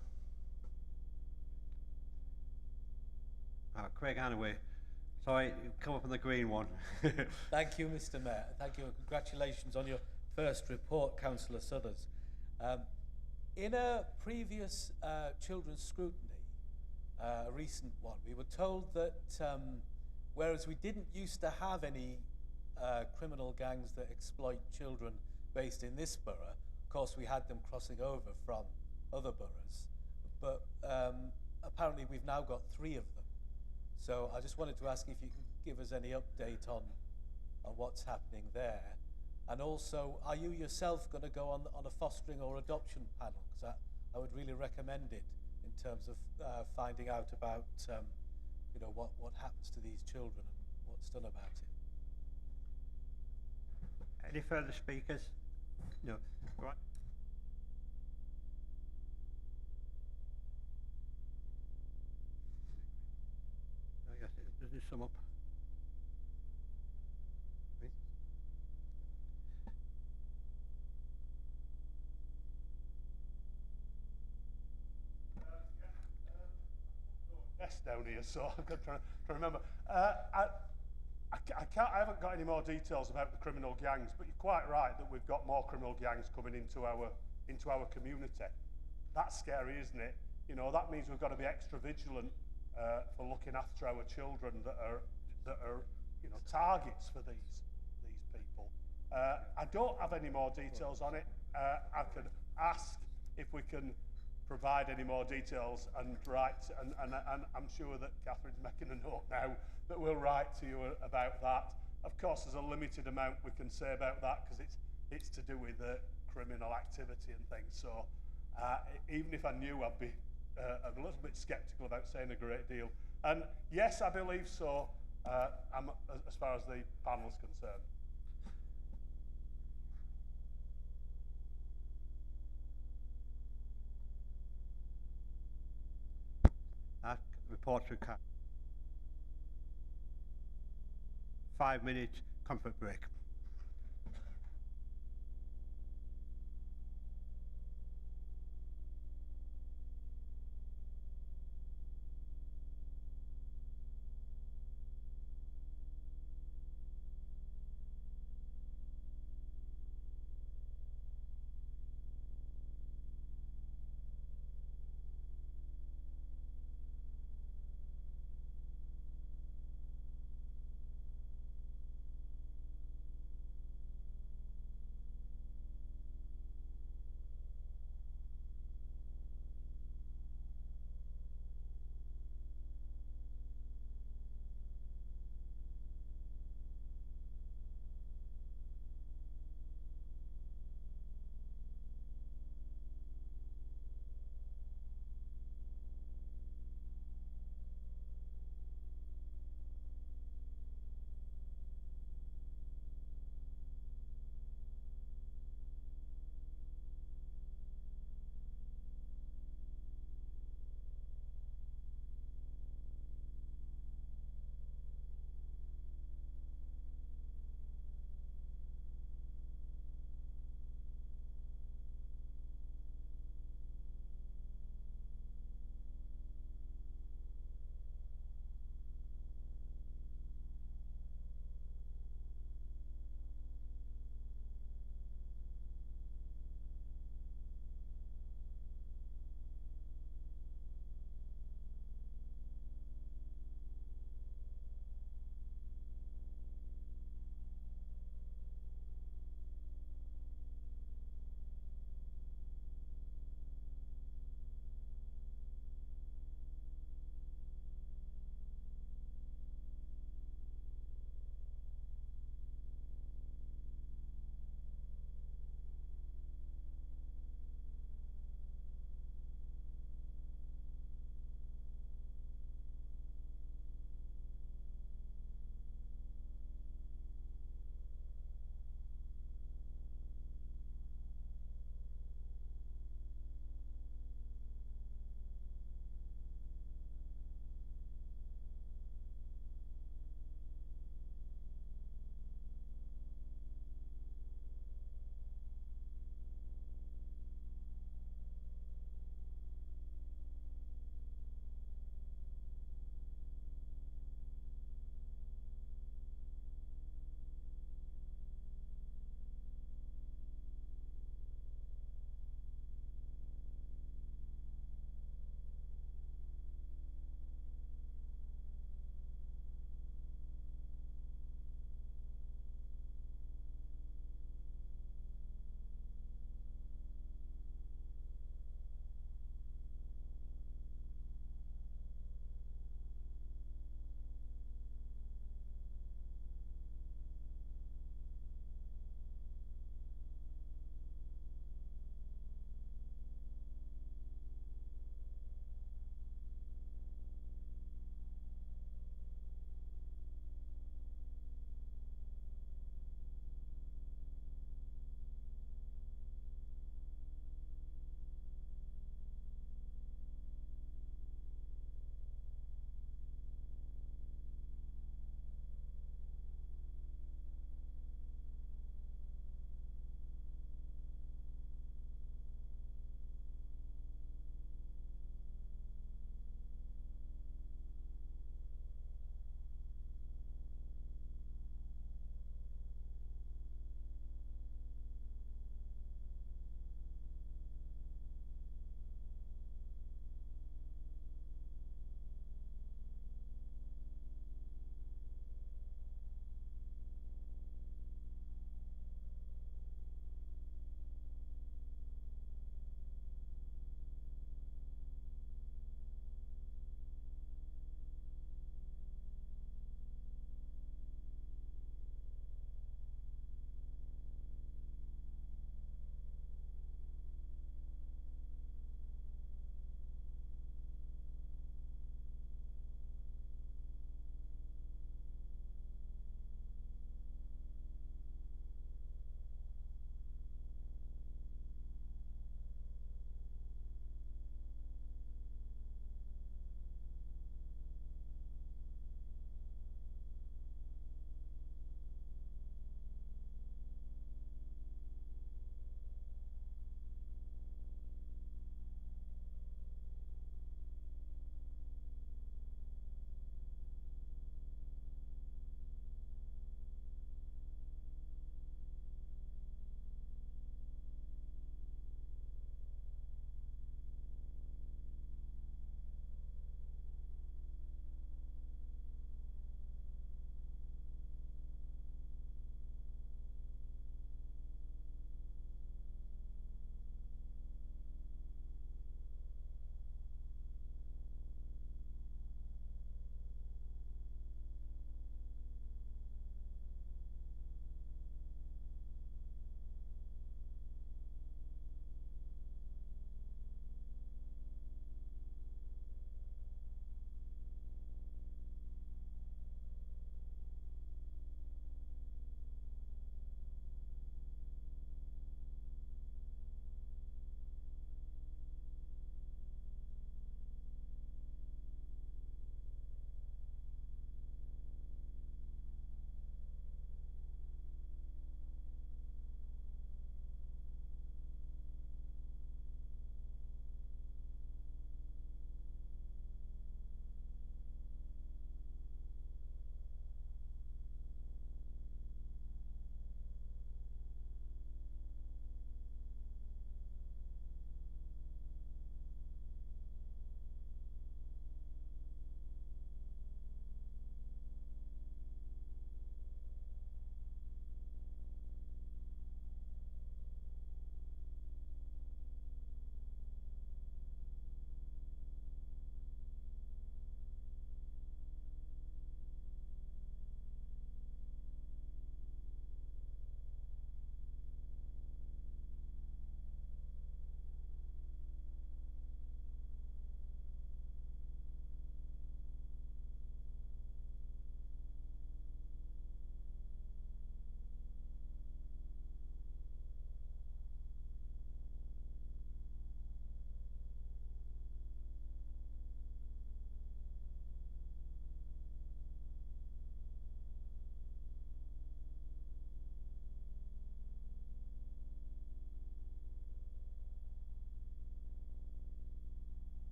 Craig Hanaway. Sorry, you come up on the green one. Thank you, Mr. Mayor. Thank you, and congratulations on your first report, Councillor Suthers. In a previous children's scrutiny, a recent one, we were told that whereas we didn't used to have any criminal gangs that exploit children based in this borough, of course we had them crossing over from other boroughs, but apparently we've now got 3 of them. So I just wanted to ask if you can give us any update on what's happening there. And also, are you yourself going to go on a fostering or adoption panel? Because I would really recommend it in terms of finding out about you know, what happens to these children and what's done about it. Any further speakers? No. Right. Yes, does this sum up? Yes, down here, so I'm trying to remember. I haven't got any more details about the criminal gangs, but you're quite right that we've got more criminal gangs coming into our community. That's scary, isn't it? You know, that means we've got to be extra vigilant for looking after our children that are you know, targets for these people. I don't have any more details on it. I could ask if we can provide any more details and write, and I'm sure that Catherine's making a note now that we'll write to you about that. Of course, there's a limited amount we can say about that because it's to do with criminal activity and things. So even if I knew, I'd be a little bit sceptical about saying a great deal. And yes, I believe so, as far as the panel is concerned. Report to 5-minute comfort break.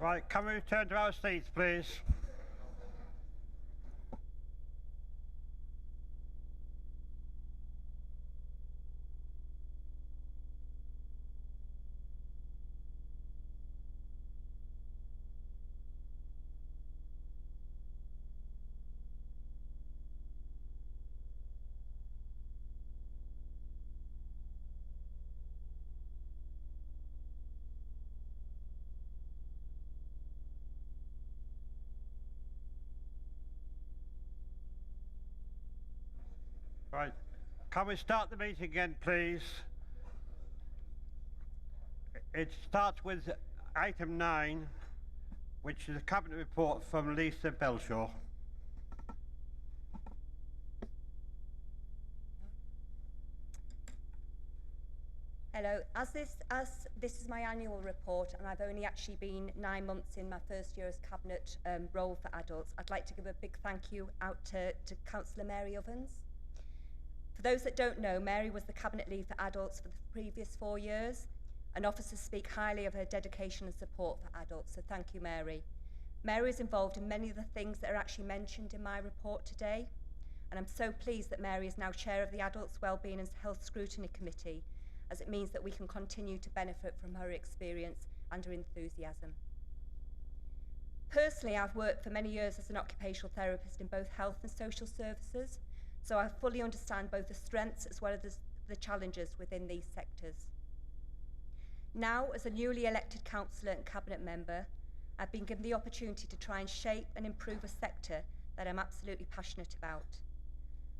Right, can we return to our seats, please? Right, can we start the meeting again, please? It starts with item 9, which is a cabinet report from Lisa Belshaw. Hello, as this is my annual report, and I've only actually been 9 months in my first year as cabinet role for adults, I'd like to give a big thank you out to Councillor Mary Ovens. For those that don't know, Mary was the cabinet lead for adults for the previous 4 years, and officers speak highly of her dedication and support for adults, so thank you, Mary. Mary is involved in many of the things that are actually mentioned in my report today, and I'm so pleased that Mary is now chair of the Adults Wellbeing and Health Scrutiny Committee, as it means that we can continue to benefit from her experience and her enthusiasm. Personally, I've worked for many years as an occupational therapist in both health and social services, so I fully understand both the strengths as well as the challenges within these sectors. Now, as a newly elected councillor and cabinet member, I've been given the opportunity to try and shape and improve a sector that I'm absolutely passionate about.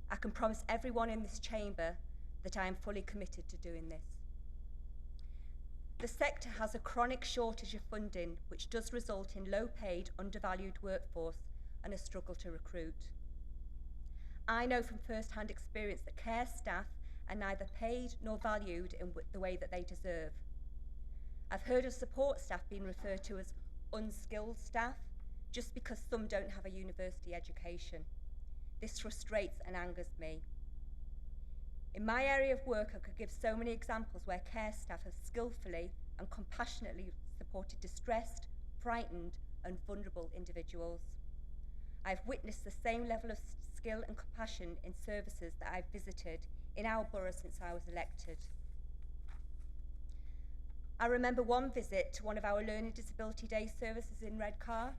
I can promise everyone in this chamber that I am fully committed to doing this. The sector has a chronic shortage of funding, which does result in low-paid, undervalued workforce and a struggle to recruit. I know from first-hand experience that care staff are neither paid nor valued in the way that they deserve. I've heard of support staff being referred to as unskilled staff just because some don't have a university education. This frustrates and angers me. In my area of work, I could give so many examples where care staff have skillfully and compassionately supported distressed, frightened, and vulnerable individuals. I've witnessed the same level of skill and compassion in services that I've visited in our borough since I was elected. I remember one visit to one of our Learning Disability Day services in Redcar.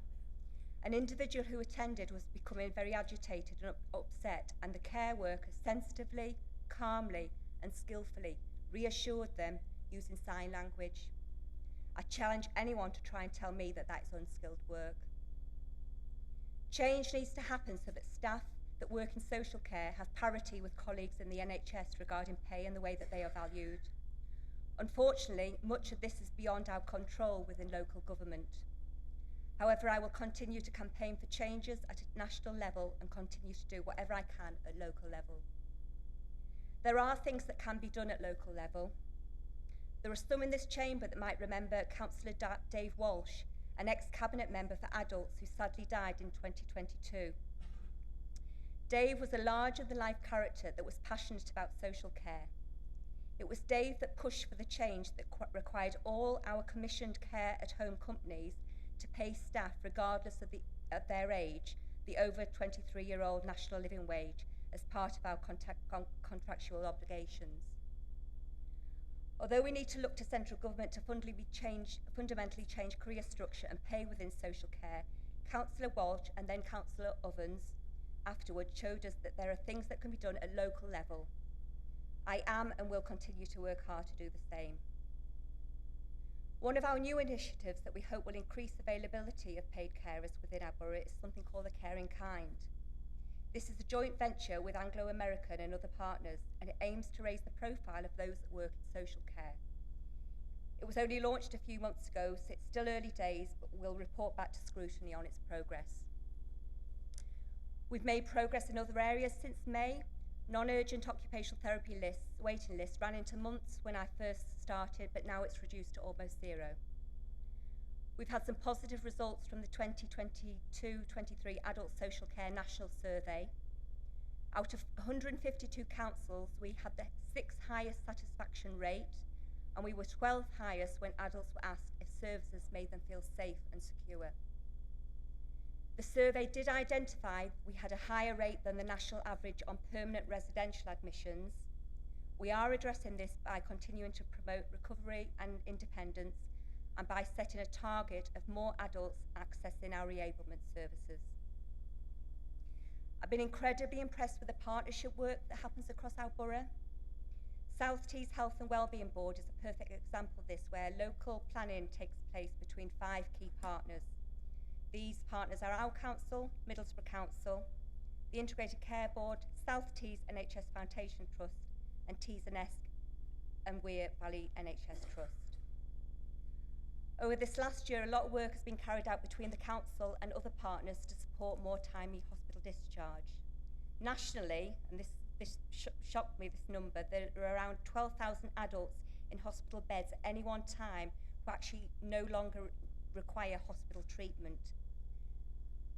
An individual who attended was becoming very agitated and upset, and the care worker sensitively, calmly and skillfully reassured them using sign language. I challenge anyone to try and tell me that that is unskilled work. Change needs to happen so that staff that work in social care have parity with colleagues in the NHS regarding pay and the way that they are valued. Unfortunately, much of this is beyond our control within local government. However, I will continue to campaign for changes at a national level and continue to do whatever I can at local level. There are things that can be done at local level. There are some in this chamber that might remember Councillor Dave Walsh, an ex-cabinet member for adults who sadly died in 2022. Dave was a larger-than-life character that was passionate about social care. It was Dave that pushed for the change that required all our commissioned care at home companies to pay staff, regardless of their age, the over 23-year-old national living wage as part of our contractual obligations. Although we need to look to central government to fundamentally change career structure and pay within social care, Councillor Walsh and then Councillor Ovens afterwards showed us that there are things that can be done at local level. I am and will continue to work hard to do the same. One of our new initiatives that we hope will increase availability of paid carers within our borough is something called the Care in Kind. This is a joint venture with Anglo-American and other partners, and it aims to raise the profile of those that work in social care. It was only launched a few months ago, so it's still early days, but we'll report back to scrutiny on its progress. We've made progress in other areas since May. Non-urgent occupational therapy waiting lists ran into months when I first started, but now it's reduced to almost zero. We've had some positive results from the 2022-23 Adult Social Care National Survey. Out of 152 councils, we had the 6th highest satisfaction rate, and we were 12th highest when adults were asked if services made them feel safe and secure. The survey did identify we had a higher rate than the national average on permanent residential admissions. We are addressing this by continuing to promote recovery and independence and by setting a target of more adults accessing our reablement services. I've been incredibly impressed with the partnership work that happens across our borough. South Tees Health and Wellbeing Board is a perfect example of this, where local planning takes place between 5 key partners. These partners are our council, Middlesbrough Council, the Integrated Care Board, South Tees NHS Foundation Trust, and Tees and Esk and Weir Valley NHS Trust. Over this last year, a lot of work has been carried out between the council and other partners to support more timely hospital discharge. Nationally, and this shocked me, this number, there are around 12,000 adults in hospital beds at any one time who actually no longer require hospital treatment.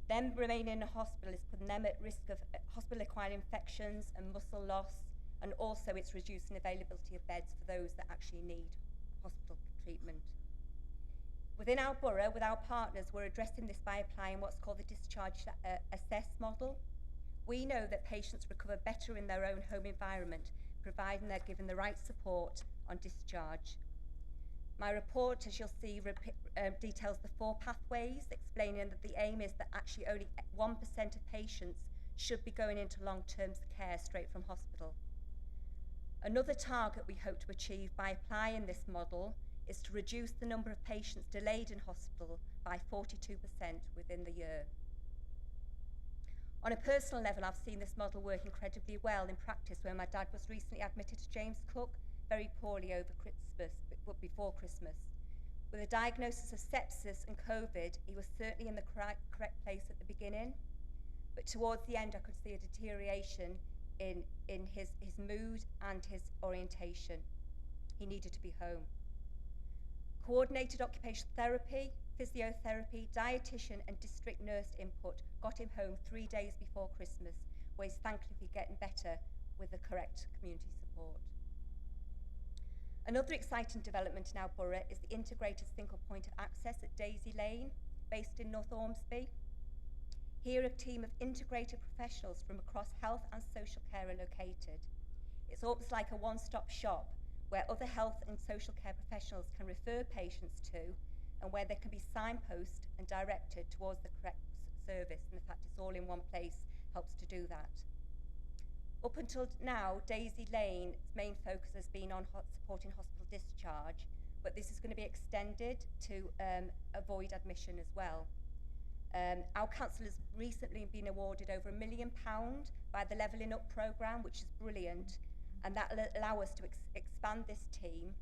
Them remaining in a hospital is putting them at risk of hospital-acquired infections and muscle loss, and also it's reducing availability of beds for those that actually need hospital treatment. Within our borough, with our partners, we're addressing this by applying what's called the discharge assess model. We know that patients recover better in their own home environment, providing they're given the right support on discharge. My report, as you'll see, details the 4 pathways, explaining that the aim is that actually only 1% of patients should be going into long-term care straight from hospital. Another target we hope to achieve by applying this model is to reduce the number of patients delayed in hospital by 42% within the year. On a personal level, I've seen this model work incredibly well in practice, where my dad was recently admitted to James Cook very poorly over Christmas, but before Christmas. With a diagnosis of sepsis and COVID, he was certainly in the correct place at the beginning, but towards the end I could see a deterioration in his mood and his orientation. He needed to be home. Coordinated occupational therapy, physiotherapy, dietitian and district nurse input got him home 3 days before Christmas, where he's thankfully getting better with the correct community support. Another exciting development in our borough is the integrated single point of access at Daisy Lane, based in North Ormsby. Here a team of integrated professionals from across health and social care are located. It's almost like a one-stop shop where other health and social care professionals can refer patients to, and where they can be signposted and directed towards the correct service. And the fact it's all in one place helps to do that. Up until now, Daisy Lane's main focus has been on supporting hospital discharge, but this is going to be extended to avoid admission as well. Our council has recently been awarded over £1 million by the Levelling Up programme, which is brilliant, and that will allow us to expand this team.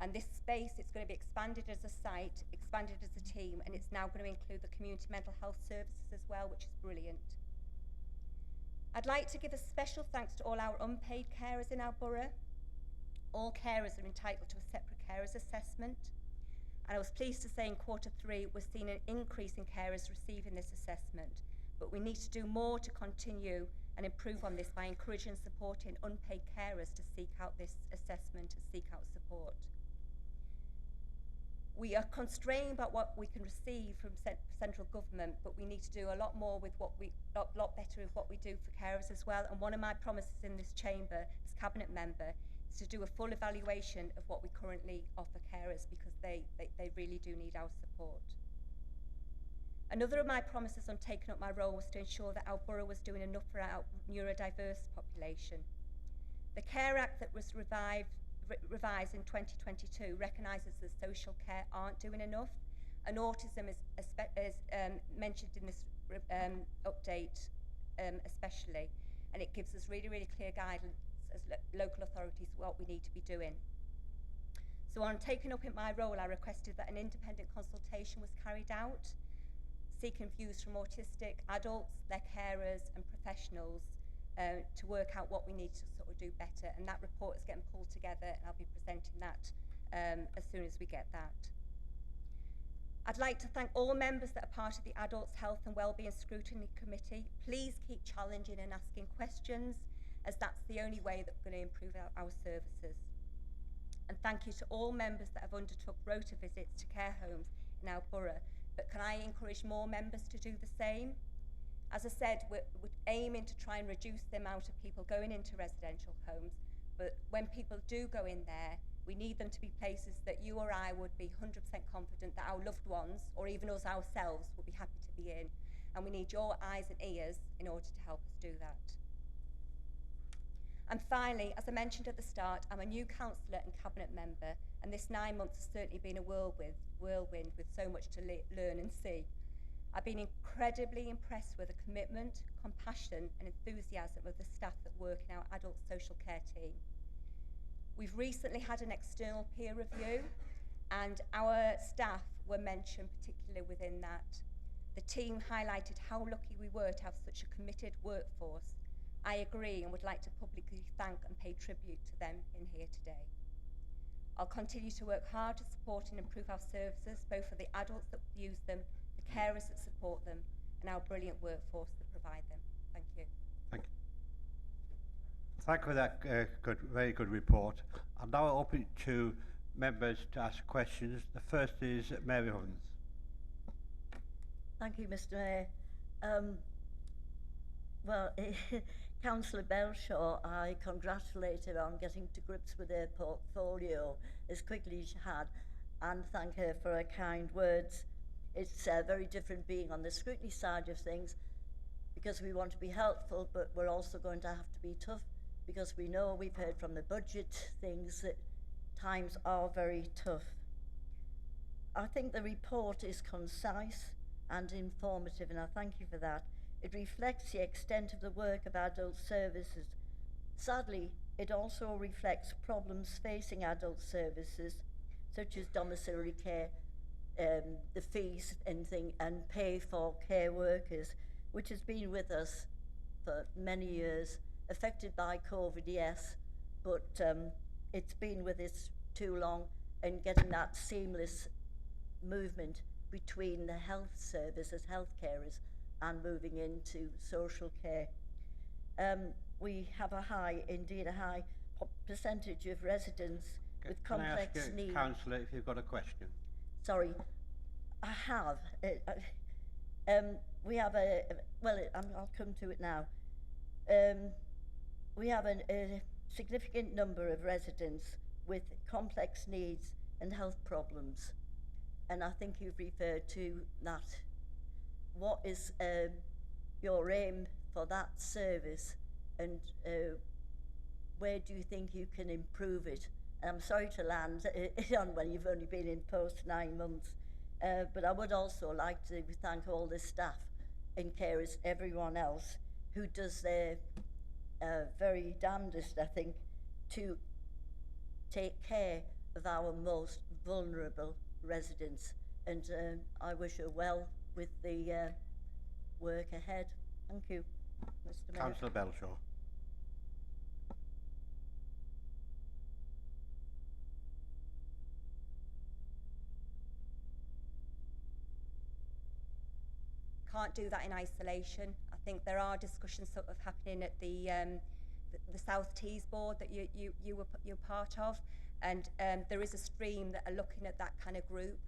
And this space, it's going to be expanded as a site, expanded as a team, and it's now going to include the community mental health services as well, which is brilliant. I'd like to give a special thanks to all our unpaid carers in our borough. All carers are entitled to a separate carers assessment, and I was pleased to say in Q3 we're seeing an increase in carers receiving this assessment, but we need to do more to continue and improve on this by encouraging and supporting unpaid carers to seek out this assessment and seek out support. We are constrained by what we can receive from central government, but we need to do a lot more with lot better with what we do for carers as well. And one of my promises in this chamber as cabinet member is to do a full evaluation of what we currently offer carers, because they really do need our support. Another of my promises on taking up my role was to ensure that our borough was doing enough for our neurodiverse population. The Care Act that was revised in 2022 recognises that social care aren't doing enough, and autism is mentioned in this update especially, and it gives us really, really clear guidance as local authorities what we need to be doing. So on taking up in my role, I requested that an independent consultation was carried out, seeking views from autistic adults, their carers and professionals to work out what we need to sort of do better. And that report is getting pulled together, and I'll be presenting that as soon as we get that. I'd like to thank all members that are part of the Adults Health and Wellbeing Scrutiny Committee. Please keep challenging and asking questions, as that's the only way that we're going to improve our services. And thank you to all members that have undertook rota visits to care homes in our borough. But can I encourage more members to do the same? As I said, we're aiming to try and reduce the amount of people going into residential homes, but when people do go in there, we need them to be places that you or I would be 100% confident that our loved ones, or even us ourselves, will be happy to be in. And we need your eyes and ears in order to help us do that. And finally, as I mentioned at the start, I'm a new councillor and cabinet member, and this 9 months has certainly been a whirlwind with so much to learn and see. I've been incredibly impressed with the commitment, compassion and enthusiasm of the staff that work in our adult social care team. We've recently had an external peer review, and our staff were mentioned particularly within that. The team highlighted how lucky we were to have such a committed workforce. I agree and would like to publicly thank and pay tribute to them in here today. I'll continue to work hard to support and improve our services, both for the adults that use them, the carers that support them, and our brilliant workforce that provide them. Thank you. Thank you. Thank you for that very good report. I'll now open it to members to ask questions. The first is Mary Huns. Thank you, Mr. Mayor. Well, Councillor Belshaw, I congratulate her on getting to grips with her portfolio as quickly as she had, and thank her for her kind words. It's very different being on the scrutiny side of things, because we want to be helpful, but we're also going to have to be tough, because we know, we've heard from the budget things, that times are very tough. I think the report is concise and informative, and I thank you for that. It reflects the extent of the work of adult services. Sadly, it also reflects problems facing adult services, such as domiciliary care, the fees and pay for care workers, which has been with us for many years, affected by COVID, yes, but it's been with us too long, and getting that seamless movement between the health services, health carers, and moving into social care. We have a high percentage of residents with complex needs. Can I ask you, Councillor, if you've got a question? Sorry, I have. We have I'll come to it now. We have a significant number of residents with complex needs and health problems, and I think you've referred to that. What is your aim for that service, and where do you think you can improve it? And I'm sorry to land on when you've only been in post 9 months, but I would also like to thank all the staff and carers, everyone else who does their very damnedest, I think, to take care of our most vulnerable residents. And I wish her well with the work ahead. Thank you, Mr. Mayor. Councillor Belshaw. Can't do that in isolation. I think there are discussions sort of happening at the South Tees board that you're part of, and there is a stream that are looking at that kind of group.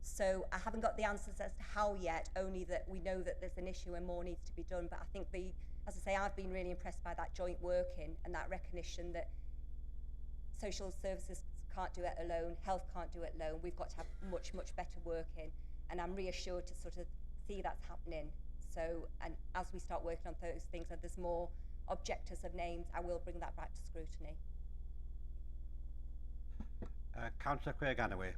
So I haven't got the answers as to how yet, only that we know that there's an issue and more needs to be done. But I think as I say, I've been really impressed by that joint working and that recognition that social services can't do it alone, health can't do it alone. We've got to have much, much better working, and I'm reassured to sort of see that's happening. So, and as we start working on those things and there's more objectives of names, I will bring that back to scrutiny. Councillor Craig Annaway.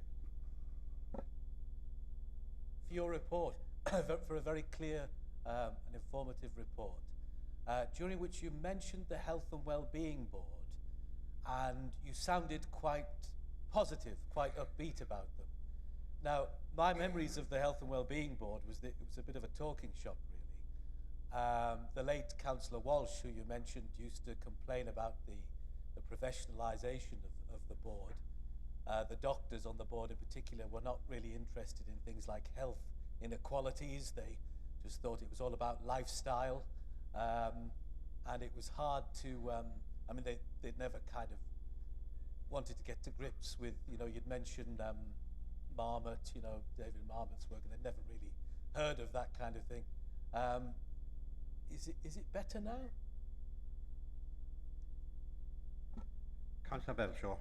For your report, for a very clear and informative report, during which you mentioned the Health and Wellbeing Board, and you sounded quite positive, quite upbeat about them. Now, my memories of the Health and Wellbeing Board was that it was a bit of a talking shop, really. The late Councillor Walsh, who you mentioned, used to complain about the professionalisation of the board. The doctors on the board in particular were not really interested in things like health inequalities. They just thought it was all about lifestyle, and it was hard to, I mean, they'd never kind of wanted to get to grips with, you know, you'd mentioned Marmot, you know, David Marmot's work, and they'd never really heard of that kind of thing. Is it better now? Councillor Belshaw.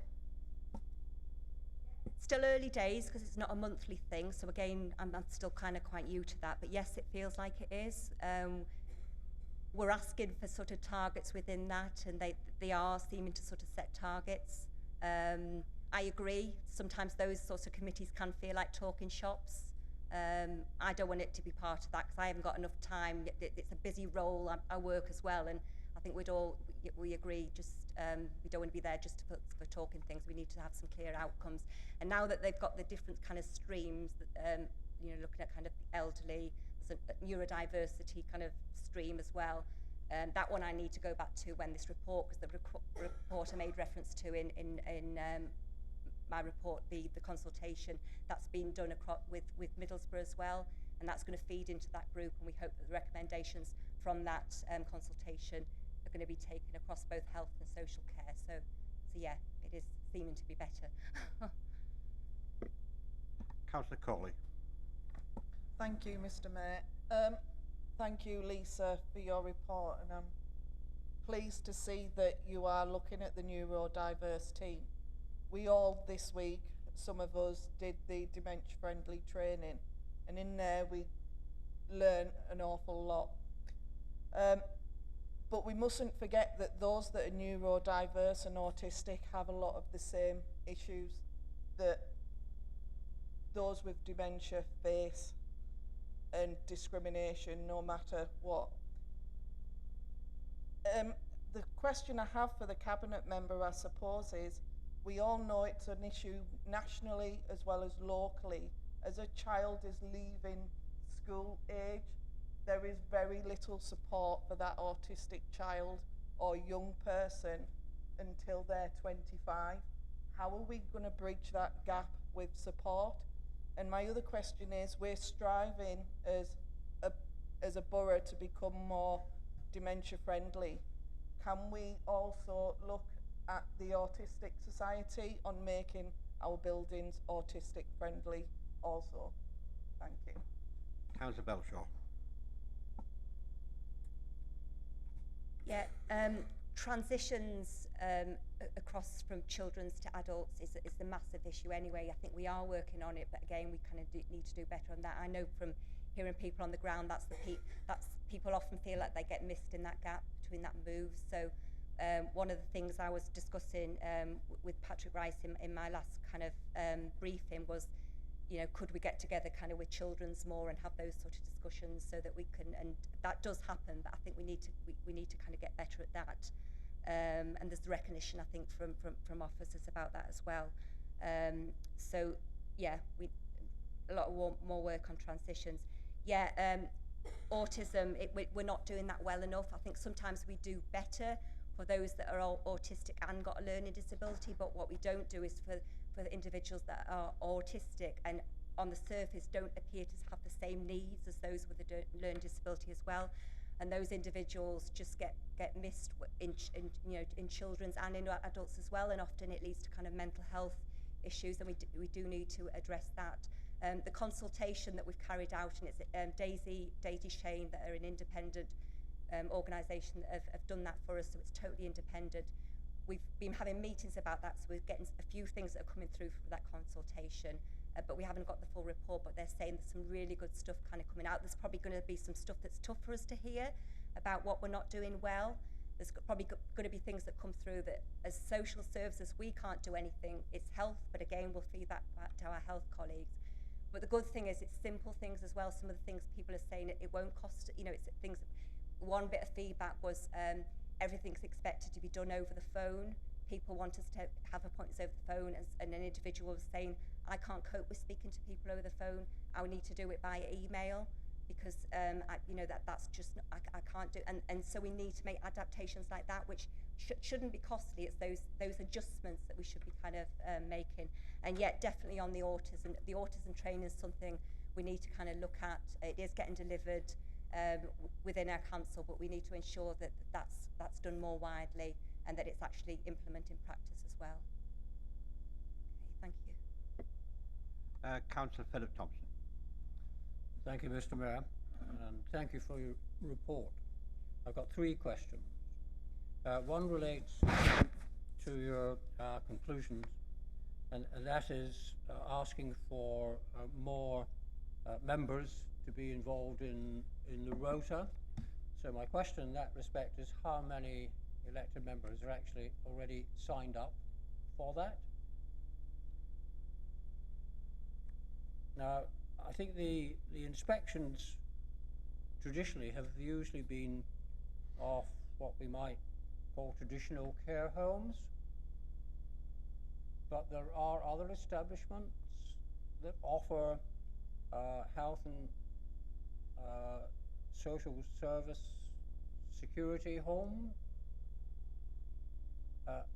Still early days because it's not a monthly thing. So again, I'm still kind of quite new to that. But yes, it feels like it is. We're asking for sort of targets within that, and they are seeming to sort of set targets. I agree. Sometimes those sorts of committees can feel like talking shops. I don't want it to be part of that because I haven't got enough time. It's a busy role. I work as well, and I think we agree. Just we don't want to be there just for talking things. We need to have some clear outcomes. And now that they've got the different kind of streams, you know, looking at kind of the elderly, there's a neurodiversity kind of stream as well. That one I need to go back to when this report, because the report I made reference to in my report, the consultation that's been done across with Middlesbrough as well, and that's going to feed into that group, and we hope that the recommendations from that consultation are going to be taken across both health and social care. So yeah, it is seeming to be better. Councillor Coley. Thank you, Mr. Mayor. Thank you, Lisa, for your report, and I'm pleased to see that you are looking at the neurodiverse team. We all this week, some of us, did the dementia-friendly training, and in there we learn an awful lot. But we mustn't forget that those that are neurodiverse and autistic have a lot of the same issues that those with dementia face, and discrimination no matter what. The question I have for the Cabinet member, I suppose, is we all know it's an issue nationally as well as locally. As a child is leaving school age, there is very little support for that autistic child or young person until they're 25. How are we going to bridge that gap with support? And my other question is, we're striving as a borough to become more dementia friendly. Can we also look at the Autistic Society on making our buildings autistic friendly also? Thank you. Councillor Belshaw. Yeah, transitions across from children's to adults is the massive issue anyway. I think we are working on it, but again, we kind of need to do better on that. I know from hearing people on the ground, that's people often feel like they get missed in that gap between that move. So one of the things I was discussing with Patrick Rice in my last kind of briefing was, you know, could we get together kind of with children's more and have those sort of discussions so that we can, and that does happen, but I think we need to kind of get better at that. And there's recognition, I think, from officers about that as well. So yeah, a lot more work on transitions. Yeah, autism, we're not doing that well enough. I think sometimes we do better for those that are autistic and got a learning disability, but what we don't do is for the individuals that are autistic and on the surface don't appear to have the same needs as those with a learning disability as well. And those individuals just get missed in children's and in adults as well, and often it leads to kind of mental health issues, and we do need to address that. The consultation that we've carried out, and it's Daisy Shane, that are an independent organisation that have done that for us, so it's totally independent. We've been having meetings about that, so we're getting a few things that are coming through for that consultation, but we haven't got the full report, but they're saying there's some really good stuff kind of coming out. There's probably going to be some stuff that's tough for us to hear about what we're not doing well. There's probably going to be things that come through that as social services we can't do anything. It's health, but again we'll feed that back to our health colleagues. But the good thing is it's simple things as well. Some of the things people are saying, it won't cost, you know, it's things. One bit of feedback was everything's expected to be done over the phone. People want us to have appointments over the phone, and an individual was saying, I can't cope with speaking to people over the phone. I would need to do it by email because that's just, I can't do, and so we need to make adaptations like that, which shouldn't be costly. It's those adjustments that we should be kind of making. And yet definitely on the autism training is something we need to kind of look at. It is getting delivered within our council, but we need to ensure that that's done more widely and that it's actually implemented in practice as well. Councillor Philip Thompson. Thank you, Mr. Mayor, and thank you for your report. I've got 3 questions. One relates to your conclusions, and that is asking for more members to be involved in the rota. So my question in that respect is how many elected members are actually already signed up for that? Now, I think the inspections traditionally have usually been of what we might call traditional care homes, but there are other establishments that offer health and social service security homes.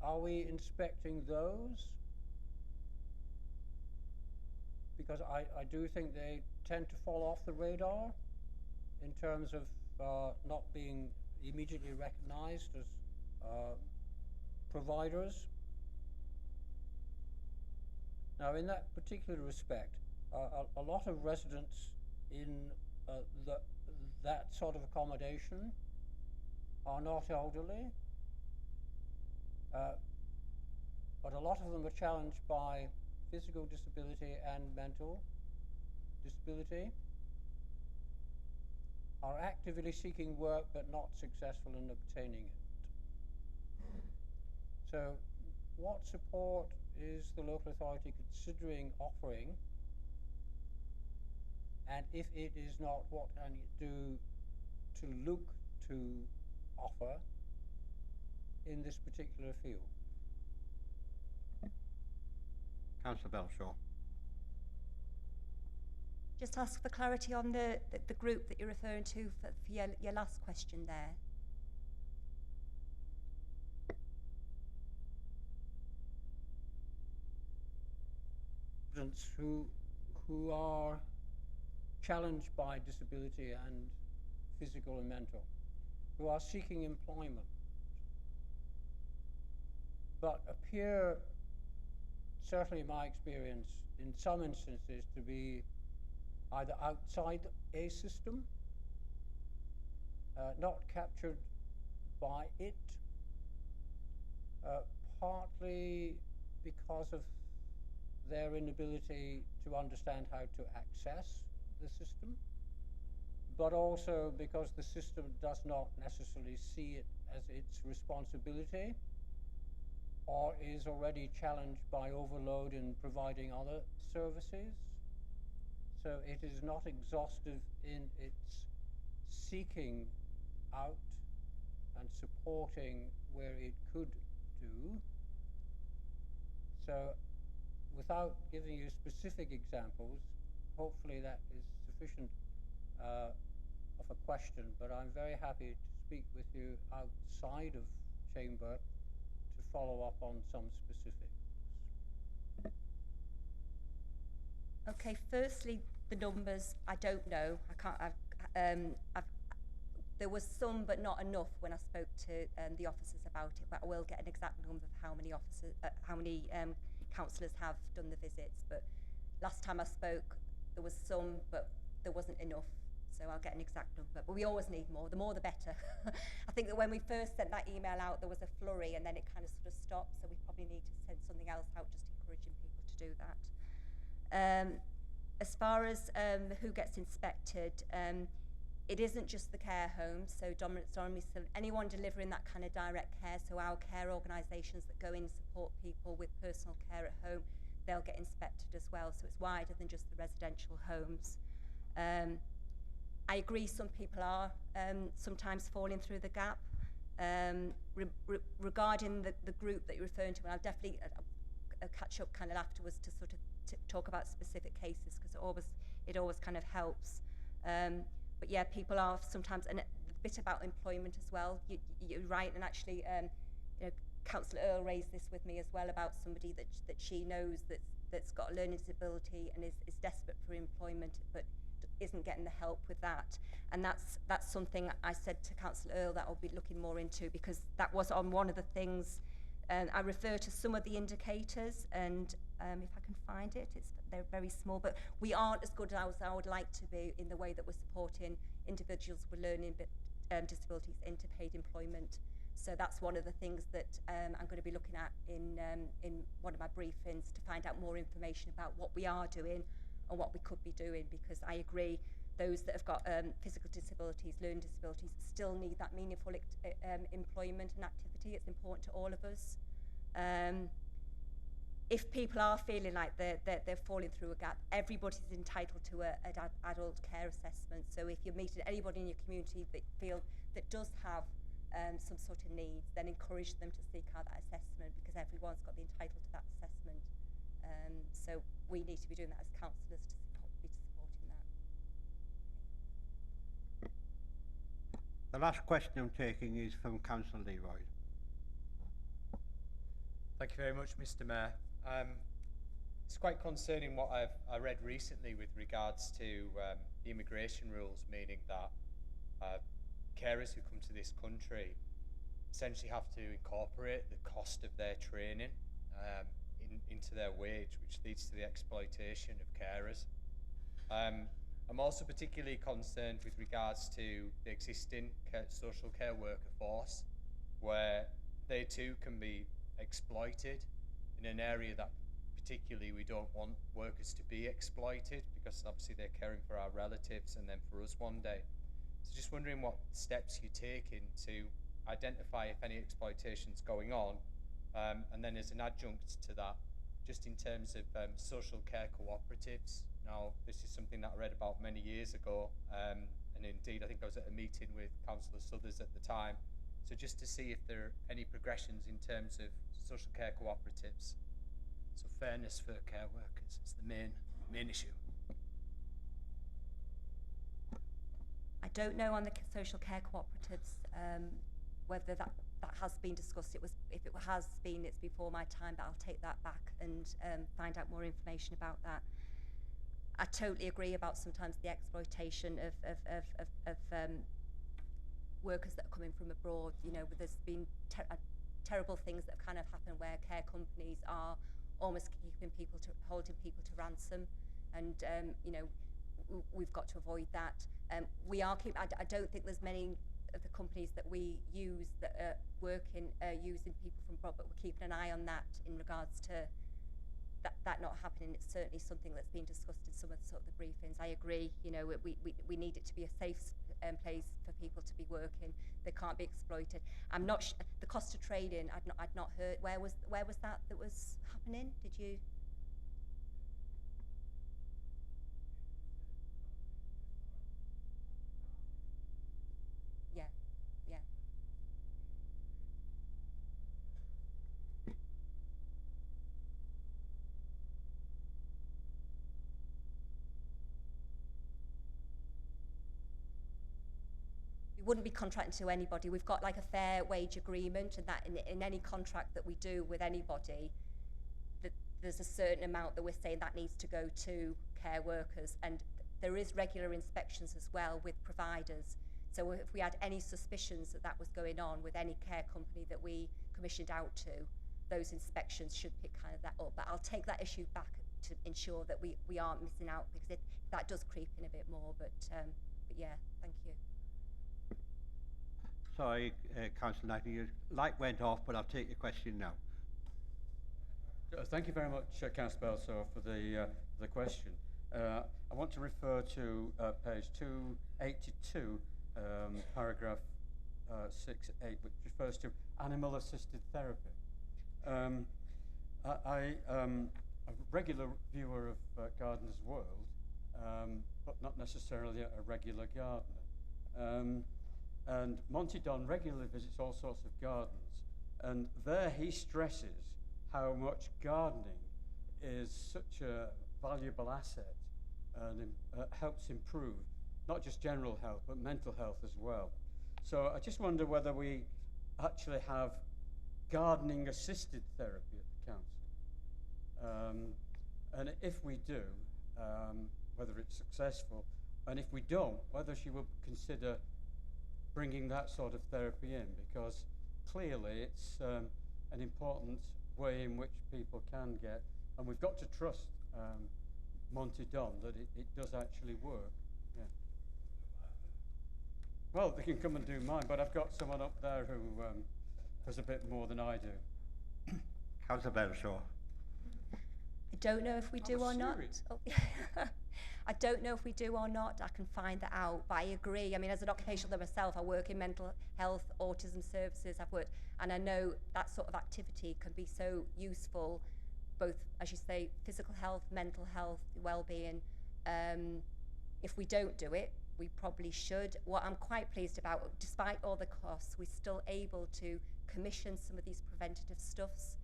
Are we inspecting those? Because I do think they tend to fall off the radar in terms of not being immediately recognized as providers. Now, in that particular respect, a lot of residents in that sort of accommodation are not elderly, but a lot of them are challenged by physical disability and mental disability, are actively seeking work but not successful in obtaining it. So what support is the local authority considering offering, and if it is not, what can it do to look to offer in this particular field? Councillor Belshaw. Just ask for clarity on the group that you're referring to for your last question there. Residents who are challenged by disability and physical and mental, who are seeking employment, but appear, certainly in my experience, in some instances to be either outside a system, not captured by it, partly because of their inability to understand how to access the system, but also because the system does not necessarily see it as its responsibility, or is already challenged by overload in providing other services. So it is not exhaustive in its seeking out and supporting where it could do. So without giving you specific examples, hopefully that is sufficient of a question, but I'm very happy to speak with you outside of chamber to follow up on some specifics. Okay, firstly, the numbers, I don't know. I can't, there was some, but not enough when I spoke to the officers about it, but I will get an exact number of how many officers, how many councillors have done the visits. But last time I spoke, there was some, but there wasn't enough. So I'll get an exact number, but we always need more. The more, the better. I think that when we first sent that email out, there was a flurry, and then it kind of sort of stopped. So we probably need to send something else out, just encouraging people to do that. As far as who gets inspected, it isn't just the care homes. So anyone delivering that kind of direct care. So our care organisations that go in and support people with personal care at home, they'll get inspected as well. So it's wider than just the residential homes. I agree some people are sometimes falling through the gap. Regarding the group that you're referring to, and I'll definitely catch up kind of afterwards to sort of talk about specific cases, because it always kind of helps. But yeah, people are sometimes, and a bit about employment as well. You're right, and actually, you know, Councillor Earl raised this with me as well about somebody that she knows that's got a learning disability and is desperate for employment, but isn't getting the help with that. And that's something I said to Councillor Earl that I'll be looking more into, because that was on one of the things I refer to some of the indicators, and if I can find it, they're very small, but we aren't as good as I would like to be in the way that we're supporting individuals with learning disabilities into paid employment. So that's one of the things that I'm going to be looking at in one of my briefings, to find out more information about what we are doing and what we could be doing, because I agree those that have got physical disabilities, learning disabilities, still need that meaningful employment and activity. It's important to all of us. If people are feeling like they're falling through a gap, everybody's entitled to an adult care assessment. So if you're meeting anybody in your community that does have some sort of needs, then encourage them to seek out that assessment, because everyone's got the entitled to that assessment. So we need to be doing that as councillors to be supporting that. The last question I'm taking is from Councillor Leroy. Thank you very much, Mr. Mayor. It's quite concerning what I read recently with regards to the immigration rules, meaning that carers who come to this country essentially have to incorporate the cost of their training into their wage, which leads to the exploitation of carers. I'm also particularly concerned with regards to the existing social care worker force, where they too can be exploited in an area that particularly we don't want workers to be exploited, because obviously they're caring for our relatives and then for us one day. So just wondering what steps you're taking to identify if any exploitation's going on, and then as an adjunct to that, just in terms of social care cooperatives. Now, this is something that I read about many years ago, and indeed I think I was at a meeting with Councillor Southers at the time. So just to see if there are any progressions in terms of social care cooperatives. So fairness for care workers is the main issue. I don't know on the social care cooperatives whether that has been discussed. If it has been, it's before my time, but I'll take that back and find out more information about that. I totally agree about sometimes the exploitation of workers that are coming from abroad. You know, there's been terrible things that have kind of happened where care companies are almost holding people to ransom, and you know, we've got to avoid that. We are I don't think there's many of the companies that we use that are using people from abroad, but we're keeping an eye on that in regards to that not happening. It's certainly something that's been discussed in some of the sort of the briefings. I agree, you know, we need it to be a safe place for people to be working. They can't be exploited. I'm not the cost of trading. I'd not heard. Where was that was happening? Did you? Yeah, yeah. We wouldn't be contracting to anybody. We've got like a fair wage agreement, and that in any contract that we do with anybody, that there's a certain amount that we're saying that needs to go to care workers, and there is regular inspections as well with providers. So if we had any suspicions that was going on with any care company that we commissioned out to, those inspections should pick kind of that up. But I'll take that issue back to ensure that we aren't missing out, because that does creep in a bit more. But yeah, thank you. Sorry, Councillor Knighton, your light went off, but I'll take your question now. Thank you very much, Councillor Belso, for the question. I want to refer to page 282, paragraph 6.8, which refers to animal-assisted therapy. I'm a regular viewer of Gardener's World, but not necessarily a regular gardener. And Monty Don regularly visits all sorts of gardens, and there he stresses how much gardening is such a valuable asset and helps improve not just general health but mental health as well. So I just wonder whether we actually have gardening assisted therapy at the council, and if we do, whether it's successful, and if we don't, whether she would consider bringing that sort of therapy in, because clearly it's an important way in which people can get, and we've got to trust Monty Don that it does actually work. Yeah. Well, they can come and do mine, but I've got someone up there who does a bit more than I do. Councillor Benshaw. I don't know if we do or not. Oh. I don't know if we do or not. I can find that out, but I agree. I mean, as an occupational therapist myself, I work in mental health, autism services. I've worked, and I know that sort of activity can be so useful, both, as you say, physical health, mental health, well-being. If we don't do it, we probably should. What I'm quite pleased about, despite all the costs, we're still able to commission some of these preventative stuffs,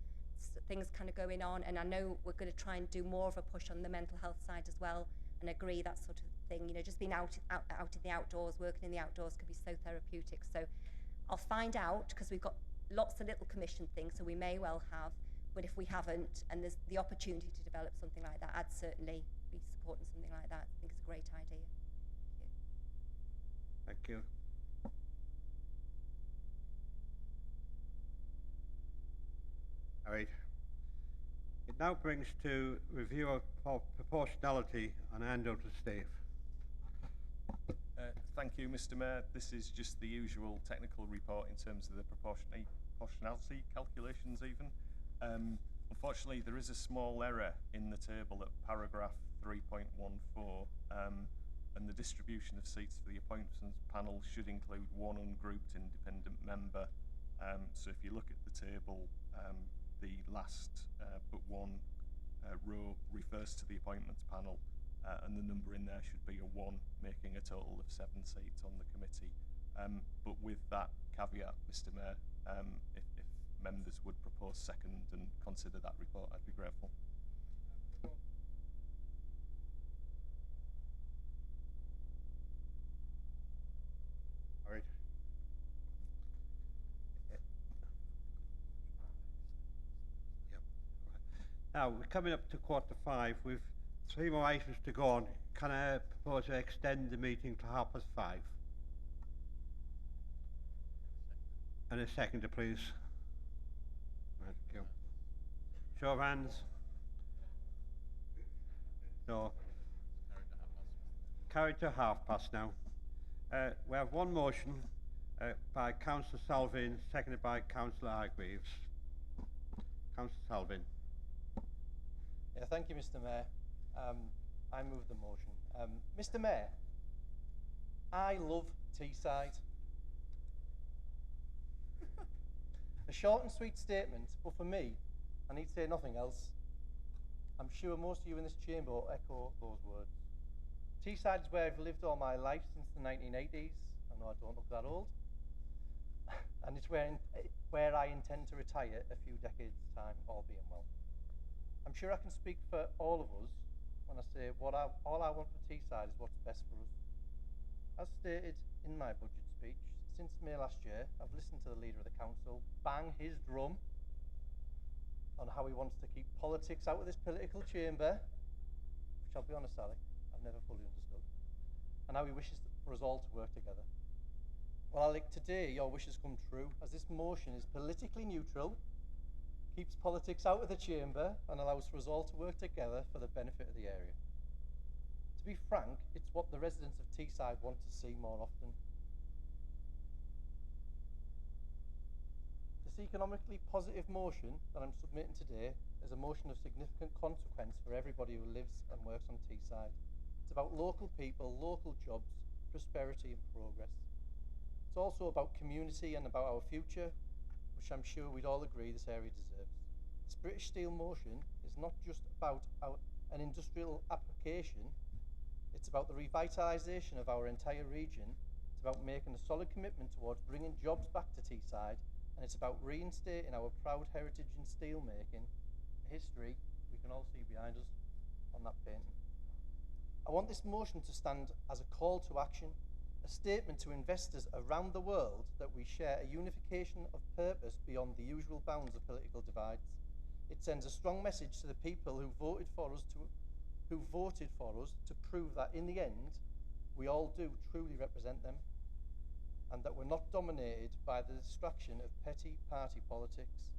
things kind of going on, and I know we're going to try and do more of a push on the mental health side as well, and agree that sort of thing, you know, just being out in the outdoors, working in the outdoors can be so therapeutic. So I'll find out, because we've got lots of little commission things, so we may well have, but if we haven't, and there's the opportunity to develop something like that, I'd certainly be supporting something like that. I think it's a great idea. Thank you. All right. It now brings to review of proportionality and hand over to Steve. Thank you, Mr. Mayor. This is just the usual technical report in terms of the proportionality calculations even. Unfortunately, there is a small error in the table at paragraph 3.14, and the distribution of seats for the appointments panel should include one ungrouped independent member. So if you look at the table, the last but one row refers to the appointments panel, and the number in there should be a 1, making a total of 7 seats on the committee. But with that caveat, Mr. Mayor, if members would propose second and consider that report, I'd be grateful. All right. Now, we're coming up to 4:45 with 3 more items to go on. Can I propose to extend the meeting to 5:30? And a seconder, please. Thank you. Show of hands. No. Carried to 5:30 now. We have one motion by Councillor Salvin, seconded by Councillor Hargreaves. Councillor Salvin. Yeah, thank you, Mr. Mayor. I move the motion. Mr. Mayor, I love Teesside. A short and sweet statement, but for me, I need to say nothing else. I'm sure most of you in this chamber will echo those words. Teesside is where I've lived all my life since the 1980s. I know I don't look that old. And it's where I intend to retire a few decades' time, all being well. I'm sure I can speak for all of us when I say all I want for Teesside is what's best for us. As stated in my budget speech, since May last year, I've listened to the leader of the council bang his drum on how he wants to keep politics out of this political chamber, which I'll be honest, Sally, I've never fully understood, and how he wishes for us all to work together. Well, Alec, today your wishes come true, as this motion is politically neutral, keeps politics out of the chamber, and allows for us all to work together for the benefit of the area. To be frank, it's what the residents of Teesside want to see more often. This economically positive motion that I'm submitting today is a motion of significant consequence for everybody who lives and works on Teesside. It's about local people, local jobs, prosperity and progress. It's also about community and about our future, which I'm sure we'd all agree this area deserves. This British Steel motion is not just about an industrial application, it's about the revitalisation of our entire region, it's about making a solid commitment towards bringing jobs back to Teesside, and it's about reinstating our proud heritage in steel making, a history we can all see behind us on that painting. I want this motion to stand as a call to action, a statement to investors around the world that we share a unification of purpose beyond the usual bounds of political divides. It sends a strong message to the people who voted for us to prove that in the end, we all do truly represent them, and that we're not dominated by the distraction of petty party politics.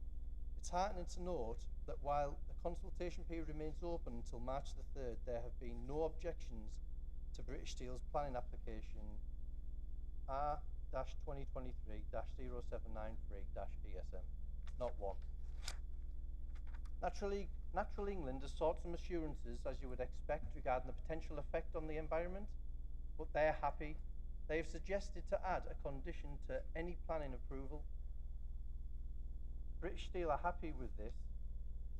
It's heartening to note that while the consultation period remains open until March the 3rd, there have been no objections to British Steel's planning application R-2023-0793-ESM. Not one. Natural England has sought some assurances, as you would expect, regarding the potential effect on the environment, but they're happy. They have suggested to add a condition to any planning approval. British Steel are happy with this,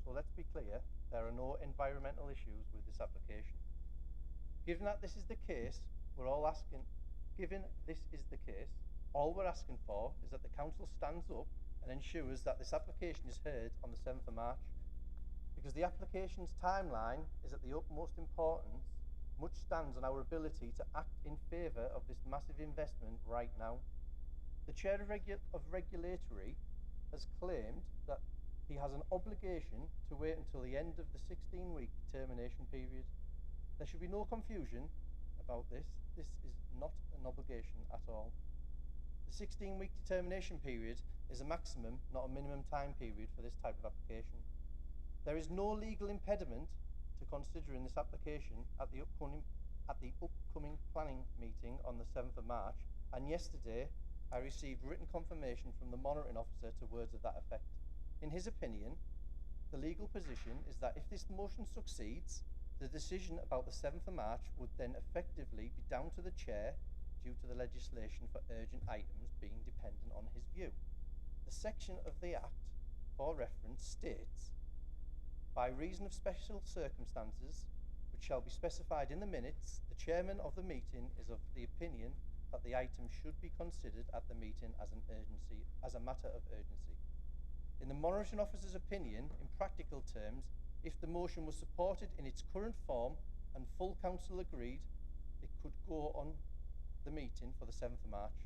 so let's be clear, there are no environmental issues with this application. Given this is the case, all we're asking for is that the Council stands up and ensures that this application is heard on the 7th of March. Because the application's timeline is at the utmost importance, much stands on our ability to act in favour of this massive investment right now. The Chair of Regulatory has claimed that he has an obligation to wait until the end of the 16-week determination period. There should be no confusion about this. This is not an obligation at all. The 16-week determination period is a maximum, not a minimum time period for this type of application. There is no legal impediment to considering this application at the upcoming planning meeting on the 7th of March, and yesterday I received written confirmation from the monitoring officer to words of that effect. In his opinion, the legal position is that if this motion succeeds, the decision about the 7th of March would then effectively be down to the Chair due to the legislation for urgent items being dependent on his view. The section of the Act for reference states, by reason of special circumstances, which shall be specified in the minutes, the Chairman of the meeting is of the opinion that the item should be considered at the meeting as a matter of urgency. In the monitoring officer's opinion, in practical terms, if the motion was supported in its current form and full council agreed, it could go on the meeting for the 7th of March.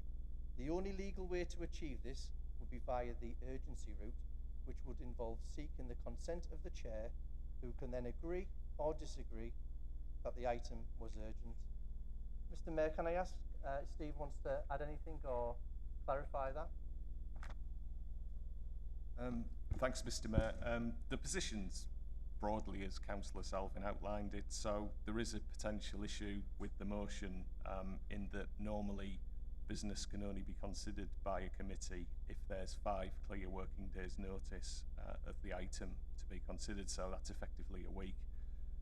The only legal way to achieve this would be via the urgency route, which would involve seeking the consent of the Chair, who can then agree or disagree that the item was urgent. Mr. Mayor, can I ask if Steve wants to add anything or clarify that? Thanks, Mr. Mayor. The position's broadly as Councillor Salvin outlined it, so there is a potential issue with the motion in that normally business can only be considered by a committee if there's 5 clear working days notice of the item to be considered, so that's effectively a week.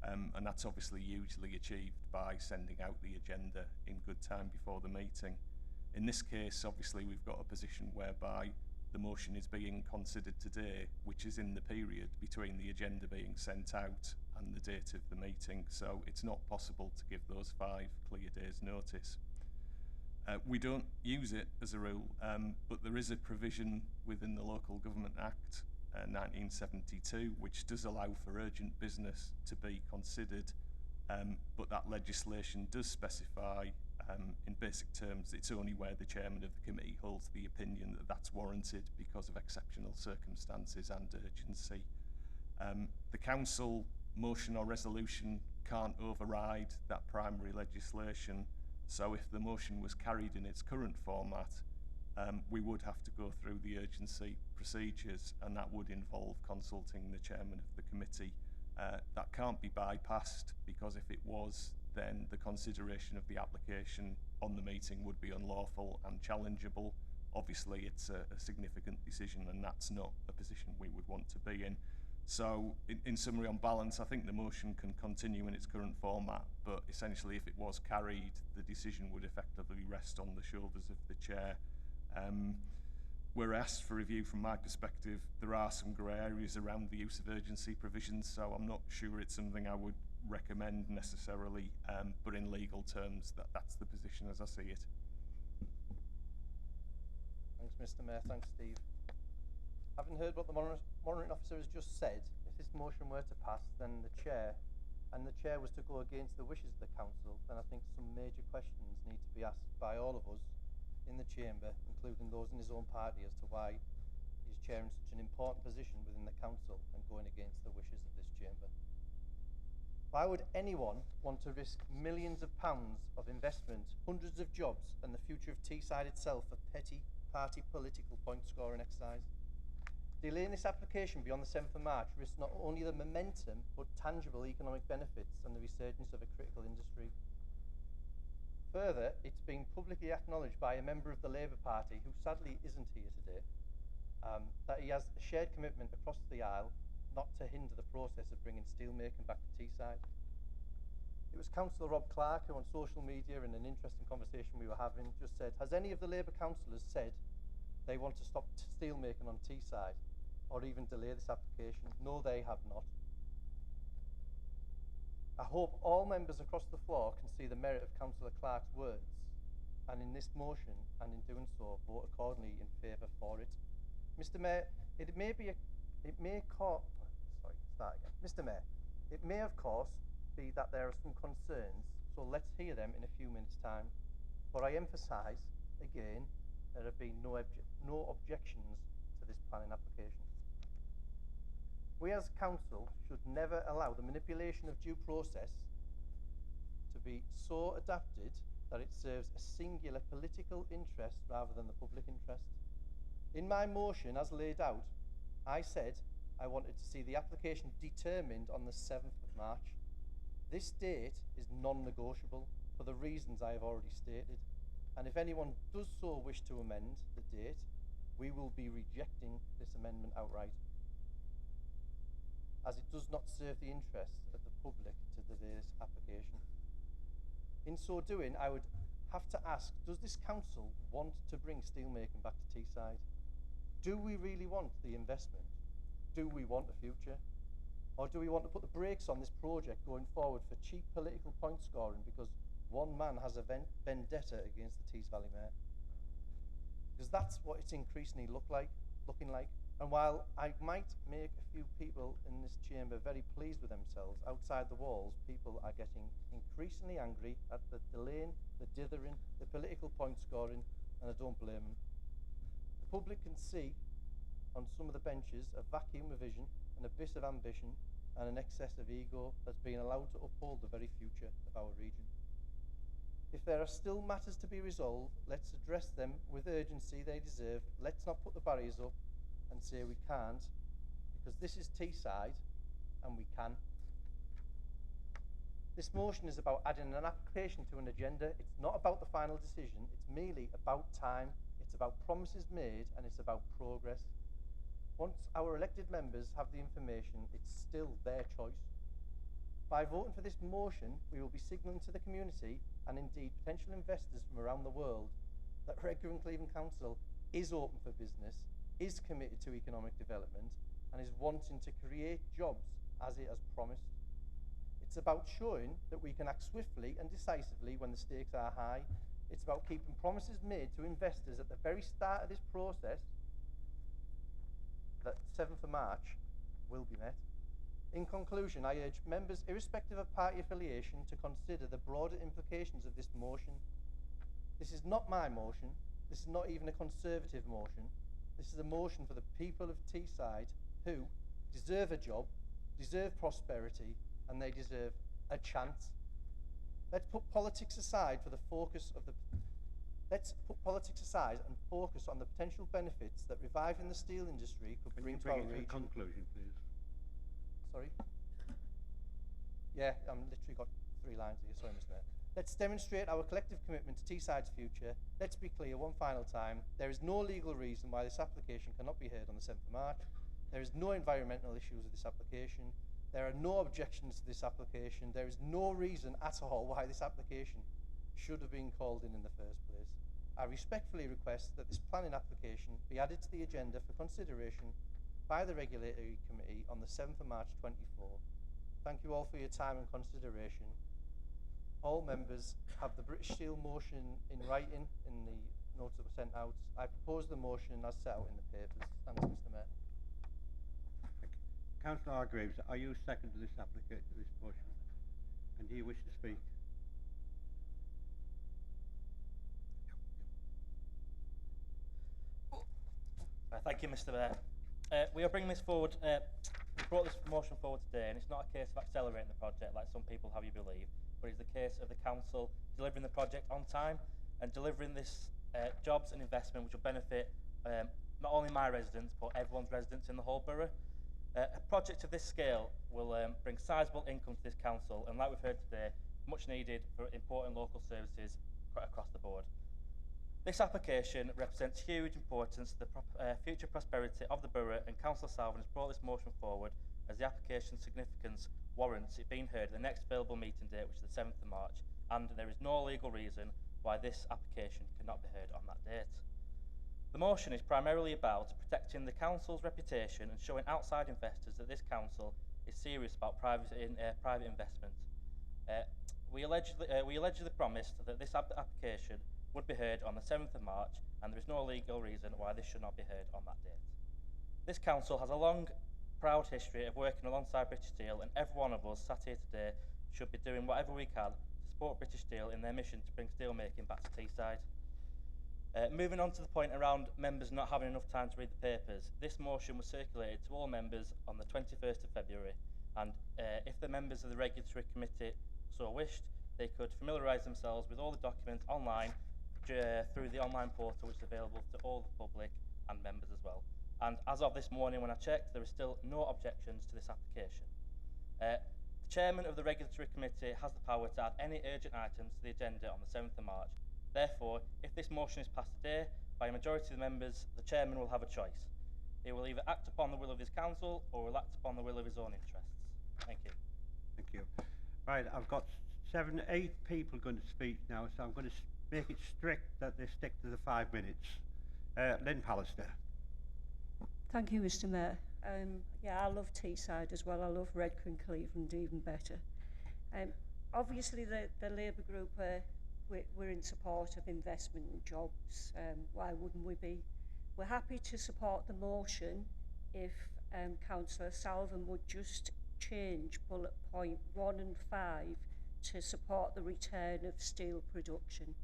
And that's obviously usually achieved by sending out the agenda in good time before the meeting. In this case, obviously, we've got a position whereby the motion is being considered today, which is in the period between the agenda being sent out and the date of the meeting, so it's not possible to give those 5 clear days notice. We don't use it as a rule, but there is a provision within the Local Government Act 1972 which does allow for urgent business to be considered, but that legislation does specify in basic terms it's only where the chairman of the committee holds the opinion that that's warranted because of exceptional circumstances and urgency. The council motion or resolution can't override that primary legislation, so if the motion was carried in its current format, we would have to go through the urgency procedures, and that would involve consulting the chairman of the committee. That can't be bypassed, because if it was, then the consideration of the application on the meeting would be unlawful and challengeable. Obviously, it's a significant decision, and that's not a position we would want to be in. So, in summary, on balance, I think the motion can continue in its current format, but essentially, if it was carried, the decision would effectively rest on the shoulders of the chair. We're asked for review from my perspective. There are some grey areas around the use of urgency provisions, so I'm not sure it's something I would recommend necessarily, but in legal terms, that's the position as I see it. Thanks, Mr. Mayor. Thanks, Steve. Having heard what the monitoring officer has just said, if this motion were to pass, then the chair was to go against the wishes of the council, then I think some major questions need to be asked by all of us in the chamber, including those in his own party, as to why he's chairing such an important position within the council and going against the wishes of this chamber. Why would anyone want to risk millions of pounds of investment, hundreds of jobs, and the future of Teesside itself for petty party political point scoring exercise? Delaying this application beyond the 7th of March risks not only the momentum, but tangible economic benefits and the resurgence of a critical industry. Further, it's been publicly acknowledged by a member of the Labour Party, who sadly isn't here today, that he has a shared commitment across the aisle not to hinder the process of bringing steelmaking back to Teesside. It was Councillor Rob Clark who on social media, in an interesting conversation we were having, just said, has any of the Labour councillors said they want to stop steelmaking on Teesside or even delay this application? No, they have not. I hope all members across the floor can see the merit of Councillor Clark's words, and in this motion, and in doing so, vote accordingly in favour for it. Mr. Mayor, Mr. Mayor, it may of course be that there are some concerns, so let's hear them in a few minutes' time. But I emphasise, again, there have been no objections to this planning application. We as council should never allow the manipulation of due process to be so adapted that it serves a singular political interest rather than the public interest. In my motion, as laid out, I said I wanted to see the application determined on the 7th of March. This date is non-negotiable for the reasons I have already stated, and if anyone does so wish to amend the date, we will be rejecting this amendment outright, as it does not serve the interests of the public to delay this application. In so doing, I would have to ask, does this council want to bring steelmaking back to Teesside? Do we really want the investment? Do we want a future? Or do we want to put the brakes on this project going forward for cheap political point scoring because one man has a vendetta against the Tees Valley Mayor? Because that's what it's increasingly looking like. And while I might make a few people in this chamber very pleased with themselves, outside the walls, people are getting increasingly angry at the delaying, the dithering, the political point scoring, and I don't blame them. The public can see on some of the benches a vacuum of vision, an abyss of ambition, and an excess of ego that's being allowed to uphold the very future of our region. If there are still matters to be resolved, let's address them with urgency they deserve. Let's not put the barriers up and say we can't, because this is Teesside and we can. This motion is about adding an application to an agenda. It's not about the final decision. It's merely about time. It's about promises made, and it's about progress. Once our elected members have the information, it's still their choice. By voting for this motion, we will be signalling to the community, and indeed potential investors from around the world, that Redcar and Cleveland Council is open for business, is committed to economic development, and is wanting to create jobs as it has promised. It's about showing that we can act swiftly and decisively when the stakes are high. It's about keeping promises made to investors at the very start of this process that 7th of March will be met. In conclusion, I urge members, irrespective of party affiliation, to consider the broader implications of this motion. This is not my motion. This is not even a Conservative motion. This is a motion for the people of Teesside who deserve a job, deserve prosperity, and they deserve a chance. Let's put politics aside and focus on the potential benefits that reviving the steel industry could bring to our region. Conclusion, please. Sorry? Yeah, I'm literally got 3 lines here, sorry, Mr. Mayor. Let's demonstrate our collective commitment to Teesside's future. Let's be clear one final time. There is no legal reason why this application cannot be heard on the 7th of March. There is no environmental issues with this application. There are no objections to this application. There is no reason at all why this application should have been called in the first place. I respectfully request that this planning application be added to the agenda for consideration by the Regulatory Committee on the 7th of March 24. Thank you all for your time and consideration. All members have the British Steel motion in writing in the notes that were sent out. I propose the motion as set out in the papers. Thanks, Mr. Mayor. Councillor Hargreaves, are you second to this motion? And do you wish to speak? Thank you, Mr. Mayor. We are bringing this forward. We brought this motion forward today, and it's not a case of accelerating the project like some people have you believe, but it's the case of the council delivering the project on time and delivering this jobs and investment which will benefit not only my residents, but everyone's residents in the whole borough. A project of this scale will bring sizable income to this council, and like we've heard today, much needed for important local services across the board. This application represents huge importance to the future prosperity of the borough, and Councillor Salvin has brought this motion forward as the application's significance warrants it being heard at the next available meeting date, which is the 7th of March, and there is no legal reason why this application cannot be heard on that date. The motion is primarily about protecting the council's reputation and showing outside investors that this council is serious about private investment. We allegedly promised that this application would be heard on the 7th of March, and there is no legal reason why this should not be heard on that date. This council has a long, proud history of working alongside British Steel, and every one of us sat here today should be doing whatever we can to support British Steel in their mission to bring steelmaking back to Teesside. Moving on to the point around members not having enough time to read the papers, this motion was circulated to all members on the 21st of February, and if the members of the Regulatory Committee so wished, they could familiarise themselves with all the documents online through the online portal, which is available to all the public and members as well. And as of this morning when I checked, there are still no objections to this application. The Chairman of the Regulatory Committee has the power to add any urgent items to the agenda on the 7th of March. Therefore, if this motion is passed today by a majority of the members, the Chairman will have a choice. He will either act upon the will of his council or will act upon the will of his own interests. Thank you. Thank you. Right, I've got 8 people going to speak now, so I'm going to make it strict that they stick to the 5 minutes. Lynn Pallister. Thank you, Mr. Mayor. Yeah, I love Teesside as well. I love Redcar and Cleveland even better. Obviously, the Labour group, we're in support of investment and jobs. Why wouldn't we be? We're happy to support the motion if Councillor Salvin would just change bullet point 1 and 5 to support the return of steel production.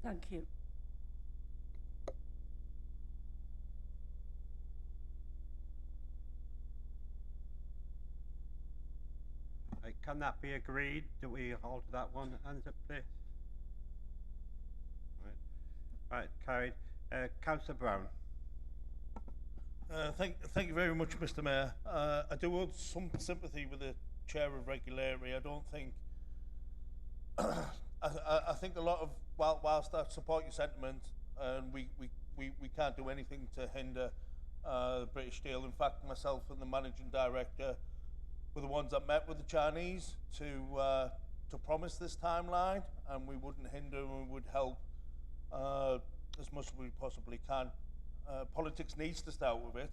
Thank you. Can that be agreed? Do we alter that one? Hands up, please. Right, carried. Councillor Brown. Thank you very much, Mr. Mayor. I do hold some sympathy with the Chair of Regulatory. I don't think. I think a lot of whilst I support your sentiment, and we can't do anything to hinder British Steel. In fact, myself and the managing director were the ones that met with the Chinese to promise this timeline, and we wouldn't hinder and we would help as much as we possibly can. Politics needs to start with it.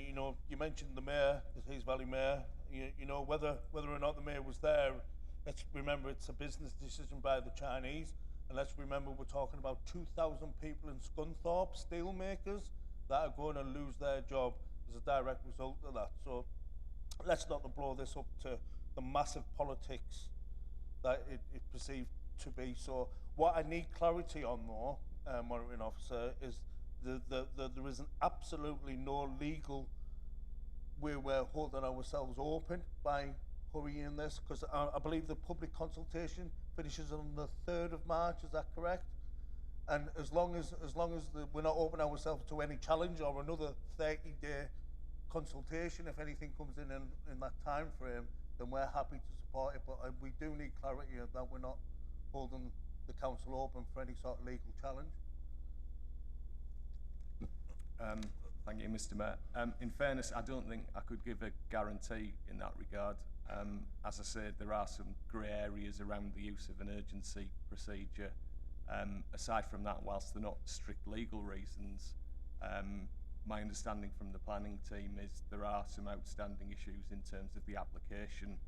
You know, you mentioned the mayor, the Tees Valley mayor. You know, whether or not the mayor was there, let's remember it's a business decision by the Chinese, and let's remember we're talking about 2,000 people in Scunthorpe, steel makers, that are going to lose their job as a direct result of that. So let's not blow this up to the massive politics that it perceived to be. So what I need clarity on, though, monitoring officer, is there is absolutely no legal way we're holding ourselves open by hurrying this, because I believe the public consultation finishes on the 3rd of March. Is that correct? And as long as we're not opening ourselves to any challenge or another 30-day consultation, if anything comes in that time frame, then we're happy to support it. But we do need clarity that we're not holding the council open for any sort of legal challenge. Thank you, Mr. Mayor. In fairness, I don't think I could give a guarantee in that regard. As I said, there are some grey areas around the use of an urgency procedure. Aside from that, whilst they're not strict legal reasons, my understanding from the planning team is there are some outstanding issues in terms of the application,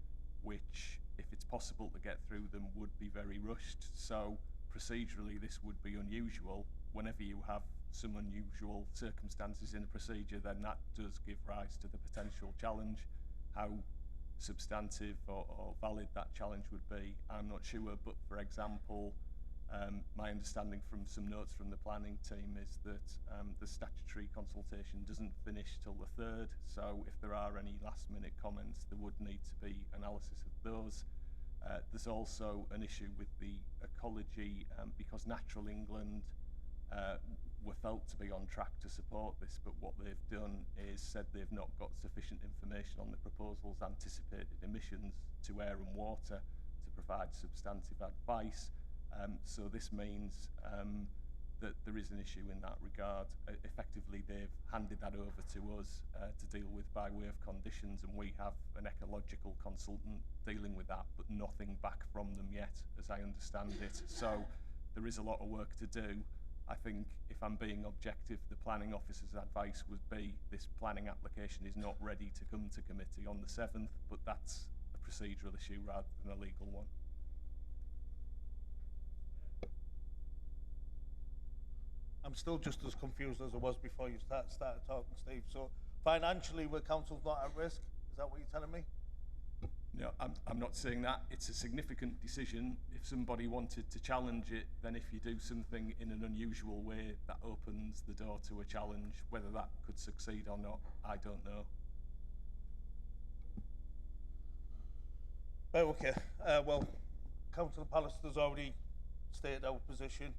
which, if it's possible to get through them, would be very rushed. So procedurally, this would be unusual. Whenever you have some unusual circumstances in a procedure, then that does give rise to the potential challenge. How substantive or valid that challenge would be, I'm not sure, but for example, my understanding from some notes from the planning team is that the statutory consultation doesn't finish till the 3rd, so if there are any last minute comments, there would need to be analysis of those. There's also an issue with the ecology because Natural England were felt to be on track to support this, but what they've done is said they've not got sufficient information on the proposal's anticipated emissions to air and water to provide substantive advice. So this means that there is an issue in that regard. Effectively, they've handed that over to us to deal with by way of conditions, and we have an ecological consultant dealing with that, but nothing back from them yet, as I understand it. So there is a lot of work to do. I think, if I'm being objective, the planning officer's advice would be this planning application is not ready to come to committee on the 7th, but that's a procedural issue rather than a legal one. I'm still just as confused as I was before you started talking, Steve. So financially, the council's not at risk? Is that what you're telling me? No, I'm not saying that. It's a significant decision. If somebody wanted to challenge it, then if you do something in an unusual way, that opens the door to a challenge. Whether that could succeed or not, I don't know. Right, okay. Well, Councillor Pallister's already stated our position.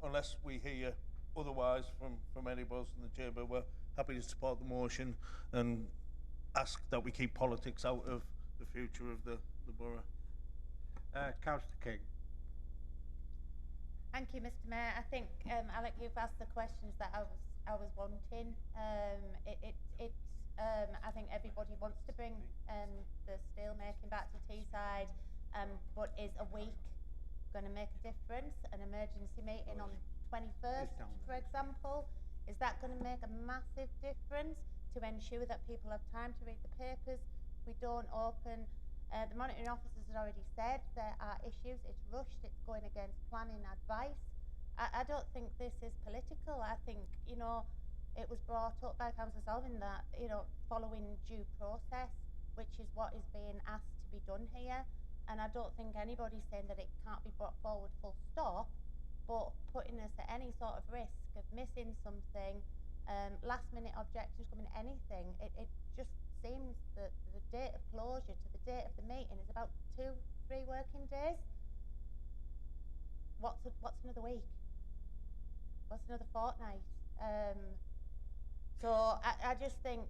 Unless we hear otherwise from any of us in the chamber, we're happy to support the motion and ask that we keep politics out of the future of the borough. Councillor King. Thank you, Mr. Mayor. I think, Alec, you've asked the questions that I was wanting. I think everybody wants to bring the steel making back to Teesside, but is a week going to make a difference? An emergency meeting on 21st, for example, is that going to make a massive difference to ensure that people have time to read the papers? We don't open. The monitoring officers had already said there are issues. It's rushed. It's going against planning advice. I don't think this is political. I think, you know, it was brought up by Councillor Selvin that, you know, following due process, which is what is being asked to be done here. And I don't think anybody's saying that it can't be brought forward full stop, but putting us at any sort of risk of missing something, last minute objections coming, anything, it just seems that the date of closure to the date of the meeting is about 2-3 working days. What's another week? What's another fortnight? So I just think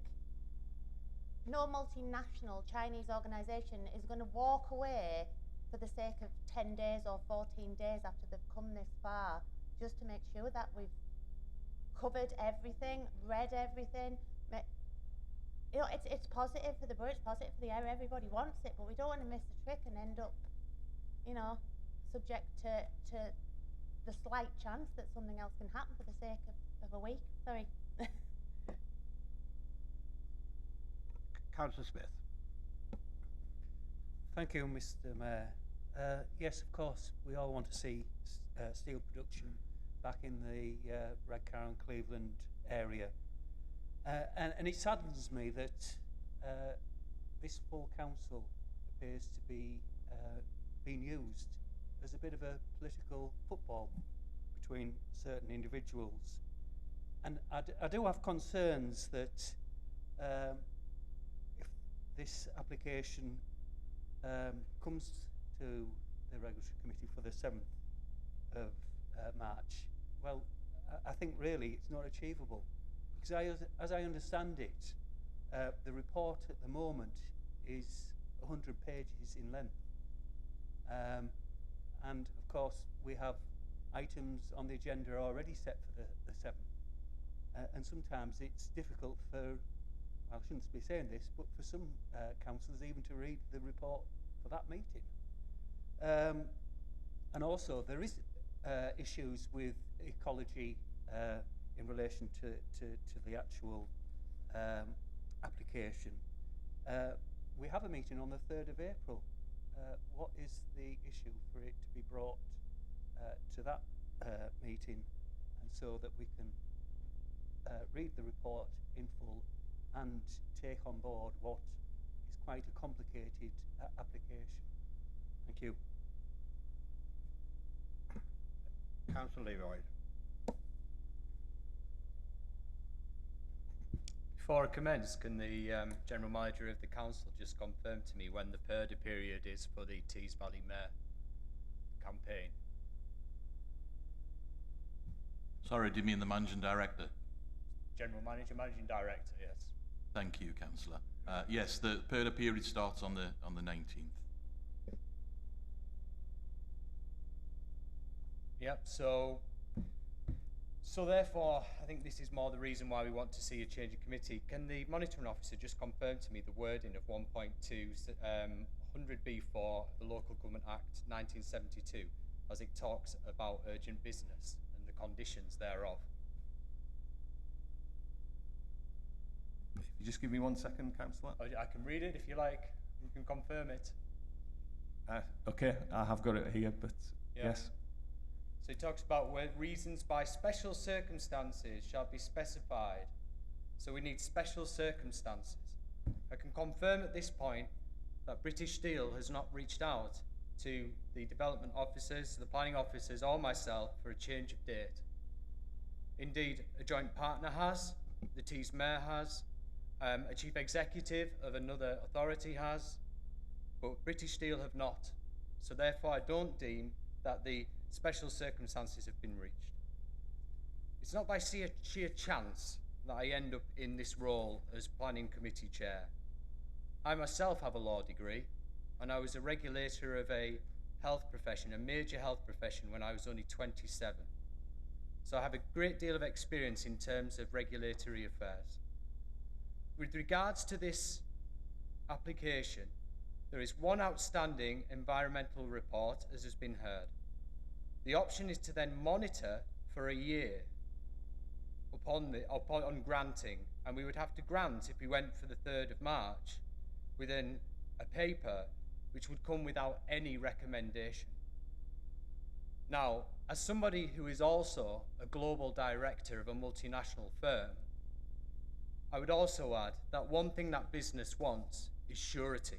no multinational Chinese organisation is going to walk away for the sake of 10 days or 14 days after they've come this far, just to make sure that we've covered everything, read everything. You know, it's positive for the borough, it's positive for the area, everybody wants it, but we don't want to miss the trick and end up, you know, subject to the slight chance that something else can happen for the sake of a week. Sorry. Councillor Smith. Thank you, Mr. Mayor. Yes, of course, we all want to see steel production back in the Redcar and Cleveland area. And it saddens me that this full council appears to be being used as a bit of a political football between certain individuals. And I do have concerns that if this application comes to the Regulatory Committee for the 7th of March, well, I think really it's not achievable. Because as I understand it, the report at the moment is 100 pages in length. And of course, we have items on the agenda already set for the 7th. And sometimes it's difficult for, well, I shouldn't be saying this, but for some councillors even to read the report for that meeting. And also, there is issues with ecology in relation to the actual application. We have a meeting on the 3rd of April. What is the issue for it to be brought to that meeting, and so that we can read the report in full and take on board what is quite a complicated application? Thank you. Councillor Leroy. Before I commence, can the General Manager of the Council just confirm to me when the purdah period is for the Tees Valley Mayor campaign? Sorry, do you mean the Managing Director? General Manager, Managing Director, yes. Thank you, Councillor. Yes, the purdah period starts on the 19th. Yep, so therefore, I think this is more the reason why we want to see a change in committee. Can the monitoring officer just confirm to me the wording of 1.2 100B4 of the Local Government Act 1972 as it talks about urgent business and the conditions thereof? If you just give me 1 second, Councillor. I can read it if you like. You can confirm it. Okay, I have got it here, but Yeah. yes. So it talks about where reasons by special circumstances shall be specified. So we need special circumstances. I can confirm at this point that British Steel has not reached out to the development officers, the planning officers, or myself for a change of date. Indeed, a joint partner has, the Tees Mayor has, a chief executive of another authority has, but British Steel have not. So therefore I don't deem that the special circumstances have been reached. It's not by sheer chance that I end up in this role as planning committee chair. I myself have a law degree, and I was a regulator of a health profession, a major health profession, when I was only 27. So I have a great deal of experience in terms of regulatory affairs. With regards to this application, there is one outstanding environmental report, as has been heard. The option is to then monitor for a year upon granting, and we would have to grant, if we went for the 3rd of March, within a paper which would come without any recommendation. Now, as somebody who is also a global director of a multinational firm, I would also add that one thing that business wants is surety.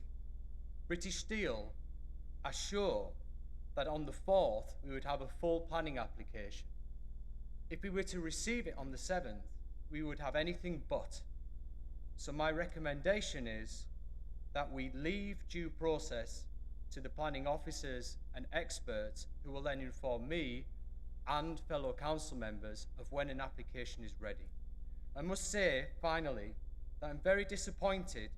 British Steel are sure that on the 4th we would have a full planning application. If we were to receive it on the 7th, we would have anything but. So my recommendation is that we leave due process to the planning officers and experts who will then inform me and fellow council members of when an application is ready. I must say, finally, that I'm very disappointed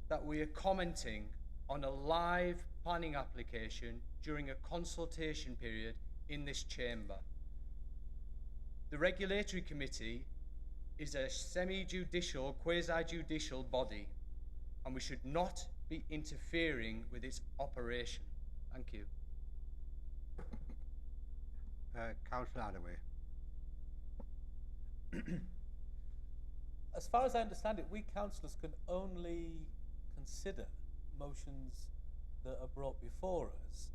that we are commenting on a live planning application during a consultation period in this chamber. The Regulatory Committee is a semi-judicial, quasi-judicial body, and we should not be interfering with its operation. Thank you. Councillor Hadaway. As far as I understand it, we councillors can only consider motions that are brought before us,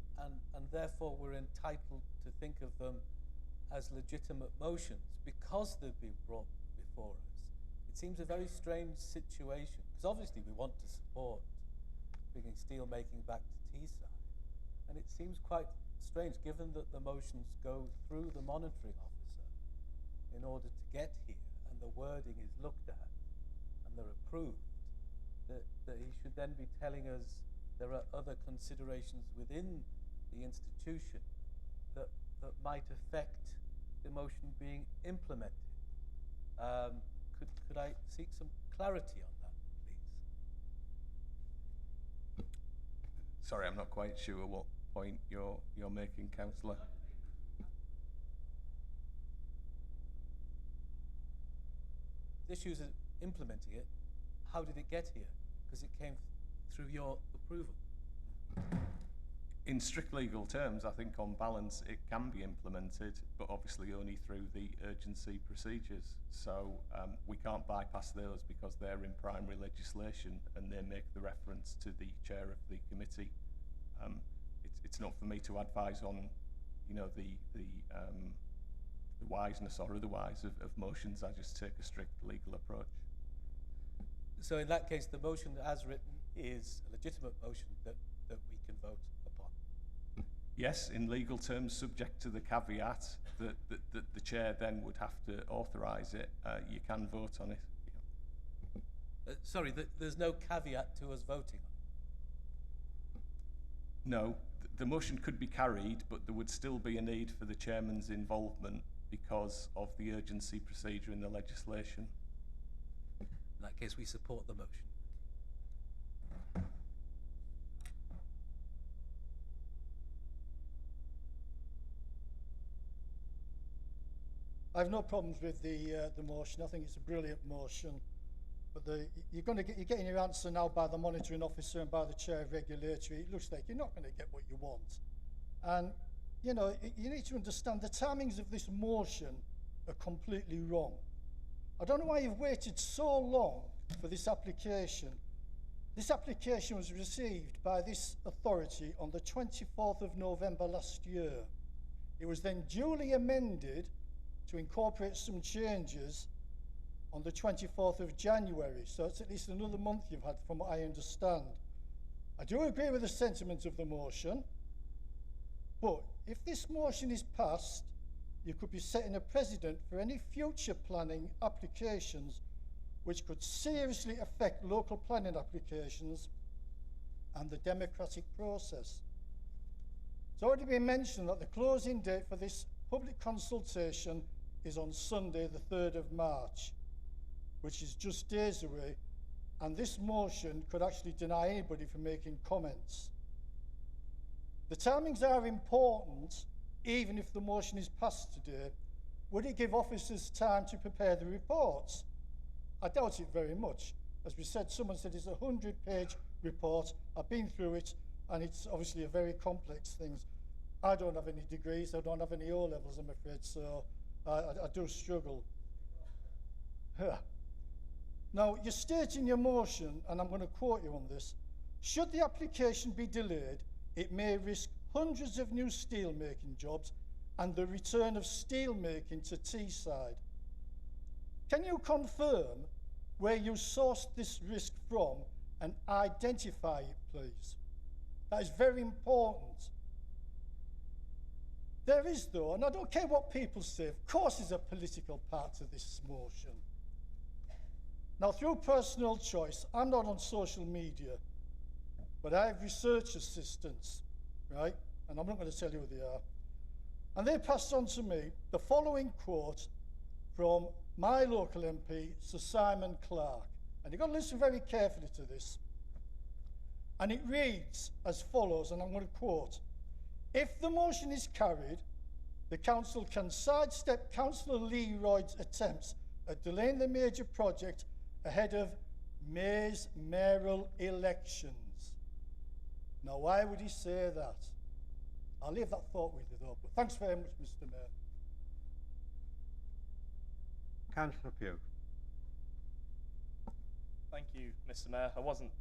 and therefore we're entitled to think of them as legitimate motions because they've been brought before us. It seems a very strange situation, because obviously we want to support bringing steel making back to Teesside, and it seems quite strange, given that the motions go through the monitoring officer in order to get here, and the wording is looked at and they're approved, that he should then be telling us there are other considerations within the institution that might affect the motion being implemented. Could I seek some clarity on that, please? Sorry, I'm not quite sure what point you're making, Councillor. The issue is implementing it. How did it get here? Because it came through your approval. In strict legal terms, I think on balance it can be implemented, but obviously only through the urgency procedures. So we can't bypass those because they're in primary legislation and they make the reference to the chair of the committee. It's not for me to advise on, the wiseness or otherwise of motions. I just take a strict legal approach. So in that case, the motion as written is a legitimate motion that we can vote upon. Yes, in legal terms, subject to the caveat that the chair then would have to authorise it. You can vote on it. Yeah. Sorry, there's no caveat to us voting on it. No, the motion could be carried, but there would still be a need for the chairman's involvement because of the urgency procedure in the legislation. In that case, we support the motion. I have no problems with the motion. I think it's a brilliant motion. But you're getting your answer now by the monitoring officer and by the chair of regulatory. It looks like you're not going to get what you want. And, you know, you need to understand the timings of this motion are completely wrong. I don't know why you've waited so long for this application. This application was received by this authority on the 24th of November last year. It was then duly amended to incorporate some changes on the 24th of January. So it's at least another month you've had, from what I understand. I do agree with the sentiment of the motion, but if this motion is passed, you could be setting a precedent for any future planning applications which could seriously affect local planning applications and the democratic process. It's already been mentioned that the closing date for this public consultation is on Sunday, the 3rd of March, which is just days away, and this motion could actually deny anybody from making comments. The timings are important, even if the motion is passed today. Would it give officers time to prepare the reports? I doubt it very much. As we said, someone said it's a 100-page report. I've been through it, and it's obviously a very complex thing. I don't have any degrees, I don't have any O-levels, I'm afraid, so I do struggle. Now, you state in your motion, and I'm going to quote you on this, should the application be delayed, it may risk hundreds of new steelmaking jobs and the return of steelmaking to Teesside. Can you confirm where you sourced this risk from and identify it, please? That is very important. There is, though, and I don't care what people say, of course there's a political part to this motion. Now, through personal choice, I'm not on social media, but I have research assistants, right? And I'm not going to tell you who they are. And they passed on to me the following quote from my local MP, Sir Simon Clarke. And you've got to listen very carefully to this. And it reads as follows, and I'm going to quote, if the motion is carried, the council can sidestep Councillor Leroyd's attempts at delaying the major project ahead of May's mayoral elections. Now, why would he say that? I'll leave that thought with you, though. But thanks very much, Mr. Mayor. Councillor Pugh. Thank you, Mr. Mayor. I wasn't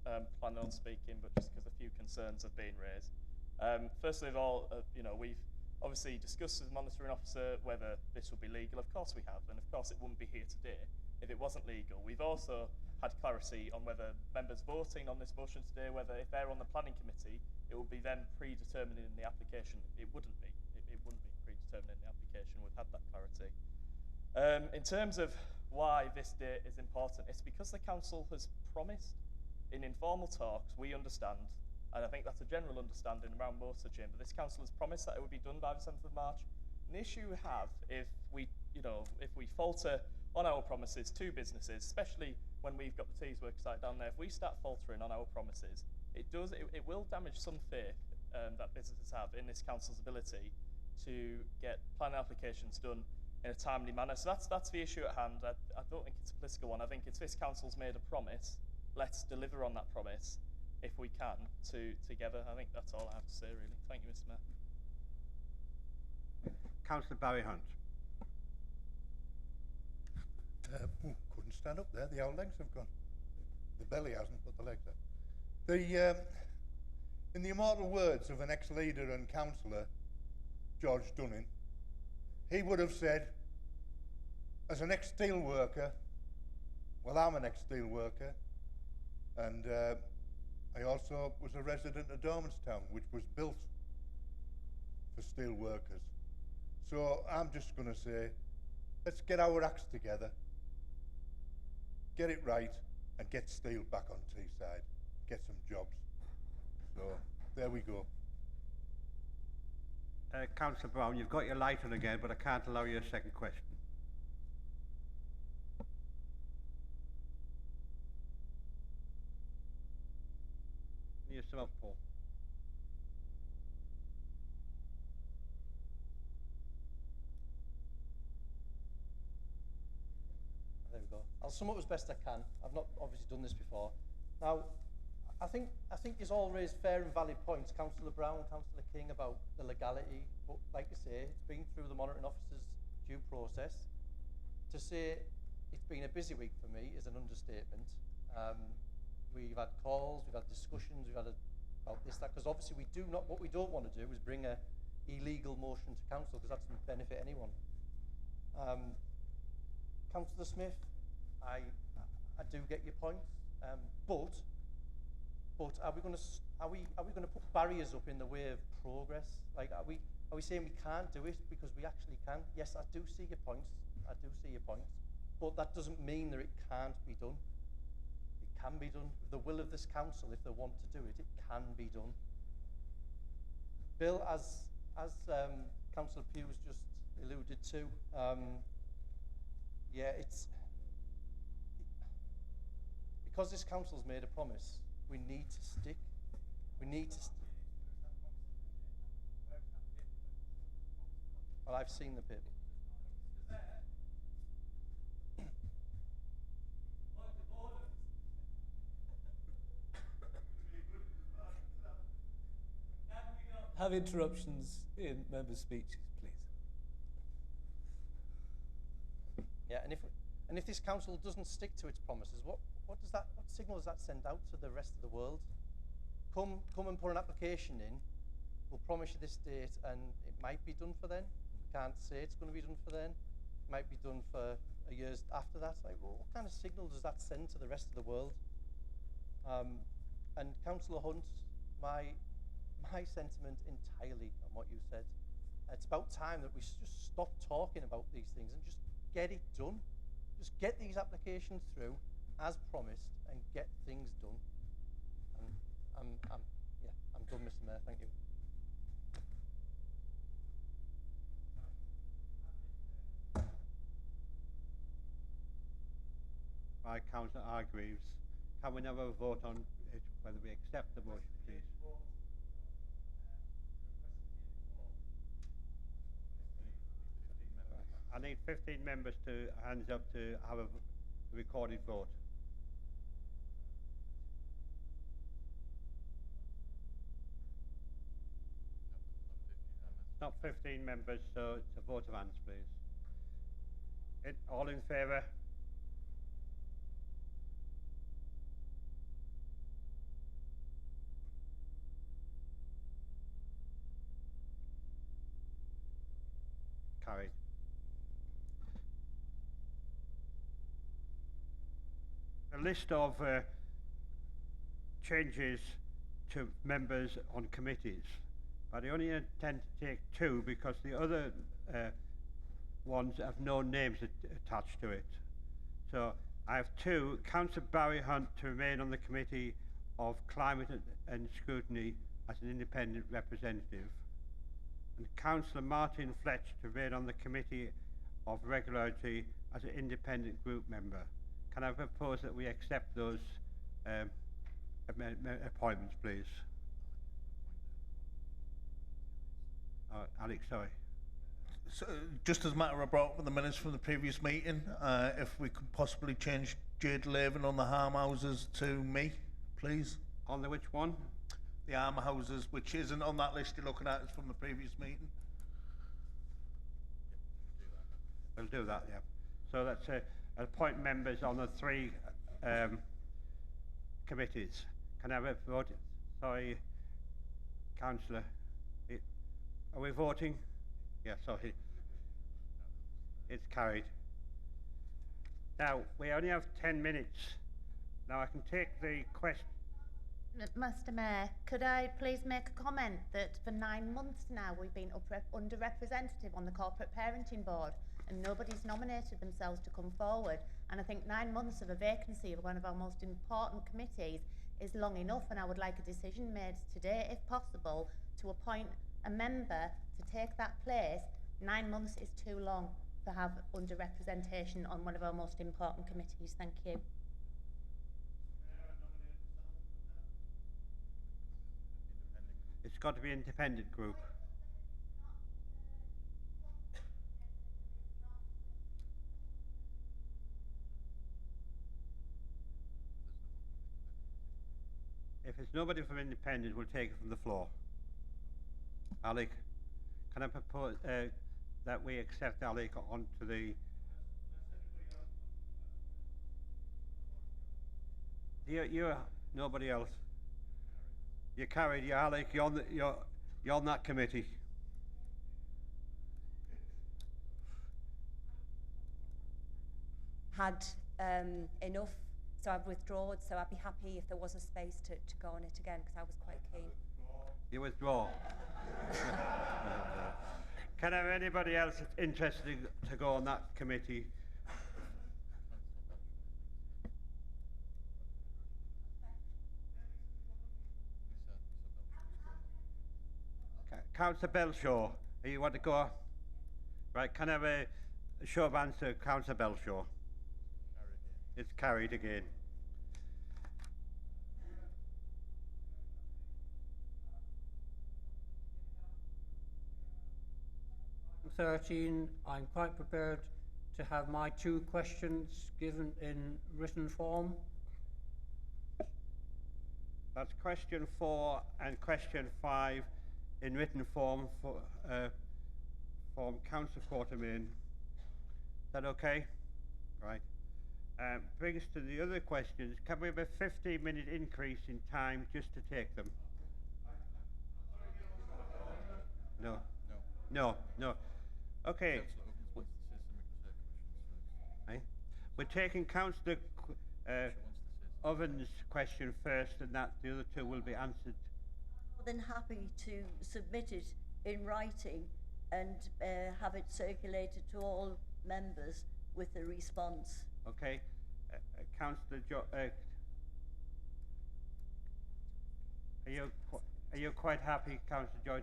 planning on speaking, but just because a few concerns have been raised. Firstly of all, we've obviously discussed with the monitoring officer whether this will be legal. Of course we have, and of course it wouldn't be here today if it wasn't legal. We've also had clarity on whether members voting on this motion today, whether if they're on the planning committee, it will be then predetermined in the application. It wouldn't be. It wouldn't be predetermined in the application. We've had that clarity. In terms of why this date is important, it's because the council has promised in informal talks, we understand, and I think that's a general understanding around most of the chamber, this council has promised that it would be done by the 7th of March. And the issue we have, if we falter on our promises to businesses, especially when we've got the Tees work site down there, if we start faltering on our promises, it will damage some faith that businesses have in this council's ability to get planning applications done in a timely manner. So that's the issue at hand. I don't think it's a political one. I think it's this council's made a promise. Let's deliver on that promise if we can together. I think that's all I have to say, really. Thank you, Mr. Mayor. Councillor Barry Hunt. Couldn't stand up there. The old legs have gone. The belly hasn't, but the legs have. In the immortal words of an ex-leader and councillor, George Dunning, he would have said, as an ex-steel worker, well, I'm an ex-steel worker, and I also was a resident of Dormanstown, which was built for steel workers. So I'm just going to say, let's get our acts together, get it right, and get steel back on Teesside, get some jobs. So there we go. Councillor Brown, you've got your light on again, but I can't allow you a second question. Can you sum up, Paul? There we go. I'll sum up as best I can. I've not obviously done this before. Now, I think it's all raised fair and valid points, Councillor Brown, Councillor King, about the legality. But like I say, it's been through the monitoring officer's due process. To say it's been a busy week for me is an understatement. We've had calls, we've had discussions, we've had about this, that, because obviously what we don't want to do is bring a illegal motion to council, because that doesn't benefit anyone. Councillor Smith, I do get your points, but are we going to put barriers up in the way of progress? Like, are we saying we can't do it because we actually can? Yes, I do see your points. But that doesn't mean that it can't be done. It can be done. With the will of this council, if they want to do it, it can be done. Bill, as Councillor Pugh's just alluded to, yeah, because this council's made a promise, we need to stick. Well, I've seen the paper. Have interruptions in members' speeches, please. Yeah, and if this council doesn't stick to its promises, what signal does that send out to the rest of the world? Come and put an application in. We'll promise you this date, and it might be done for then. We can't say it's going to be done for then. It might be done for a years after that. Like, well, what kind of signal does that send to the rest of the world? And Councillor Hunt, my sentiment entirely on what you said. It's about time that we just stop talking about these things and just get it done. Just get these applications through as promised and get things done. And I'm done, Mr. Mayor. Thank you. By Councillor Hargreaves. Can we now have a vote on it, whether we accept the motion, please? I need 15 members to hands up to have a recorded vote. Not 15 members, so it's a vote of hands, please. All in favour? Carried. A list of changes to members on committees, but I only intend to take two because the other ones have no names attached to it. So I have two: Councillor Barry Hunt to remain on the Committee of Climate and Scrutiny as an independent representative, and Councillor Martin Fletch to remain on the Committee of Regularity as an independent group member. Can I propose that we accept those appointments, please? Alex, sorry. So, just as a matter of brought up in the minutes from the previous meeting, if we could possibly change Jade Laven on the harm houses to me, please. On the which one? The arm houses, which isn't on that list you're looking at, it's from the previous meeting. We'll do that, yeah. So that's appoint members on the three committees. Can I have a vote? Sorry, Councillor. Are we voting? Yeah, sorry. It's carried. Now, we only have 10 minutes. Now, I can take the question. Mr. Mayor, could I please make a comment that for 9 months now we've been underrepresented on the Corporate Parenting Board and nobody's nominated themselves to come forward, And I think 9 months of a vacancy of one of our most important committees is long enough, and I would like a decision made today, if possible, to appoint a member to take that place. 9 months is too long to have underrepresentation on one of our most important committees. Thank you. It's got to be an independent group. If there's nobody from independent, we'll take it from the floor. Alec, can I propose that we accept Alec onto the... You're nobody else. You're carried, you're Alec, you're on that committee. Had enough, so I've withdrawn, so I'd be happy if there was a space to go on it again, because I was quite keen. You withdraw. Can I have anybody else that's interested to go on that committee? Councillor Belshaw, you want to go? Right, can I have a show of hands to Councillor Belshaw? It's carried again. 13, I'm quite prepared to have my 2 questions given in written form. That's question 4 and question 5 in written form for, from Councillor Quartermain. Is that okay? Right. Brings us to the other questions. Can we have a 15-minute increase in time just to take them? No. No. No. Okay. Right. We're taking Councillor Ovens' question first, and that the other 2 will be answered. More than happy to submit it in writing and have it circulated to all members with a response. Okay. Councillor are you quite happy, Councillor Joy?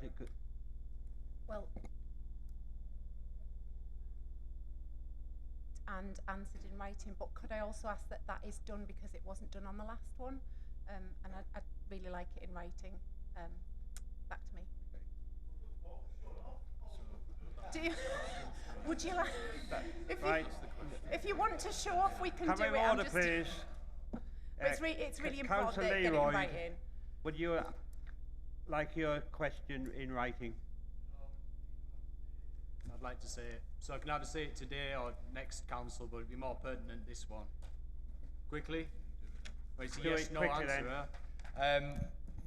Well, and answered in writing, but could I also ask that that is done because it wasn't done on the last one, and I'd really like it in writing back to me. Do you, would you like, if you want to show off, we can do it. Order, please. It's really important that get it in writing. Would you like your question in writing? I'd like to say it. So I can either say it today or next council, but it'd be more pertinent this one. Quickly? Well, it's a yes, no answer.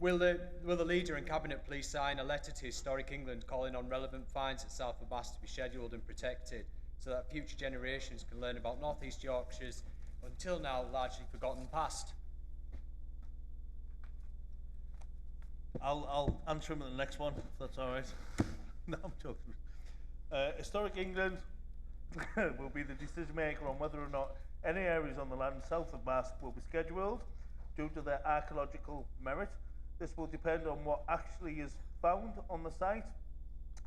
Will the leader and cabinet please sign a letter to Historic England calling on relevant finds at South Abbas to be scheduled and protected so that future generations can learn about North East Yorkshire's until now largely forgotten past? I'll answer him at the next one, if that's all right. No, I'm joking. Historic England will be the decision maker on whether or not any areas on the land south of Mask will be scheduled due to their archaeological merit. This will depend on what actually is found on the site,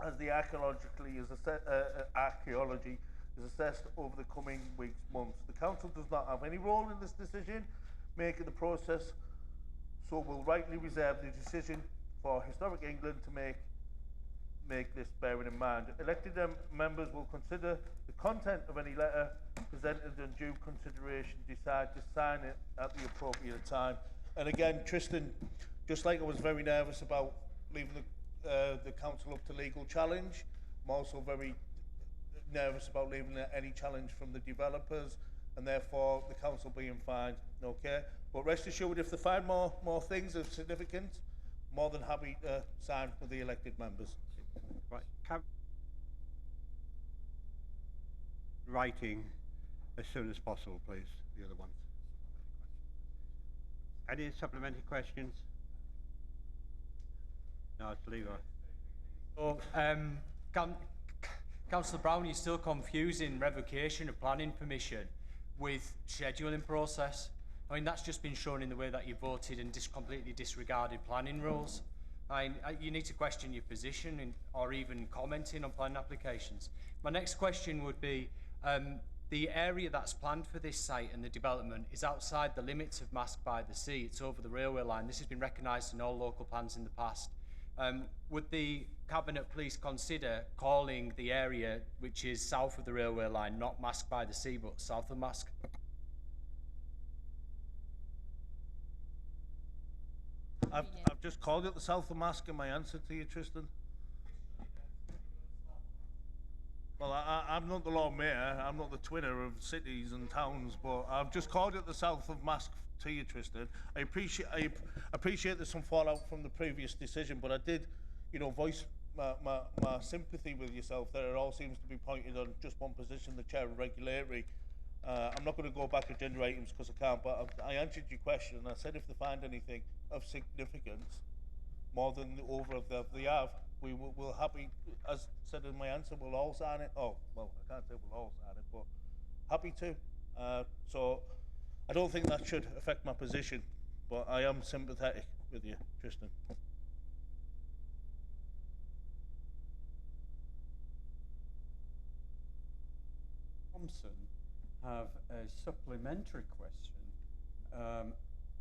as the archaeology is assessed over the coming weeks, months. The council does not have any role in this decision making the process, so will rightly reserve the decision for Historic England to make this bearing in mind. Elected members will consider the content of any letter presented and due consideration decide to sign it at the appropriate time. And again, Tristan, just like I was very nervous about leaving the council up to legal challenge, I'm also very nervous about leaving any challenge from the developers, and therefore the council being fined. Okay, but rest assured, if they find more things of significance, more than happy to sign with the elected members. Right. Writing as soon as possible, please. The other ones. Any supplementary questions? No, it's Leroy. So, Councillor Brown, you're still confusing revocation of planning permission with scheduling process. I mean, that's just been shown in the way that you voted and completely disregarded planning rules. You need to question your position or even commenting on planning applications. My next question would be, the area that's planned for this site and the development is outside the limits of Mask by the Sea. It's over the railway line. This has been recognised in all local plans in the past. Would the Cabinet please consider calling the area which is south of the railway line not Mask by the Sea but south of Mask? I've just called it the south of Mask in my answer to you, Tristan. Well, I'm not the Lord Mayor, I'm not the twinner of cities and towns, but I've just called it the south of Mask to you, Tristan. I appreciate there's some fallout from the previous decision, but I did, you know, voice my sympathy with yourself that it all seems to be pointed on just one position, the chair of regulatory. I'm not going to go back agenda items because I can't, but I answered your question and I said if they find anything of significance, more than the over of they have, we'll happy, as said in my answer, we'll all sign it. Oh, well, I can't say we'll all sign it, but happy to. So I don't think that should affect my position, but I am sympathetic with you, Tristan. Thompson have a supplementary question.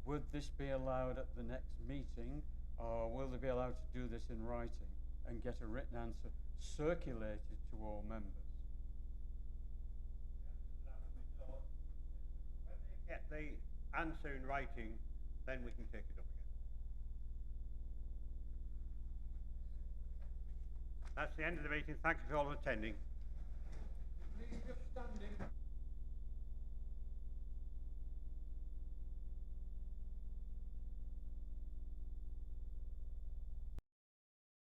Would this be allowed at the next meeting, or will they be allowed to do this in writing and get a written answer circulated to all members? When they get the answer in writing, then we can take it up again. That's the end of the meeting. Thank you for all attending. Please just standing.